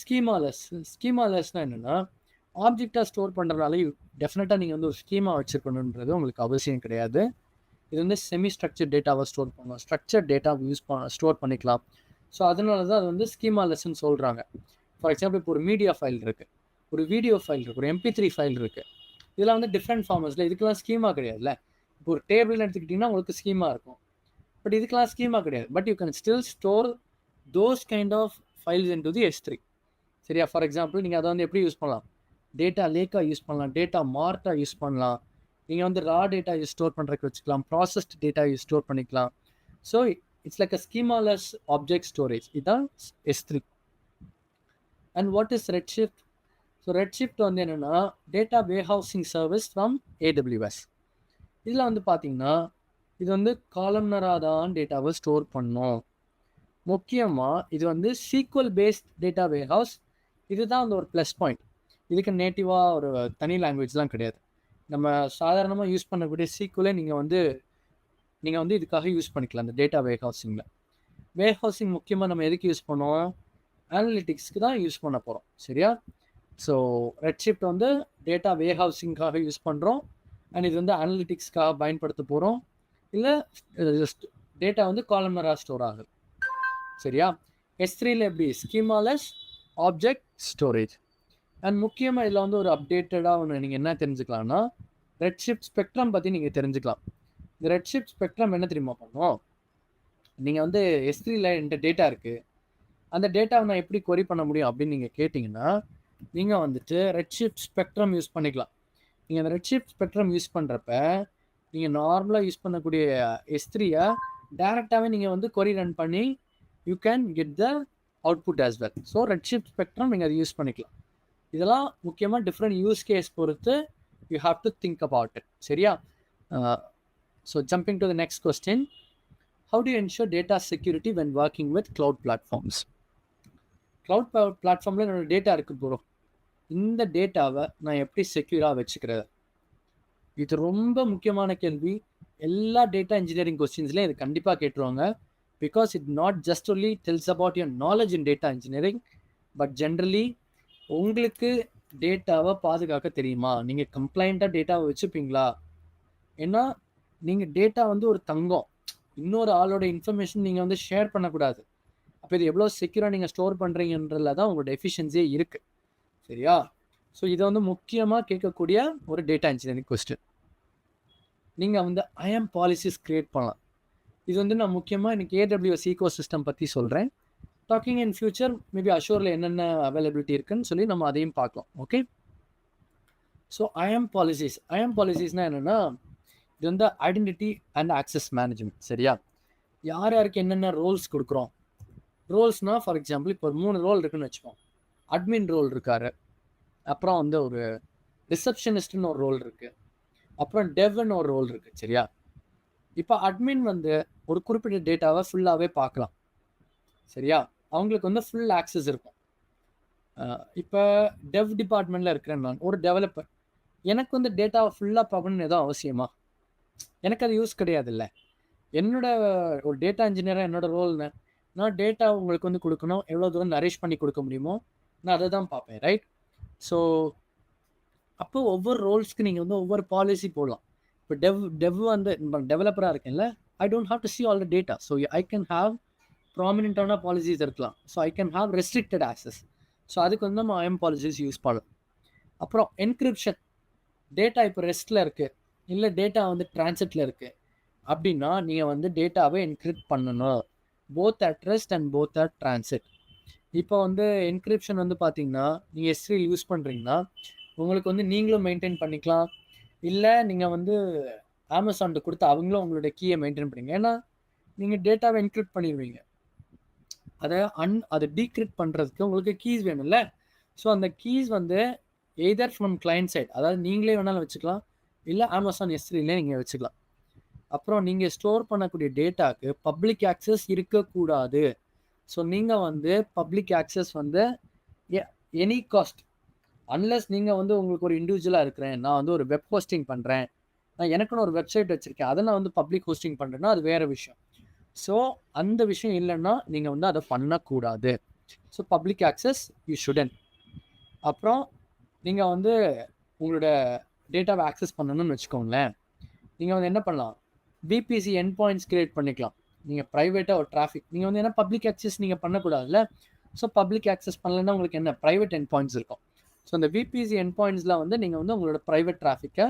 ஸ்கீமாலெஸ். ஸ்கீமாலெஸ்னால் என்னென்னா, ஆப்ஜெக்டாக ஸ்டோர் பண்ணுறதுனால டெஃபினட்டாக நீங்கள் வந்து ஒரு ஸ்கீமா வச்சுருக்கணுன்றது உங்களுக்கு அவசியம் கிடையாது. இது வந்து செமி ஸ்ட்ரக்சர் டேட்டாவை ஸ்டோர் பண்ணலாம், ஸ்ட்ரக்சர் டேட்டாவை ஸ்டோர் பண்ணிக்கலாம். ஸோ அதனால தான் அது வந்து ஸ்கீமாலெஸ்ன்னு சொல்கிறாங்க. ஃபார் எக்ஸாம்பிள், இப்போ ஒரு மீடியா ஃபைல் இருக்குது, ஒரு வீடியோ ஃபைல் இருக்குது, ஒரு MP3 ஃபைல் இருக்குது. இதெல்லாம் வந்து டிஃப்ரெண்ட் ஃபார்மட்ஸில், இதுக்கெல்லாம் ஸ்கீமா கிடையாதுல்ல. இப்போ ஒரு டேபிள்னு எடுத்துக்கிட்டிங்கன்னா உங்களுக்கு ஸ்கீமா இருக்கும், பட் இதுக்கெல்லாம் ஸ்கீமா கிடையாது. But you can still store those kind of files into the S3. சரியா? ஃபார் எக்ஸாம்பிள், நீங்கள் அதை வந்து எப்படி யூஸ் பண்ணலாம், டேட்டா லேக்காக யூஸ் பண்ணலாம், டேட்டா மார்ட்டாக யூஸ் பண்ணலாம், நீங்கள் வந்து ரா டேட்டா ஸ்டோர் பண்ணுறதுக்கு வச்சுக்கலாம், ப்ராசஸ்ட் டேட்டா ஸ்டோர் பண்ணிக்கலாம். So it's like a schemaless object storage. இதுதான் S3. And what is Redshift? So Redshift வந்து என்னென்னா data warehousing service from AWS. இதில் வந்து பார்த்தீங்கன்னா இது வந்து காலம்னராக தான் டேட்டாவை ஸ்டோர் பண்ணோம். முக்கியமாக இது வந்து சீக்வல் பேஸ்ட் டேட்டா வேர்ஹவுஸ். இதுதான் வந்து ஒரு ப்ளஸ் பாயிண்ட். இதுக்கு நேட்டிவாக ஒரு தனி லாங்குவேஜ்லாம் கிடையாது. நம்ம சாதாரணமாக யூஸ் பண்ணக்கூடிய சீக்வலே நீங்கள் வந்து இதுக்காக யூஸ் பண்ணிக்கலாம். அந்த டேட்டா வேர்ஹவுசிங்கில் வேர்ஹவுசிங் முக்கியமாக நம்ம எதுக்கு யூஸ் பண்ணுவோம், அனலிட்டிக்ஸ்க்கு தான் யூஸ் பண்ண போகிறோம். சரியா? ஸோ Redshift வந்து டேட்டா வேர்ஹவுசிங்காக யூஸ் பண்ணுறோம், அண்ட் இது வந்து அனலிட்டிக்ஸ்க்காக பயன்படுத்த போகிறோம். இல்லை டேட்டா வந்து காலம்னராக ஸ்டோர் ஆகுது. சரியா? S3ல எப்படி ஸ்கீமாலெஸ் ஆப்ஜெக்ட் ஸ்டோரேஜ். அண்ட் முக்கியமாக இதில் வந்து ஒரு அப்டேட்டடாக ஒன்று நீங்கள் என்ன தெரிஞ்சுக்கலாம்னா, Redshift ஸ்பெக்ட்ரம் பற்றி நீங்கள் தெரிஞ்சுக்கலாம். இந்த Redshift ஸ்பெக்ட்ரம் என்ன தெரியுமா பண்ணுவோம், நீங்கள் வந்து S3ல என்கிட்ட டேட்டா இருக்குது, அந்த டேட்டாவை நான் எப்படி கொரி பண்ண முடியும் அப்படின்னு நீங்கள் கேட்டிங்கன்னா, நீங்கள் வந்துட்டு Redshift ஸ்பெக்ட்ரம் யூஸ் பண்ணிக்கலாம். நீங்கள் அந்த Redshift ஸ்பெக்ட்ரம் யூஸ் பண்ணுறப்ப நீங்கள் நார்மலாக யூஸ் பண்ணக்கூடிய S3யை டேரெக்டாகவே நீங்கள் வந்து கொரி ரன் பண்ணி you can get the output as well. So Redshift Spectrum நீங்கள் அதை யூஸ் பண்ணிக்கலாம். இதெல்லாம் முக்கியமாக டிஃப்ரெண்ட் யூஸ் கேஸ் பொறுத்து you have to think about it. சரியா? So jumping to the next question, how do you ensure data security when working with cloud platforms? cloud platformல என்னோட data இருக்குது bro, இந்த டேட்டாவை நான் எப்படி செக்யூராக வச்சுக்கிறது? இது ரொம்ப முக்கியமான கேள்வி. எல்லா டேட்டா இன்ஜினியரிங் கொஸ்டின்ஸ்லையும் இது கண்டிப்பாக கேட்டுருவாங்க. because it not just only tells about your knowledge in data engineering, but generally உங்களுக்கு டேட்டாவை பாதுகாக்க தெரியுமா, நீங்கள் கம்ப்ளைண்ட்டாக டேட்டாவை வச்சுப்பீங்களா. ஏன்னா நீங்கள் டேட்டா வந்து ஒரு தங்கம், இன்னொரு ஆளோட இன்ஃபர்மேஷன் நீங்கள் வந்து ஷேர் பண்ணக்கூடாது. அப்போ இது எவ்வளோ செக்யூராக நீங்கள் ஸ்டோர் பண்ணுறீங்கன்றதுல தான் உங்களோட எஃபிஷியன்சியே இருக்குது. சரியா? ஸோ இதை வந்து முக்கியமாக கேட்கக்கூடிய ஒரு டேட்டா இன்ஜினியரிங் கொஸ்டின். நீங்கள் வந்து ஐஎம் பாலிசிஸ் க்ரியேட் பண்ணலாம். இது வந்து நான் முக்கியமாக எனக்கு AWS ஈகோசிஸ்டம் பற்றி சொல்கிறேன். டாக்கிங் இன் ஃபியூச்சர் மேபி அஷூரில் என்னென்ன அவைலபிலிட்டி இருக்குன்னு சொல்லி நம்ம அதையும் பார்க்கலாம். ஓகே, ஸோ ஐஎம் பாலிசிஸ்னால் என்னென்னா, இது வந்து ஐடென்டிட்டி அண்ட் ஆக்சஸ் மேனேஜ்மெண்ட். சரியா? யார் யாருக்கு என்னென்ன ரோல்ஸ் கொடுக்குறோம். ரோல்ஸ்னால் ஃபார் எக்ஸாம்பிள் இப்போ 3 ரோல் இருக்குன்னு வச்சுப்போம். அட்மின் ரோல் இருக்காரு, அப்புறம் வந்து ஒரு ரிசப்ஷனிஸ்ட்னு ஒரு ரோல் இருக்குது, அப்புறம் டெவ்னு ஒரு ரோல் இருக்குது. சரியா? இப்போ அட்மின் வந்து ஒரு குறிப்பிட்ட டேட்டாவை ஃபுல்லாகவே பார்க்கலாம். சரியா? அவங்களுக்கு வந்து ஃபுல் ஆக்சஸ் இருக்கும். இப்போ டெவ் டிபார்ட்மெண்ட்டில் இருக்கிறேன், நான் ஒரு டெவலப்பர், எனக்கு வந்து டேட்டாவை ஃபுல்லாக பார்க்கணுன்னு எதுவும் அவசியமா? எனக்கு அது யூஸ் கிடையாது. இல்லை, என்னோட ஒரு டேட்டா இன்ஜினியராக என்னோட ரோல்னு நான் டேட்டா உங்களுக்கு வந்து கொடுக்கணும், எவ்வளோ தூரம் நரிஷ் பண்ணி கொடுக்க முடியுமோ நான் அதை தான் பார்ப்பேன். ரைட்? ஸோ அப்போ ஒவ்வொரு ரோல்ஸ்க்கு நீங்கள் வந்து ஒவ்வொரு பாலிசி போடலாம். இப்போ டெவ் வந்து டெவலப்பராக இருக்கேன்ல, I don't have to see all the data. So I can have ப்ராமினெண்ட்டான பாலிசிஸ் இருக்கலாம். So I can have restricted access. So அதுக்கு வந்து நம்ம ஐஎம் பாலிசிஸ் யூஸ் பண்ணலாம். அப்புறம் என்கிரிப்ஷன், டேட்டா இப்போ ரெஸ்ட்டில் இருக்குது, இல்லை டேட்டா வந்து டிரான்சிட்டில் இருக்குது அப்படின்னா நீங்கள் வந்து டேட்டாவை என்கிரிப்ட் பண்ணணும், both at rest and both at transit. இப்போ வந்து என்கிரிப்ஷன் வந்து பார்த்தீங்கன்னா நீங்கள் S3 யூஸ் பண்ணுறீங்கன்னா உங்களுக்கு வந்து நீங்களும் மெயின்டைன் பண்ணிக்கலாம், இல்லை நீங்கள் வந்து அமேசான்ட்டு கொடுத்து அவங்களும் உங்களுடைய கீயை மெயின்டைன் பண்ணிங்க. ஏன்னா நீங்கள் டேட்டாவை என்கிரிப்ட் பண்ணிடுவீங்க, அதை டீக்ரிப்ட் பண்ணுறதுக்கு உங்களுக்கு கீஸ் வேணும்ல. ஸோ அந்த கீஸ் வந்து எய்தர் ஃப்ரம் கிளைண்ட் சைட், அதாவது நீங்களே வேணாலும் வச்சுக்கலாம், இல்லை அமேசான் S3லே நீங்கள் வச்சுக்கலாம். அப்புறம் நீங்கள் ஸ்டோர் பண்ணக்கூடிய டேட்டாவுக்கு பப்ளிக் ஆக்சஸ் இருக்கக்கூடாது. ஸோ நீங்கள் வந்து பப்ளிக் ஆக்சஸ் வந்து எனி காஸ்ட், அன்லெஸ் நீங்கள் வந்து உங்களுக்கு ஒரு இண்டிவிஜுவலாக இருக்கிறேன், நான் வந்து ஒரு வெப் ஹோஸ்டிங் பண்ணுறேன், நான் எனக்குன்னு ஒரு வெப்சைட் வச்சுருக்கேன், அதை நான் வந்து பப்ளிக் ஹோஸ்டிங் பண்ணுறேன்னா அது வேறு விஷயம். ஸோ அந்த விஷயம் இல்லைன்னா நீங்கள் வந்து அதை பண்ணக்கூடாது. So public access you shouldn't. அப்புறம் நீங்கள் வந்து உங்களோட டேட்டாவை ஆக்சஸ் பண்ணணும்னு வச்சுக்கோங்களேன், நீங்கள் வந்து என்ன பண்ணலாம், VPC எண்ட் பாயிண்ட்ஸ் க்ரியேட் பண்ணிக்கலாம். நீங்கள் ப்ரைவேட்டாக ஒரு டிராஃபிக் நீங்கள் வந்து ஏன்னா பப்ளிக் ஆக்சஸ் நீங்கள் பண்ணக்கூடாதுல்ல. ஸோ பப்ளிக் ஆக்சஸ் பண்ணலைன்னா உங்களுக்கு என்ன ப்ரைவேட் எண்ட் பாயிண்ட்ஸ் இருக்கும். ஸோ அந்த VPC எண்ட் பாயிண்ட்ஸில் வந்து நீங்கள் வந்து உங்களோட ப்ரைவேட் டிராஃபிக்கை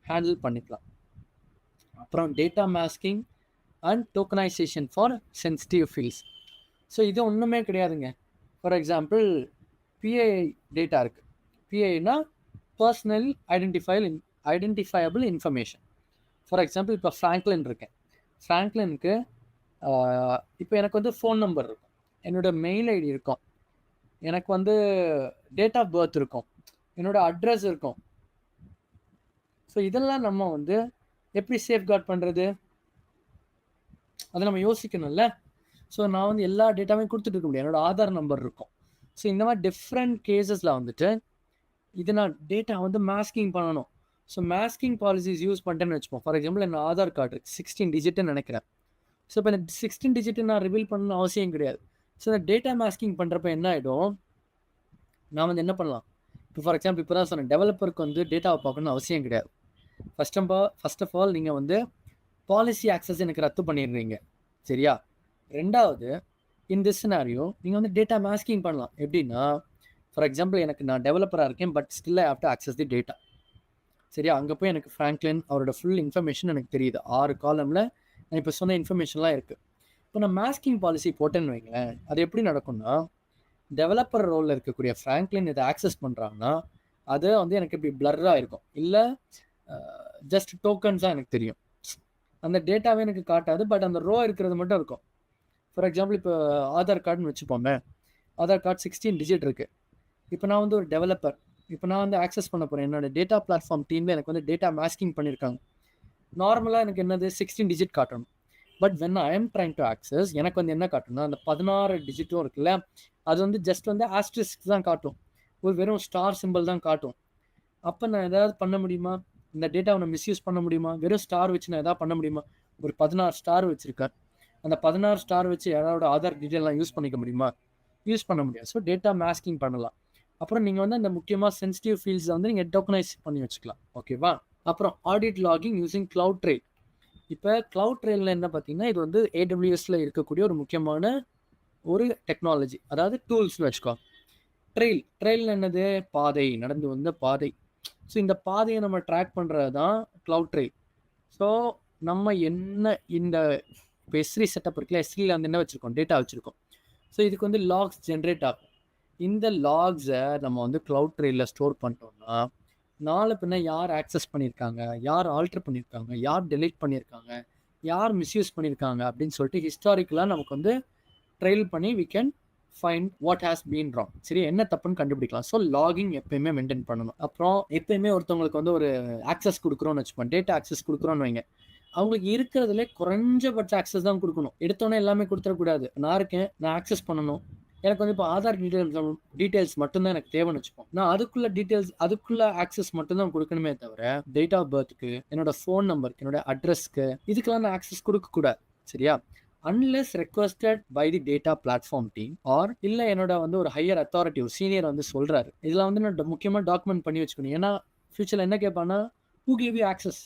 ஹேண்டில் பண்ணிக்கலாம். அப்புறம் data masking and tokenization for sensitive fields. So இது ஒன்றுமே கிடையாதுங்க. ஃபார் எக்ஸாம்பிள் PII டேட்டா இருக்குது. PIனா personal identifiable information. For example இப்போ ஃப்ராங்க்லின் இருக்கேன், ஃப்ராங்க்லினுக்கு இப்போ எனக்கு வந்து ஃபோன் நம்பர் இருக்கும், என்னோட மெயில் ஐடி இருக்கும், எனக்கு வந்து டேட் ஆஃப் பர்த் இருக்கும், என்னோட அட்ரஸ் இருக்கும். ஸோ இதெல்லாம் நம்ம வந்து எப்படி சேஃப்கார்ட் பண்ணுறது, அதை நம்ம யோசிக்கணும்ல. ஸோ நான் வந்து எல்லா டேட்டாவையும் கொடுத்துட்டு இருக்க முடியாது, என்னோட ஆதார் நம்பர் இருக்கும். ஸோ இந்த மாதிரி டிஃப்ரெண்ட் கேசஸில் வந்துட்டு இது நான் டேட்டா வந்து மாஸ்கிங் பண்ணணும். ஸோ மாஸ்கிங் பாலிசிஸ் யூஸ் பண்ணிட்டேன்னு வச்சுப்போம். ஃபார் எக்ஸாம்பிள் என்ன ஆதார் கார்டு 16 டிஜிட்னு நினைக்கிறேன். ஸோ இப்போ இந்த 16 டிஜிட்டு நான் ரிவீல் பண்ணணும்னு அவசியம் கிடையாது. ஸோ இந்த டேட்டா மாஸ்கிங் பண்ணுறப்ப என்ன ஆகிடும், நான் வந்து என்ன பண்ணலாம், இப்போ ஃபார் எக்ஸாம்பிள் இப்போ தான் சொன்னேன், டெவலப்பருக்கு வந்து டேட்டாவை பார்க்கணும்னு அவசியம் கிடையாது. ஃபர்ஸ்ட் ஆஃப் ஆல் நீங்கள் வந்து பாலிசி ஆக்சஸ் எனக்கு ரத்து பண்ணிடுறீங்க. சரியா? ரெண்டாவது, இந்த சினாரியோ நீங்கள் வந்து டேட்டா மாஸ்கிங் பண்ணலாம். எப்படின்னா ஃபார் எக்ஸாம்பிள் எனக்கு நான் டெவலப்பராக இருக்கேன், but still I have to access the data. சரியா? அங்கே போய் எனக்கு ஃப்ராங்க்லின் அவரோட ஃபுல் இன்ஃபர்மேஷன் எனக்கு தெரியுது, 6 காலமில் நான் இப்போ சொன்ன இன்ஃபர்மேஷன்லாம் இருக்குது. இப்போ நான் மாஸ்கிங் பாலிசி போட்டேன்னு வைங்களேன், அது எப்படி நடக்கும்னா, டெவலப்பர் ரோலில் இருக்கக்கூடிய ஃப்ராங்க்லின் இதை ஆக்சஸ் பண்ணுறாங்கன்னா அது வந்து எனக்கு இப்படி பிளர்ராக இருக்கும், இல்லை ஜஸ்ட் டோக்கன்ஸாக எனக்கு தெரியும், அந்த டேட்டாவே எனக்கு காட்டாது, பட் அந்த ரோ இருக்கிறது மட்டும் இருக்கும். ஃபார் எக்ஸாம்பிள் இப்போ ஆதார் கார்டுன்னு வச்சுப்போமே, ஆதார் கார்டு 16 டிஜிட் இருக்குது. இப்போ நான் வந்து ஒரு டெவலப்பர், இப்போ நான் வந்து ஆக்சஸ் பண்ண போகிறேன், என்னோட டேட்டா பிளாட்ஃபார்ம் டீமில் எனக்கு வந்து டேட்டா மாஸ்கிங் பண்ணியிருக்காங்க. நார்மலாக எனக்கு என்னது 16 டிஜிட் காட்டணும், but when I am trying to access எனக்கு வந்து என்ன காட்டணும்னா அந்த 16 டிஜிட்டும் இருக்குல்ல, அது வந்து ஜஸ்ட் வந்து ஆஸ்ட்ரிஸ்க் தான் காட்டும், ஒரு வெறும் ஸ்டார் சிம்பிள் தான் காட்டும். அப்போ நான் எதாவது பண்ண முடியுமா, இந்த டேட்டாவை நான் மிஸ்யூஸ் பண்ண முடியுமா, வெறும் ஸ்டார் வச்சு நான் எதாவது பண்ண முடியுமா? ஒரு 16 ஸ்டார் வச்சுருக்கேன், அந்த 16 ஸ்டார் வச்சு யாரோட ஆதார் டீட்டெயிலாம் யூஸ் பண்ணிக்க முடியுமா? யூஸ் பண்ண முடியாது. ஸோ டேட்டா மாஸ்கிங் பண்ணலாம். அப்புறம் நீங்கள் வந்து அந்த முக்கியமாக சென்சிட்டிவ் ஃபீல்ட்ஸை வந்து நீங்கள் டோக்கனைஸ் பண்ணி வச்சுக்கலாம். ஓகேவா? அப்புறம் audit logging using cloud trail. இப்போ கிளவுட் ட்ரெயிலில் என்ன பார்த்தீங்கன்னா, இது வந்து ஏடபிள்யூஎஸ்ல இருக்கக்கூடிய ஒரு முக்கியமான ஒரு டெக்னாலஜி, அதாவது டூல்ஸ்னு வச்சுக்கோ. ட்ரெயில் என்னது? பாதை, நடந்து வந்த பாதை. ஸோ இந்த பாதையை நம்ம ட்ராக் பண்ணுறது தான் கிளவுட் ட்ரெயில். ஸோ நம்ம என்ன இந்த இப்போ எஸ்ரி செட்டப் இருக்குல்ல, எஸ்ரியில் வந்து என்ன வச்சுருக்கோம்? டேட்டா வச்சுருக்கோம். ஸோ இதுக்கு வந்து லாக்ஸ் ஜென்ரேட் ஆகும். இந்த லாக்ஸை நம்ம வந்து கிளவுட் ட்ரெயிலில் ஸ்டோர் பண்ணிட்டோம்னா, நாளை பின்ன யார் ஆக்சஸ் பண்ணியிருக்காங்க, யார் ஆல்டர் பண்ணியிருக்காங்க, யார் டெலீட் பண்ணியிருக்காங்க, யார் மிஸ்யூஸ் பண்ணியிருக்காங்க அப்படின்னு சொல்லிட்டு ஹிஸ்டாரிக்கலாக நமக்கு வந்து ட்ரெயில் பண்ணி we can find what has been wrong. சரி, என்ன தப்புன்னு கண்டுபிடிக்கலாம். ஸோ லாகிங் எப்பயுமே மெயின்டைன் பண்ணணும். அப்புறம் எப்பயுமே ஒருத்தவங்களுக்கு வந்து ஒரு ஆக்சஸ் கொடுக்குறோன்னு வச்சுப்போம், டேட்டா ஆக்சஸ் கொடுக்குறோன்னு வைங்க, அவங்களுக்கு இருக்கிறதுல குறைஞ்சபட்ச ஆக்சஸ் தான் கொடுக்கணும். எடுத்தோன்னே எல்லாமே கொடுத்துடக்கூடாது. நான் இருக்கேன், நான் ஆக்சஸ் பண்ணணும், எனக்கு வந்து இப்போ ஆதார் டீட்டெயில்ஸ் மட்டும்தான் எனக்கு தேவைன்னு வச்சுப்போம். நான் அதுக்குள்ள ஆக்சஸ் மட்டும்தான் கொடுக்கணுமே தவிர, டேட் ஆஃப் பர்த்துக்கு, என்னோட ஃபோன் நம்பருக்கு, என்னோட அட்ரஸ்க்கு, இதுக்கெல்லாம் நான் ஆக்சஸ் கொடுக்கக்கூடாது. சரியா? Unless requested by the data platform team or இல்லை என்னோட வந்து ஒரு ஹையர் அத்தாரிட்டி, ஒரு சீனியர் வந்து சொல்கிறாரு. இதெல்லாம் வந்து நான் முக்கியமாக டாக்குமெண்ட் பண்ணி வச்சுக்கணும். ஏன்னா ஃபியூச்சரில் என்ன கேட்பான்னா, ஹூ கிவ் யூ ஆக்சஸ்,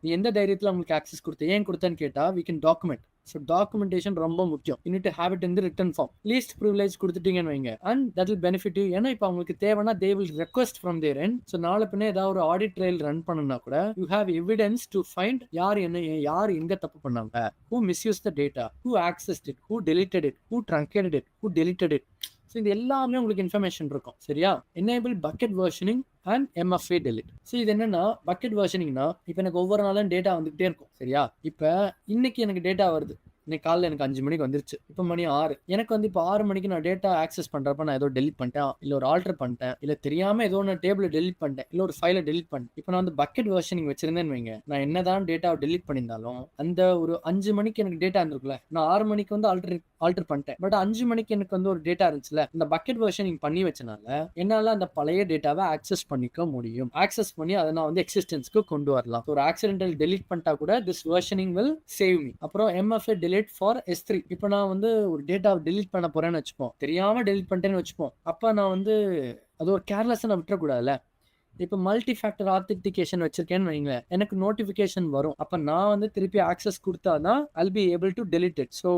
நீ எந்த தைரியத்தில் உங்களுக்கு ஆக்சஸ் கொடுத்த, ஏன் கொடுத்தேன்னு கேட்டால் we can document. So documentation ரொம்ப முக்கியம். You need to have it in the written form. Least privilege கொடுத்துட்டீங்கன்னு வைங்க, and that will benefit you. ஏன்னா இப்போ அவங்களுக்கு தேவைன்னா they will request from their end. So நாளை பின்ன ஏதாவது ஒரு ஆடிட் ட்ரையல் ரன் பண்ணனா கூட you have evidence to find யார் எங்க தப்பு பண்ணாங்க, who misuse the data, who accessed it, who deleted it, who truncated it, who deleted it. So இது எல்லாமே உங்களுக்கு இன்ஃபர்மேஷன் இருக்கும். சரியா? Enable bucket versioning and MFA delete. So இது என்னன்னா, பக்கெட் வெர்ஷனிங்னா இப்போ எனக்கு ஒவ்வொரு நாளும் டேட்டா வந்துகிட்டே இருக்கும். சரியா? இப்போ இன்னைக்கு எனக்கு டேட்டா வருது, இன்னைக்கு காலையில் எனக்கு 5 மணிக்கு வந்துருச்சு, இப்போ மணி 6. எனக்கு வந்து இப்போ 6 மணிக்கு நான் டேட்டா ஆக்சஸ் பண்ணுறப்ப நான் ஏதோ டெலிட் பண்ணிட்டேன், இல்லை ஒரு ஆல்டர் பண்ணிட்டேன், இல்லை தெரியாமல் ஏதோ ஒன்று டேபிளை டெலிட் பண்ணிட்டேன், இல்லை ஒரு ஃபைலை டெலிட் பண்ணிட்டேன். இப்போ நான் வந்து பக்கெட் வெர்ஷனிங் வச்சிருந்தேன்னு வைங்க, நான் என்னதான் டேட்டாவை டெலிட் பண்ணியிருந்தாலும் அந்த ஒரு 5 மணிக்கு எனக்கு டேட்டா இருந்திருக்குல்ல, நான் 6 மணிக்கு வந்து ஆல்டர் பண்ணிட்டேன், பட் 5 மணிக்கு எனக்கு வந்து ஒரு டேட்டா இருந்துச்சுல, இந்த பக்கெட் வெர்ஷனிங் பண்ணி வச்சனால என்னால் அந்த பழைய டேட்டாவை ஆக்சஸ் பண்ணிக்க முடியும். ஆக்சஸ் பண்ணி அதை நான் வந்து எக்ஸிஸ்டன்ஸ்க்கு கொண்டு வரலாம். ஒரு ஆக்சிடென்டல் டெலிட் பண்ணிட்டா கூட this versioning will save me. அப்புறம் MFA delete ஃபார் S3. இப்போ நான் வந்து ஒரு டேட்டாவை டெலிட் பண்ண போறேன்னு வச்சுப்போம், தெரியாம டெலிட் பண்ணிட்டேன்னு வச்சுப்போம், அப்போ நான் வந்து அது ஒரு கேர்லெஸ்ஸாக நான் விட்டுறக்கூடாதுல்ல. இப்போ மல்டி ஃபேக்டர் ஆத்தென்டிகேஷன் வச்சிருக்கேன்னு வைங்களேன், எனக்கு நோட்டிஃபிகேஷன் வரும், அப்போ நான் வந்து திருப்பி ஆக்சஸ் கொடுத்தா தான் I'll be able to delete it. So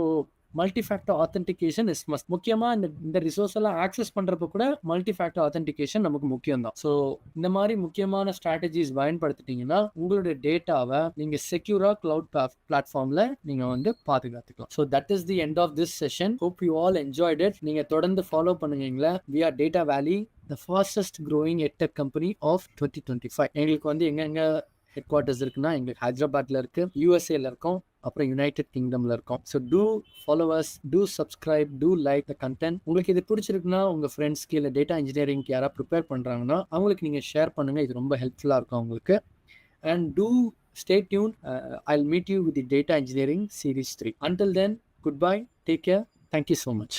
multi factor authentication is must. முக்கியமாக இந்த ரிசோர்ஸ் எல்லாம் ஆக்சஸ் பண்ணுறப்ப கூட மல்டி ஃபேக்டர் ஆத்தென்டிகேஷன் நமக்கு முக்கியம் தான். ஸோ இந்த மாதிரி முக்கியமான ஸ்ட்ராட்டஜிஸ் பயன்படுத்திட்டீங்கன்னா உங்களுடைய டேட்டாவை நீங்கள் செக்யூராக கிளவுட் பிளாட்ஃபார்மில் நீங்கள் வந்து பாதுகாத்துக்கலாம். So that is the end of this session. Hope you all enjoyed it. நீங்கள் தொடர்ந்து ஃபாலோ பண்ணுவீங்களா? We are Data Valley, the fastest growing edtech company of 2025. எங்களுக்கு வந்து எங்கெங்க ஹெட் குவார்ட்டர்ஸ் இருக்குன்னா, எங்களுக்கு ஹைதராபாத்ல இருக்கு, யூஎஸ்ஏல இருக்கும், அப்புறம் யுனைடெட் கிங்டம்ல இருக்கும். So to follow us, to subscribe, to like the content. உங்களுக்கு இது பிடிச்சிருக்குன்னா உங்கள் ஃப்ரெண்ட்ஸ்க்கு இல்லை டேட்டா இன்ஜினியரிங்க்கு யாராவது ப்ரிப்பேர் பண்ணுறாங்கன்னா அவங்களுக்கு நீங்கள் ஷேர் பண்ணுங்கள். இது ரொம்ப ஹெல்ப்ஃபுல்லாக இருக்கும் அவங்களுக்கு. And to stay tune. I'll meet you with the data engineering series 3. Until then, goodbye, take care, thank you so much.